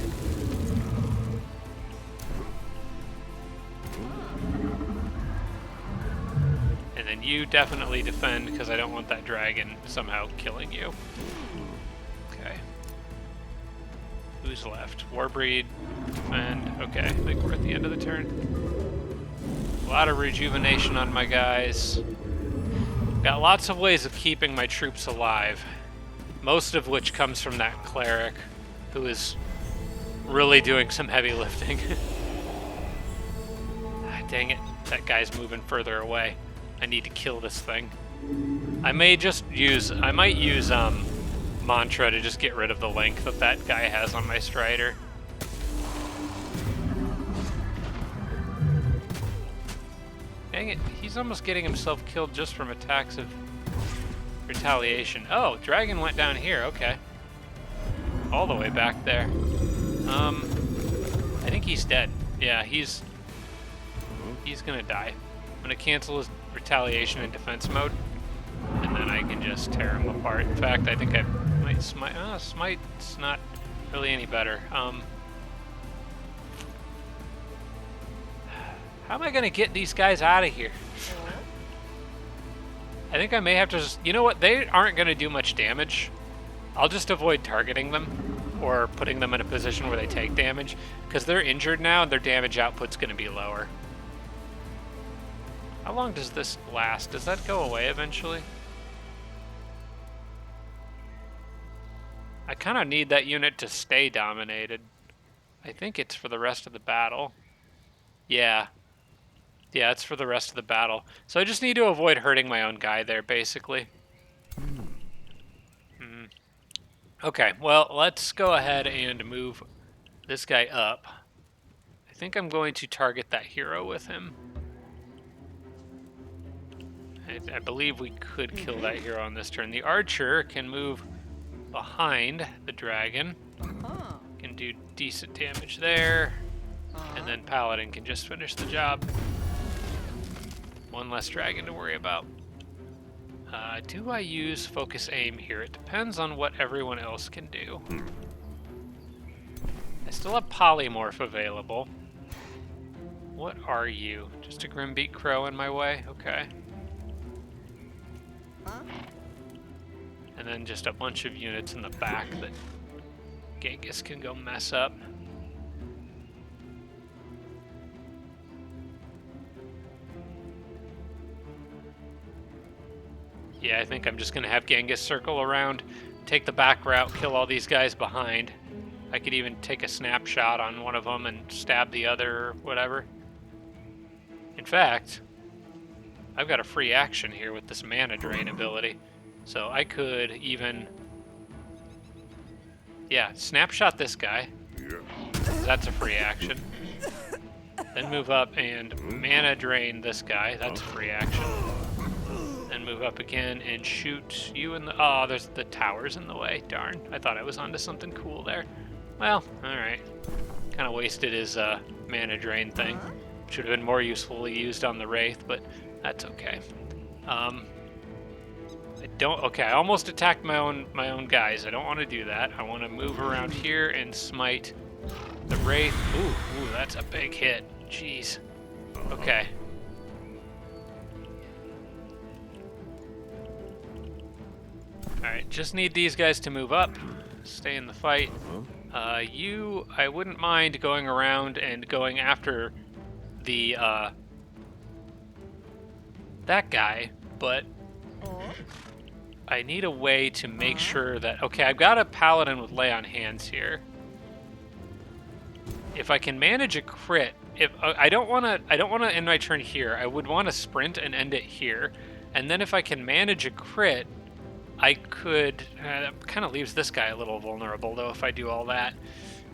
And then you definitely defend, because I don't want that dragon somehow killing you. Okay. Who's left? Warbreed, defend. Okay, I think we're at the end of the turn. A lot of rejuvenation on my guys. Got lots of ways of keeping my troops alive, most of which comes from that cleric, who is really doing some heavy lifting. Dang it, that guy's moving further away. I need to kill this thing. I might use Mantra to just get rid of the length that that guy has on my Strider. Dang it, he's almost getting himself killed just from attacks of retaliation. Oh, dragon went down here, okay. All the way back there. I think he's dead. Yeah, he's gonna die. I'm gonna cancel his retaliation in defense mode, and then I can just tear him apart. In fact, I think I might smite. Smite's not really any better. How am I gonna get these guys out of here? I think I may have to just... You know what? They aren't gonna do much damage. I'll just avoid targeting them or putting them in a position where they take damage, because they're injured now and their damage output's gonna be lower. How long does this last? Does that go away eventually? I kind of need that unit to stay dominated. I think it's for the rest of the battle. Yeah. Yeah, it's for the rest of the battle. So I just need to avoid hurting my own guy there, basically. Okay, well, let's go ahead and move this guy up. I think I'm going to target that hero with him. I believe we could kill that hero on this turn. The archer can move behind the dragon. Can do decent damage there. And then paladin can just finish the job. One less dragon to worry about. Do I use focus aim here? It depends on what everyone else can do. I still have polymorph available. What are you? Just a Grimbeak Crow in my way? Okay. And then just a bunch of units in the back that Genghis can go mess up. Yeah, I think I'm just gonna have Genghis circle around, take the back route, kill all these guys behind. I could even take a snapshot on one of them and stab the other or whatever. In fact, I've got a free action here with this mana drain ability. So I could even, yeah, snapshot this guy. That's a free action. Then move up and mana drain this guy. That's a free action. Then move up again and shoot you in the... Oh, there's the towers in the way. Darn. I thought I was onto something cool there. Well, alright. Kind of wasted his mana drain thing. Should have been more usefully used on the Wraith, but that's okay. Okay, I almost attacked my own guys. I don't want to do that. I want to move around here and smite the Wraith. Ooh, that's a big hit. Jeez. Okay. Alright, just need these guys to move up. Stay in the fight. I wouldn't mind going around and going after the, that guy, but I need a way to make sure that... Okay, I've got a paladin with lay on hands here. If I can manage a crit, I don't want to end my turn here. I would want to sprint and end it here, and then if I can manage a crit, I could. That kind of leaves this guy a little vulnerable though. If I do all that,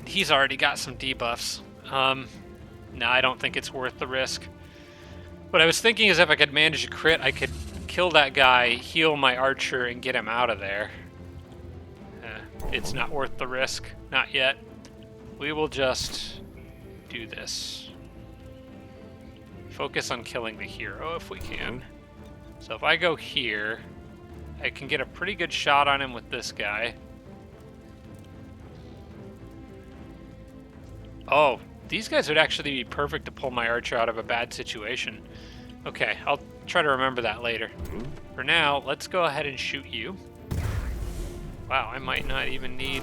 he's already got some debuffs. No, I don't think it's worth the risk. What I was thinking is if I could manage a crit, I could kill that guy, heal my archer, and get him out of there. It's not worth the risk. Not yet. We will just do this. Focus on killing the hero if we can. So if I go here, I can get a pretty good shot on him with this guy. Oh, these guys would actually be perfect to pull my archer out of a bad situation. Okay, I'll try to remember that later. For now, let's go ahead and shoot you. Wow, I might not even need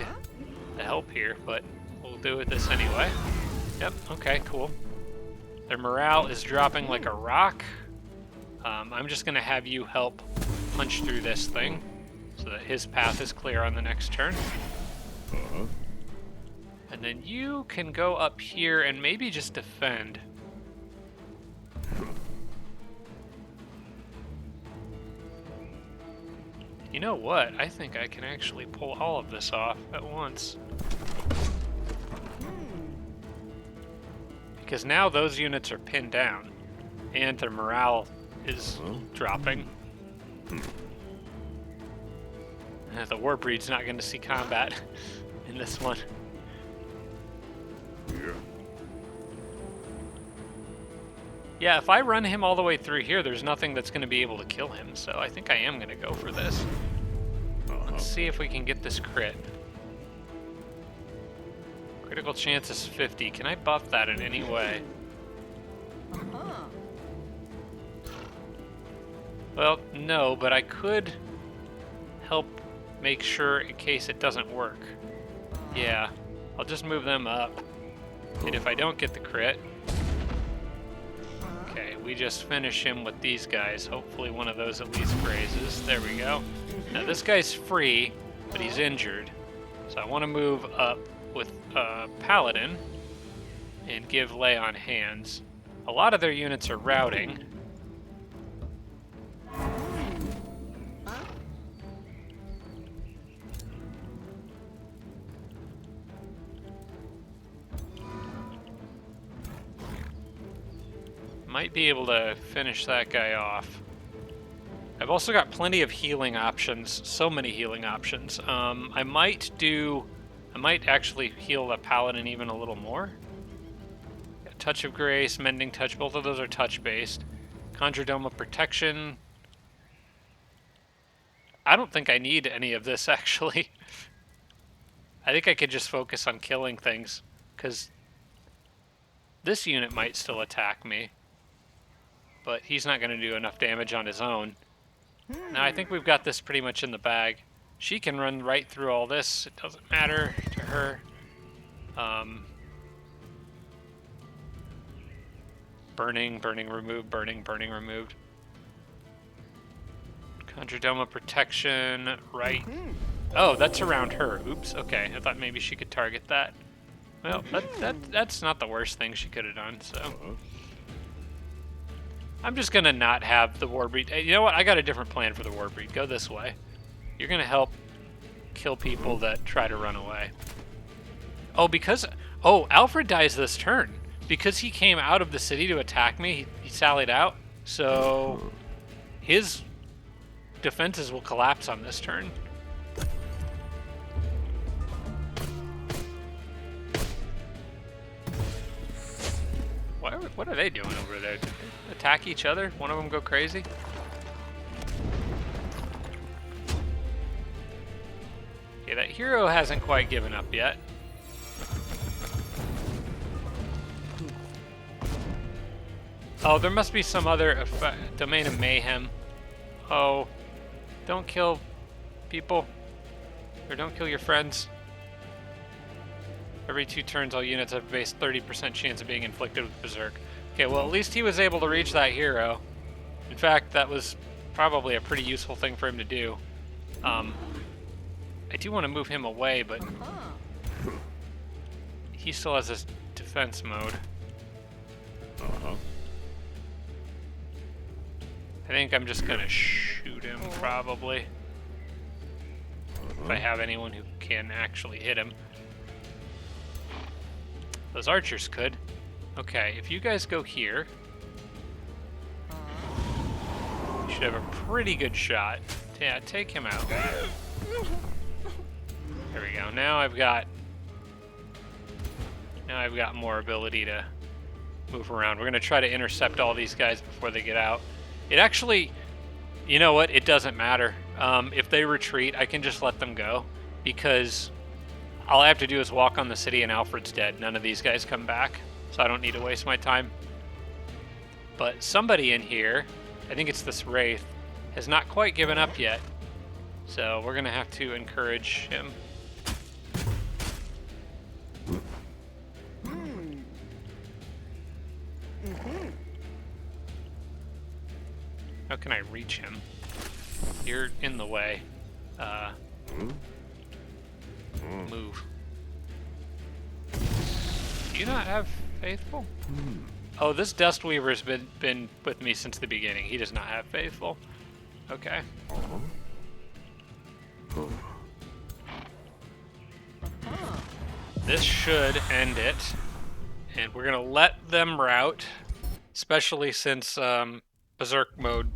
the help here, but we'll do it this anyway. Yep, okay, cool. Their morale is dropping like a rock. I'm just gonna have you help punch through this thing so that his path is clear on the next turn. And then you can go up here and maybe just defend. You know what? I think I can actually pull all of this off at once. Because now those units are pinned down, and their morale is dropping. The Warbreed's not going to see combat in this one. Yeah, if I run him all the way through here, there's nothing that's going to be able to kill him, so I think I am going to go for this. Let's see if we can get this crit. Critical chance is 50. Can I buff that in any way? Well, no, but I could help make sure in case it doesn't work. Yeah, I'll just move them up. And if I don't get the crit... Okay, we just finish him with these guys. Hopefully one of those at least grazes. There we go. Now this guy's free, but he's injured. So I want to move up with Paladin and give lay on hands. A lot of their units are routing. Might be able to finish that guy off. I've also got plenty of healing options, so many healing options. I might actually heal the Paladin even a little more. Got Touch of Grace, Mending Touch, both of those are touch-based. Conjure Dome of Protection. I don't think I need any of this, actually. I think I could just focus on killing things, because this unit might still attack me. But he's not going to do enough damage on his own. Now I think we've got this pretty much in the bag. She can run right through all this. It doesn't matter to her. Burning, burning, removed, burning, burning, removed. Contradoma protection, right. Oh, that's around her. Oops, okay. I thought maybe she could target that. Well, that's not the worst thing she could have done, so. I'm just gonna not have the Warbreed. You know what? I got a different plan for the Warbreed. Go this way. You're gonna help kill people that try to run away. Oh, oh, Alfred dies this turn. Because he came out of the city to attack me, he sallied out. So his defenses will collapse on this turn. What are they doing over there? Did they attack each other? One of them go crazy? Okay, that hero hasn't quite given up yet. Oh, there must be some other domain of mayhem. Oh, don't kill people. Or don't kill your friends. Every 2 turns, all units have a base 30% chance of being inflicted with Berserk. Okay, well, at least he was able to reach that hero. In fact, that was probably a pretty useful thing for him to do. I do want to move him away, but he still has this defense mode. I think I'm just gonna shoot him, probably. If I have anyone who can actually hit him. Those archers could. Okay, if you guys go here, you should have a pretty good shot. Yeah, take him out. There we go. Now I've got more ability to move around. We're gonna try to intercept all these guys before they get out. It actually, you know what? It doesn't matter. If they retreat, I can just let them go because all I have to do is walk on the city and Alfred's dead. None of these guys come back, so I don't need to waste my time. But somebody in here, I think it's this Wraith, has not quite given up yet. So we're gonna have to encourage him. How can I reach him? You're in the way. Move. Do you not have Faithful? Oh, this Dustweaver's been with me since the beginning. He does not have Faithful. Okay. This should end it. And we're gonna let them rout. Especially since Berserk mode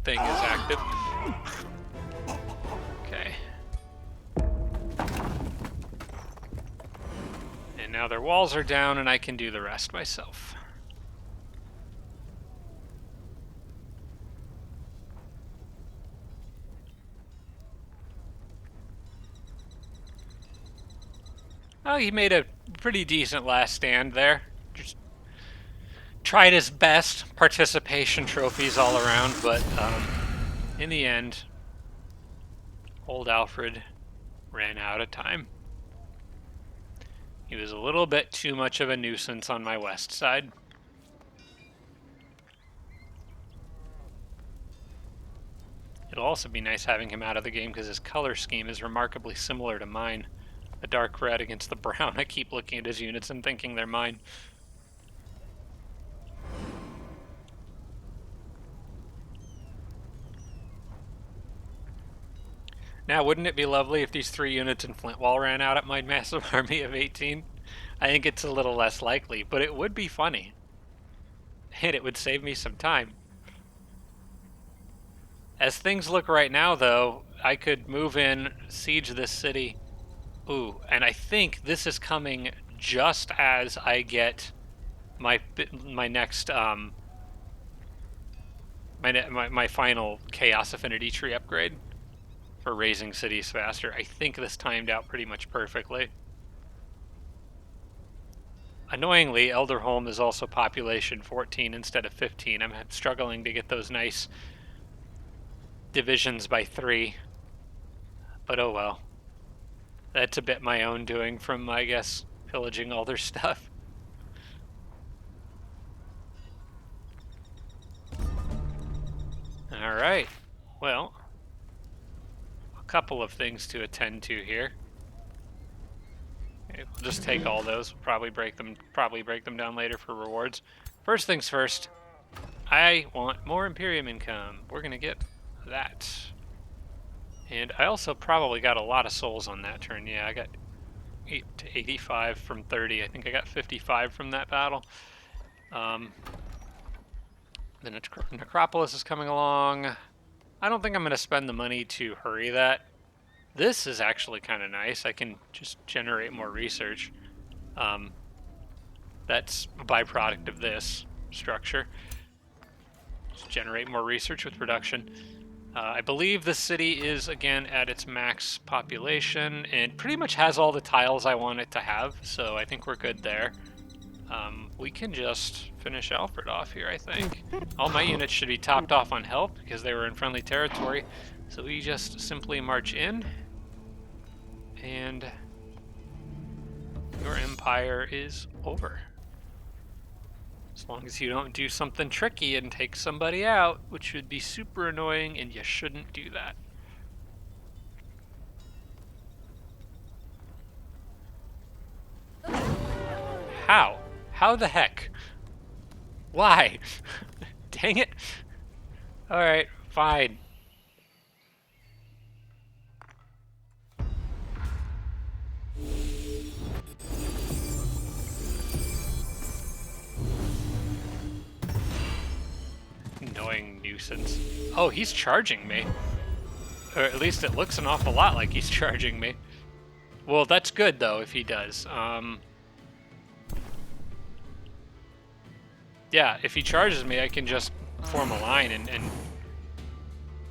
thing is active. Okay. And now their walls are down and I can do the rest myself. Oh, he made a pretty decent last stand there. Just tried his best. Participation trophies all around, but in the end, old Alfred ran out of time. He was a little bit too much of a nuisance on my west side. It'll also be nice having him out of the game because his color scheme is remarkably similar to mine. The dark red against the brown. I keep looking at his units and thinking they're mine. Now, wouldn't it be lovely if these 3 units in Flintwall ran out at my massive army of 18? I think it's a little less likely, but it would be funny. And it would save me some time. As things look right now, though, I could move in, siege this city. Ooh, and I think this is coming just as I get my next, my final Chaos Affinity Tree upgrade. For raising cities faster. I think this timed out pretty much perfectly. Annoyingly, Elderholm is also population 14 instead of 15. I'm struggling to get those nice divisions by 3. But oh well. That's a bit my own doing from, I guess, pillaging all their stuff. Alright. Well, couple of things to attend to here. Okay, we'll just take all those. We'll probably break them down later for rewards. First things first, I want more Imperium income. We're gonna get that. And I also probably got a lot of souls on that turn. Yeah, I got 85 from 30. I think I got 55 from that battle. The Necropolis is coming along. I don't think I'm going to spend the money to hurry that. This is actually kind of nice. I can just generate more research. That's a byproduct of this structure. Just generate more research with production. I believe the city is, again, at its max population and pretty much has all the tiles I want it to have, so I think we're good there. We can just finish Alfred off here, I think. All my units should be topped off on health because they were in friendly territory, so we just simply march in, and your empire is over. As long as you don't do something tricky and take somebody out, which would be super annoying, and you shouldn't do that. How? How the heck? Why? Dang it. Alright, fine. Annoying nuisance. Oh, he's charging me. Or at least it looks an awful lot like he's charging me. Well, that's good, though, if he does. Yeah, if he charges me, I can just form a line and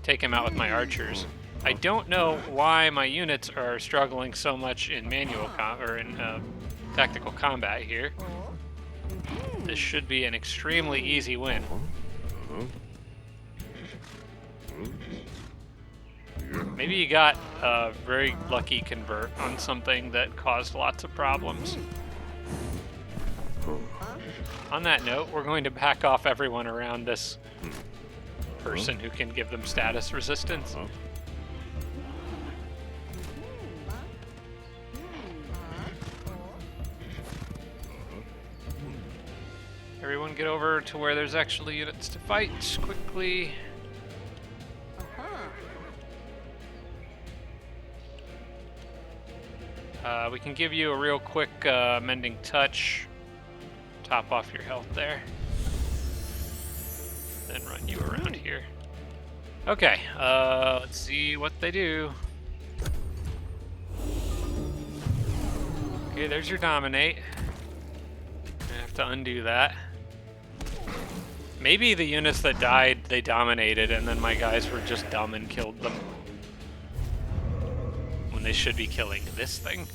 take him out with my archers. I don't know why my units are struggling so much in tactical combat here. This should be an extremely easy win. Maybe you got a very lucky convert on something that caused lots of problems. On that note, we're going to back off everyone around this person who can give them status resistance. Everyone get over to where there's actually units to fight quickly. We can give you a real quick mending touch. Top off your health there. Then run you around here. Okay, let's see what they do. Okay, there's your dominate. I have to undo that. Maybe the units that died, they dominated, and then my guys were just dumb and killed them. When they should be killing this thing.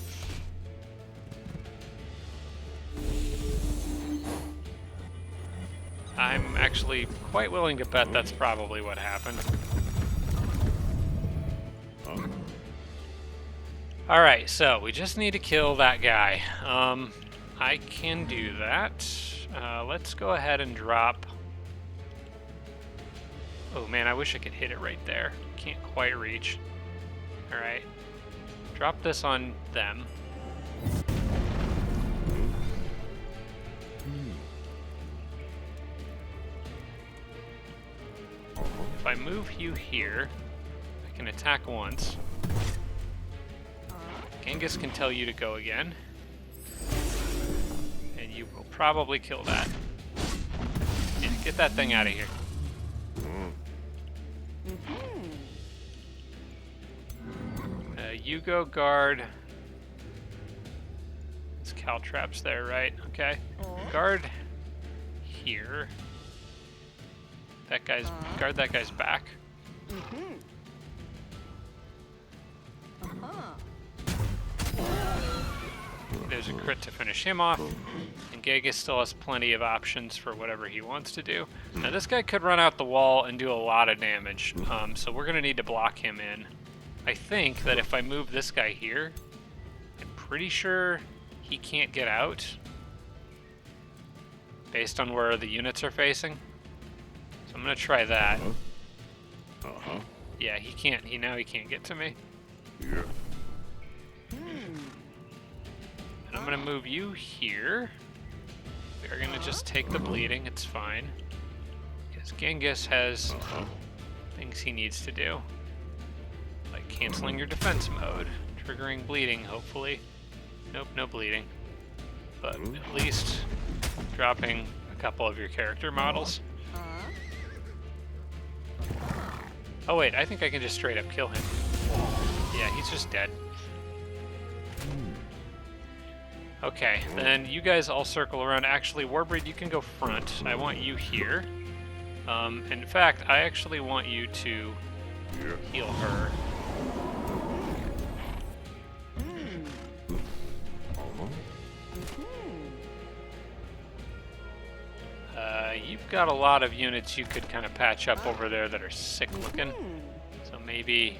I'm actually quite willing to bet that's probably what happened. Alright, so we just need to kill that guy. I can do that. Let's go ahead and drop... Oh man, I wish I could hit it right there. Can't quite reach. Alright. Drop this on them. If I move you here, I can attack once. Genghis can tell you to go again. And you will probably kill that. Yeah, get that thing out of here. You go guard. It's caltraps there, right? Okay. Guard here. Guard that guy's back. There's a crit to finish him off. And Genghis still has plenty of options for whatever he wants to do. Now this guy could run out the wall and do a lot of damage. So we're gonna need to block him in. I think that if I move this guy here, I'm pretty sure he can't get out. Based on where the units are facing. So I'm gonna try that. Yeah, he can't. Now he can't get to me. And I'm gonna move you here. We're gonna just take the bleeding, it's fine. Because Genghis has things he needs to do. Like canceling your defense mode, triggering bleeding, hopefully. Nope, no bleeding. But at least dropping a couple of your character models. Oh wait, I think I can just straight up kill him. Yeah, he's just dead. Okay, then you guys all circle around. Actually, Warbreed, you can go front. I want you here. In fact, I actually want you to heal her. You've got a lot of units you could kind of patch up over there that are sick looking. So maybe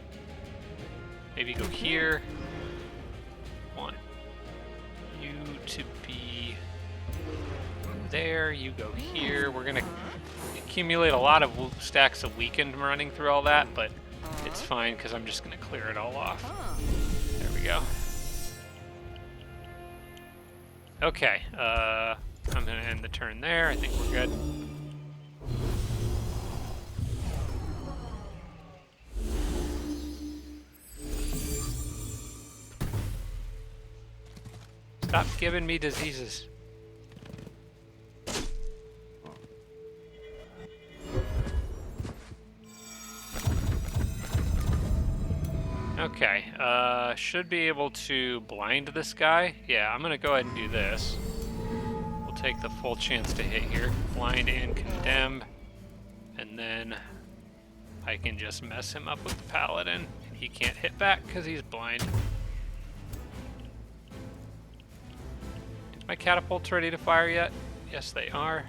go here. Want you to be there. You go here. We're gonna accumulate a lot of stacks of weakened running through all that, but it's fine because I'm just gonna clear it all off. There we go. Okay, I'm gonna end the turn there. I think we're good. Stop giving me diseases. Okay, should be able to blind this guy. Yeah, I'm gonna go ahead and do this. We'll take the full chance to hit here. Blind and condemn. And then I can just mess him up with the paladin. And he can't hit back because he's blind. Is my catapults ready to fire yet? Yes, they are.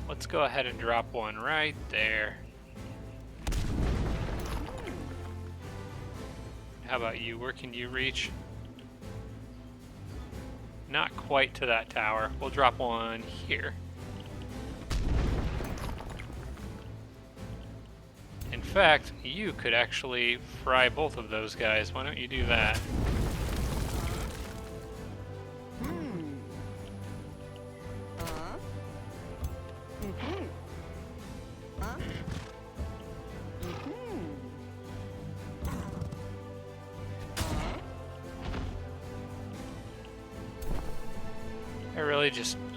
Let's go ahead and drop one right there. How about you? Where can you reach? Not quite to that tower. We'll drop one here. In fact, you could actually fry both of those guys. Why don't you do that?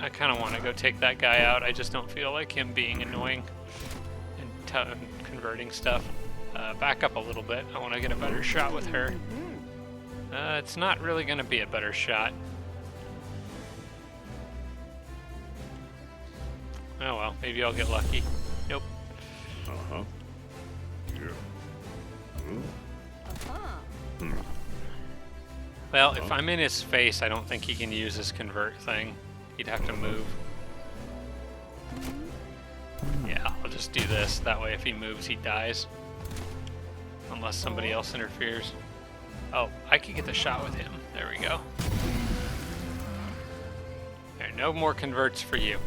I kind of want to go take that guy out. I just don't feel like him being annoying and converting stuff. Back up a little bit. I want to get a better shot with her. It's not really going to be a better shot. Oh well, maybe I'll get lucky. Nope. Well, if I'm in his face, I don't think he can use his convert thing. He'd have to move. Yeah, I'll just do this. That way if he moves, he dies. Unless somebody else interferes. Oh, I could get the shot with him. There we go. There, no more converts for you.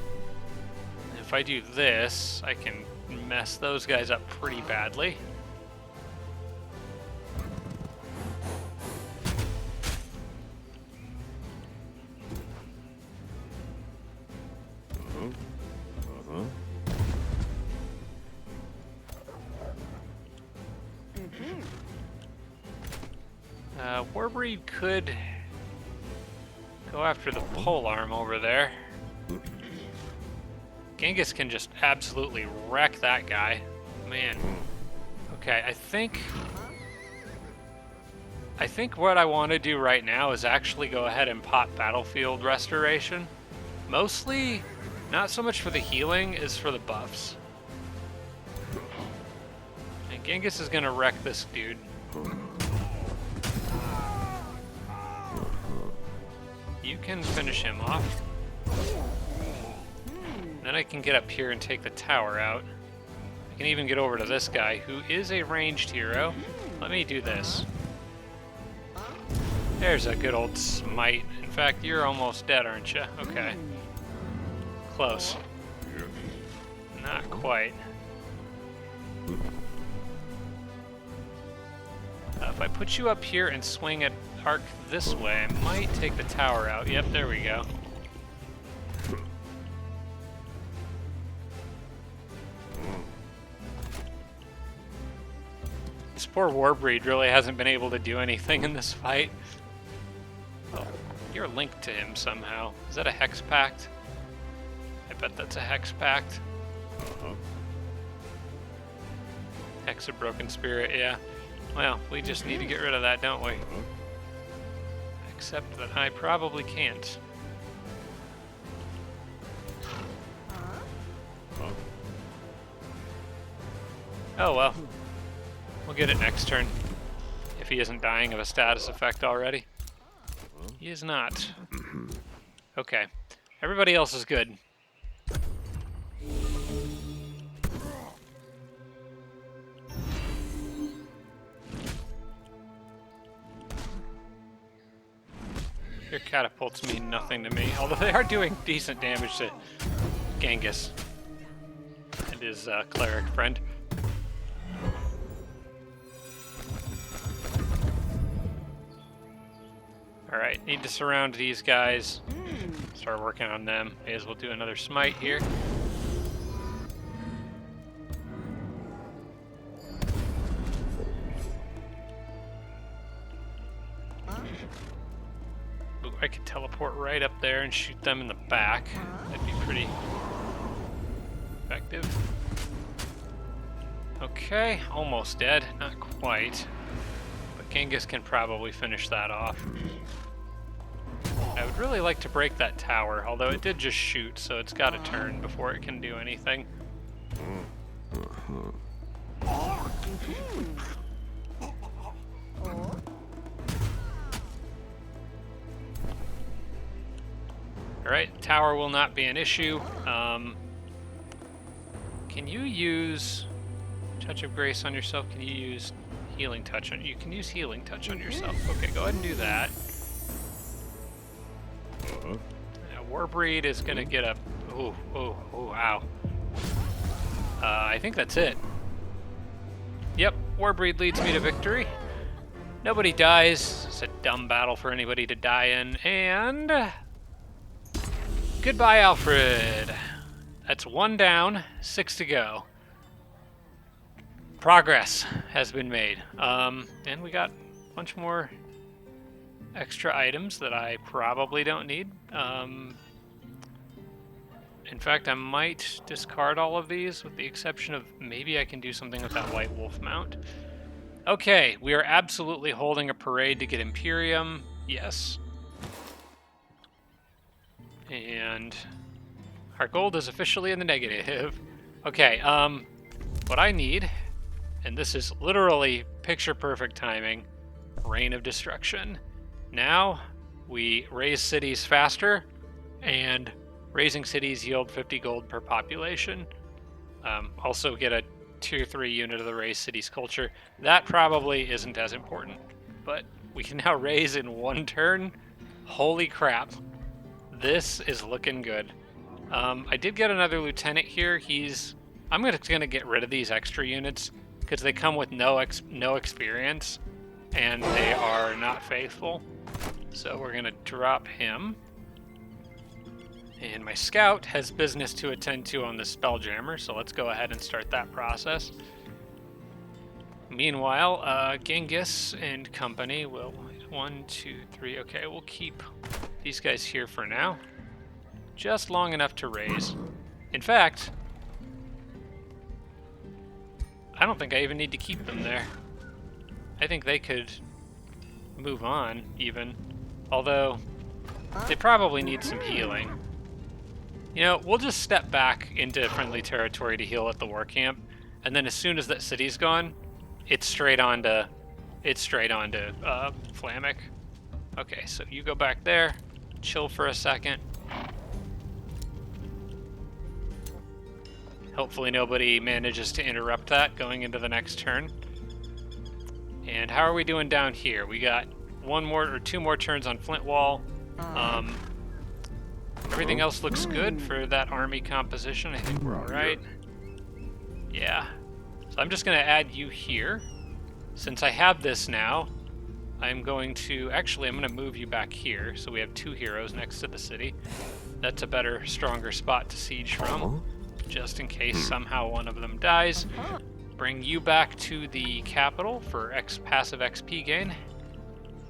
If I do this, I can mess those guys up pretty badly. Warbreed could go after the polearm over there. Genghis can just absolutely wreck that guy. Man. Okay, I think what I want to do right now is actually go ahead and pop Battlefield Restoration. Mostly, not so much for the healing, as for the buffs. And Genghis is going to wreck this dude. You can finish him off. Then I can get up here and take the tower out. I can even get over to this guy, who is a ranged hero. Let me do this. There's a good old smite. In fact, you're almost dead, aren't you? Okay. Close. Not quite. If I put you up here and swing an arc this way, I might take the tower out. Yep, there we go. This poor Warbreed really hasn't been able to do anything in this fight. Oh, you're linked to him somehow. Is that a Hex Pact? I bet that's a Hex Pact. Hex of Broken Spirit, yeah. Well, we just need to get rid of that, don't we? Except that I probably can't. Oh well. We'll get it next turn. If he isn't dying of a status effect already. He is not. Okay. Everybody else is good. Your catapults mean nothing to me, although they are doing decent damage to Genghis and his cleric friend. Alright, need to surround these guys. Start working on them. May as well do another smite here. Ooh, I could teleport right up there and shoot them in the back. That'd be pretty effective. Okay, almost dead. Not quite. But Genghis can probably finish that off. I would really like to break that tower, although it did just shoot, so it's got to turn before it can do anything. Alright, tower will not be an issue. Can you use Touch of Grace on yourself? Can you use Healing Touch on you? Can use Healing Touch on yourself. Okay, go ahead and do that. Warbreed is gonna get a... Ooh, ow. I think that's it. Yep, Warbreed leads me to victory. Nobody dies. It's a dumb battle for anybody to die in. And... goodbye, Alfred. That's 1 down, 6 to go. Progress has been made. And we got a bunch more extra items that I probably don't need. In fact, I might discard all of these with the exception of maybe I can do something with that White Wolf mount. Okay, we are absolutely holding a parade to get Imperium. Yes. And our gold is officially in the negative. Okay, what I need, and this is literally picture-perfect timing, Reign of Destruction. Now, we raise cities faster, and raising cities yield 50 gold per population. Also get a tier 3 unit of the raised cities culture. That probably isn't as important, but we can now raise in 1 turn. Holy crap. This is looking good. I did get another lieutenant here. I'm gonna get rid of these extra units because they come with no experience and they are not faithful. So we're gonna drop him. And my scout has business to attend to on the Spelljammer, so let's go ahead and start that process. Meanwhile, Genghis and company will... 1, 2, 3... Okay, we'll keep these guys here for now. Just long enough to raise. In fact, I don't think I even need to keep them there. I think they could move on, even. Although, they probably need some healing. You know, we'll just step back into friendly territory to heal at the war camp, and then as soon as that city's gone, it's straight on to Flamic. Okay, so you go back there, chill for a second. Hopefully nobody manages to interrupt that going into the next turn. And how are we doing down here? We got 1 more or 2 more turns on Flint Wall. Everything else looks good for that army composition. I think we're all right. Yeah. So I'm just going to add you here. since I have this now, I'm going to move you back here, so we have 2 heroes next to the city. That's a better, stronger spot to siege from, just in case somehow one of them dies. Bring you back to the capital for passive XP gain.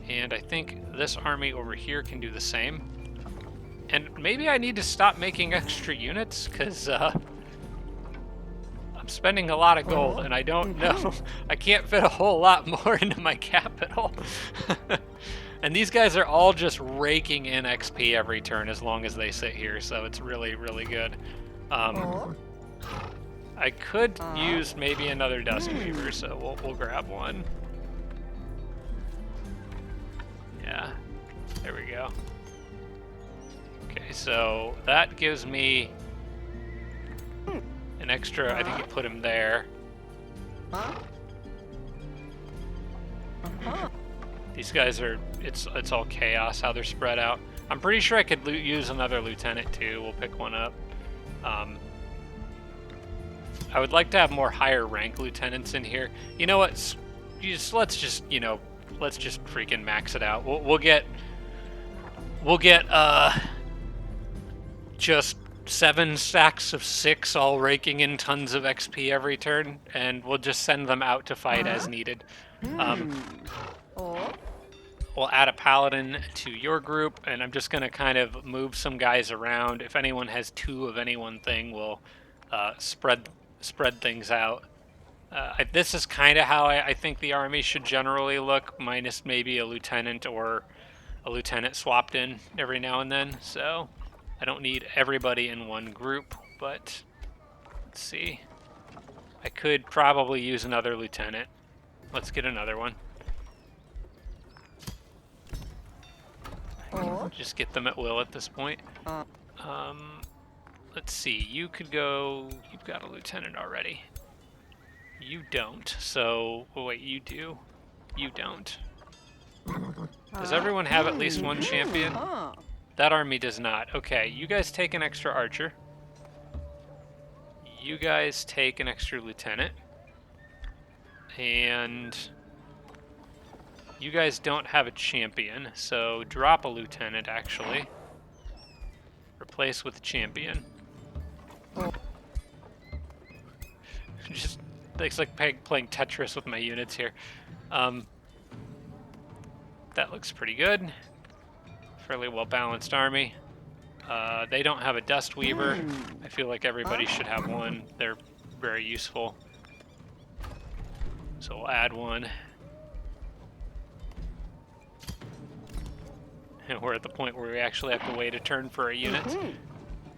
And I think this army over here can do the same. And maybe I need to stop making extra units, because I'm spending a lot of gold, and I don't know. I can't fit a whole lot more into my capital. And these guys are all just raking in XP every turn as long as they sit here, so it's really, really good. I could use maybe another Dust Weaver, so we'll grab one. Yeah, there we go. Okay, so that gives me an extra, I think you put him there. These guys are, it's all chaos how they're spread out. I'm pretty sure I could use another lieutenant too. We'll pick one up. I would like to have more higher rank lieutenants in here. You know what? Let's just freaking max it out. We'll get just 7 stacks of 6 all raking in tons of XP every turn, and we'll just send them out to fight as needed. We'll add a paladin to your group, and I'm just gonna kind of move some guys around. If anyone has 2 of any one thing, we'll spread things out. This is kind of how I think the army should generally look, minus maybe a lieutenant or a lieutenant swapped in every now and then. So I don't need everybody in one group, but let's see. I could probably use another lieutenant. Let's get another one. Just get them at will at this point. Let's see, you could go, you've got a lieutenant already. You don't, so, oh wait, you do? You don't. Does everyone have at least one champion? That army does not. Okay, you guys take an extra archer. You guys take an extra lieutenant. And you guys don't have a champion, so drop a lieutenant, actually. Replace with a champion. Just, it's like playing Tetris with my units here. That looks pretty good. Fairly well-balanced army. They don't have a Dust Weaver. I feel like everybody should have one. They're very useful. So we'll add one. And we're at the point where we actually have to wait a turn for a unit.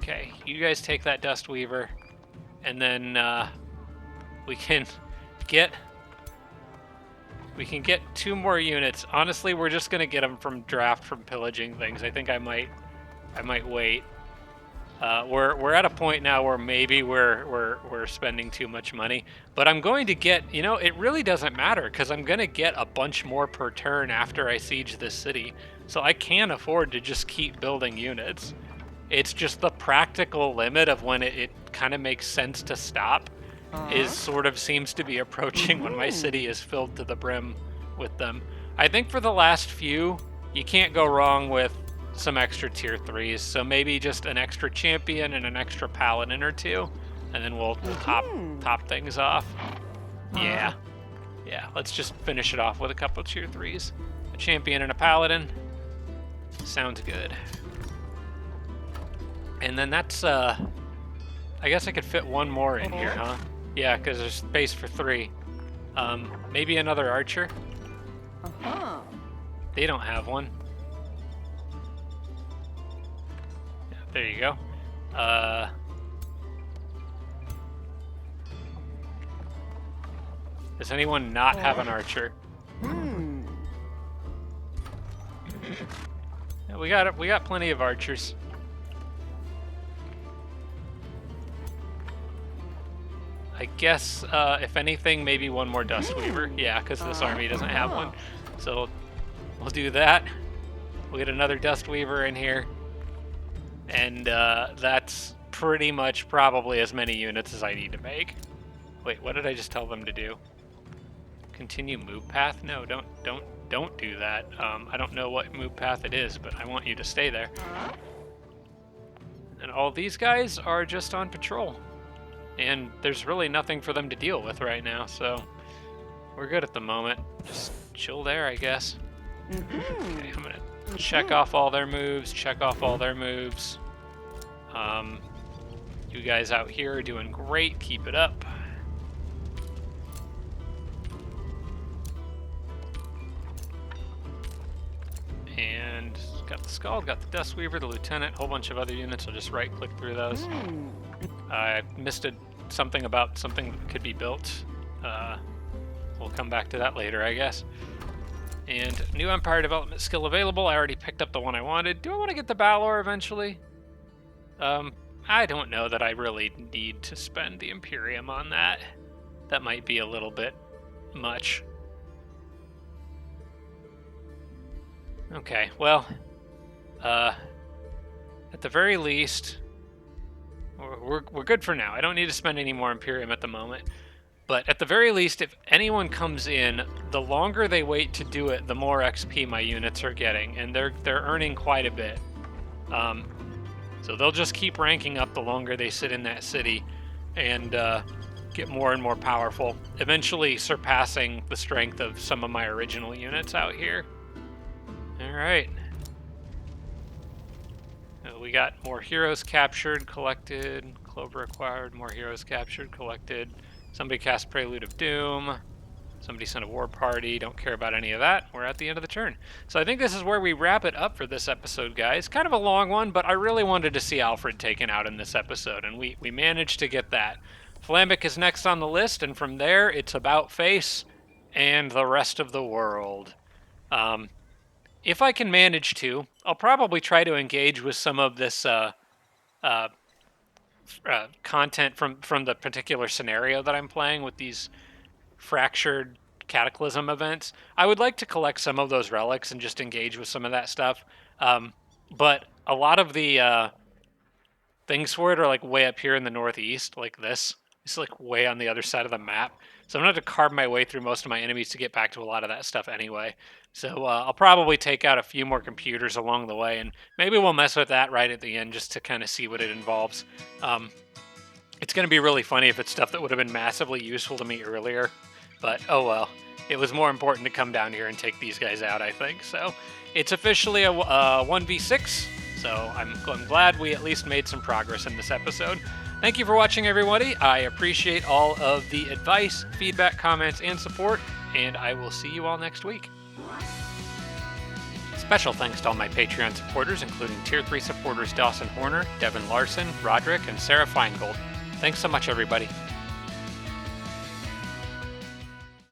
Okay, you guys take that Dust Weaver, and then we can get 2 more units. Honestly, we're just gonna get them from draft, from pillaging things. I think I might wait. We're at a point now where maybe we're spending too much money, but I'm going to get, you know, it really doesn't matter because I'm gonna get a bunch more per turn after I siege this city, so I can afford to just keep building units. It's just the practical limit of when it kind of makes sense to stop is sort of seems to be approaching when my city is filled to the brim with them. I think for the last few, you can't go wrong with some extra tier 3s, so maybe just an extra champion and an extra paladin or 2, and then we'll top things off. Yeah, let's just finish it off with a couple of tier 3s. A champion and a paladin. Sounds good. And then that's, I guess I could fit one more in here, huh? Yeah, because there's space for 3. Maybe another archer? They don't have one. Yeah, there you go. Does anyone not have an archer? Yeah, we got plenty of archers. I guess, if anything, maybe one more Dust Weaver. Yeah, because this army doesn't have one. So we'll do that. We'll get another Dust Weaver in here. And that's pretty much probably as many units as I need to make. Wait, what did I just tell them to do? Continue move path? No, don't do that. I don't know what move path it is, but I want you to stay there. And all these guys are just on patrol. And there's really nothing for them to deal with right now, so we're good at the moment. Just chill there, I guess. Okay, I'm gonna check off all their moves, check off all their moves. You guys out here are doing great. Keep it up. And got the Scald, got the Dustweaver, the Lieutenant, a whole bunch of other units. I'll just right-click through those. I missed something about something that could be built. We'll come back to that later, I guess. And new Empire development skill available. I already picked up the one I wanted. Do I want to get the Balor eventually? I don't know that I really need to spend the Imperium on that. That might be a little bit much. Okay, well, at the very least, we're good for now. I don't need to spend any more Imperium at the moment. But at the very least, if anyone comes in, the longer they wait to do it, the more XP my units are getting, and they're earning quite a bit. So they'll just keep ranking up the longer they sit in that city, and get more and more powerful, eventually surpassing the strength of some of my original units out here. All right. We got more heroes captured, collected. Clover acquired. More heroes captured, collected. Somebody cast Prelude of Doom. Somebody sent a war party. Don't care about any of that. We're at the end of the turn. So I think this is where we wrap it up for this episode, guys. Kind of a long one, but I really wanted to see Alfred taken out in this episode, and we managed to get that. Flambic is next on the list, and from there, it's about face and the rest of the world. If I can manage to, I'll probably try to engage with some of this content from the particular scenario that I'm playing with these fractured cataclysm events. I would like to collect some of those relics and just engage with some of that stuff. But a lot of the things for it are like way up here in the northeast, like this. It's like way on the other side of the map. So I'm going to have to carve my way through most of my enemies to get back to a lot of that stuff anyway. So I'll probably take out a few more computers along the way, and maybe we'll mess with that right at the end just to kind of see what it involves. It's going to be really funny if it's stuff that would have been massively useful to me earlier. But oh well. It was more important to come down here and take these guys out, I think. So it's officially a 1v6. So I'm glad we at least made some progress in this episode. Thank you for watching, everybody. I appreciate all of the advice, feedback, comments, and support, and I will see you all next week. Special thanks to all my Patreon supporters, including Tier 3 supporters Dawson Horner, Devin Larson, Roderick, and Sarah Feingold. Thanks so much, everybody.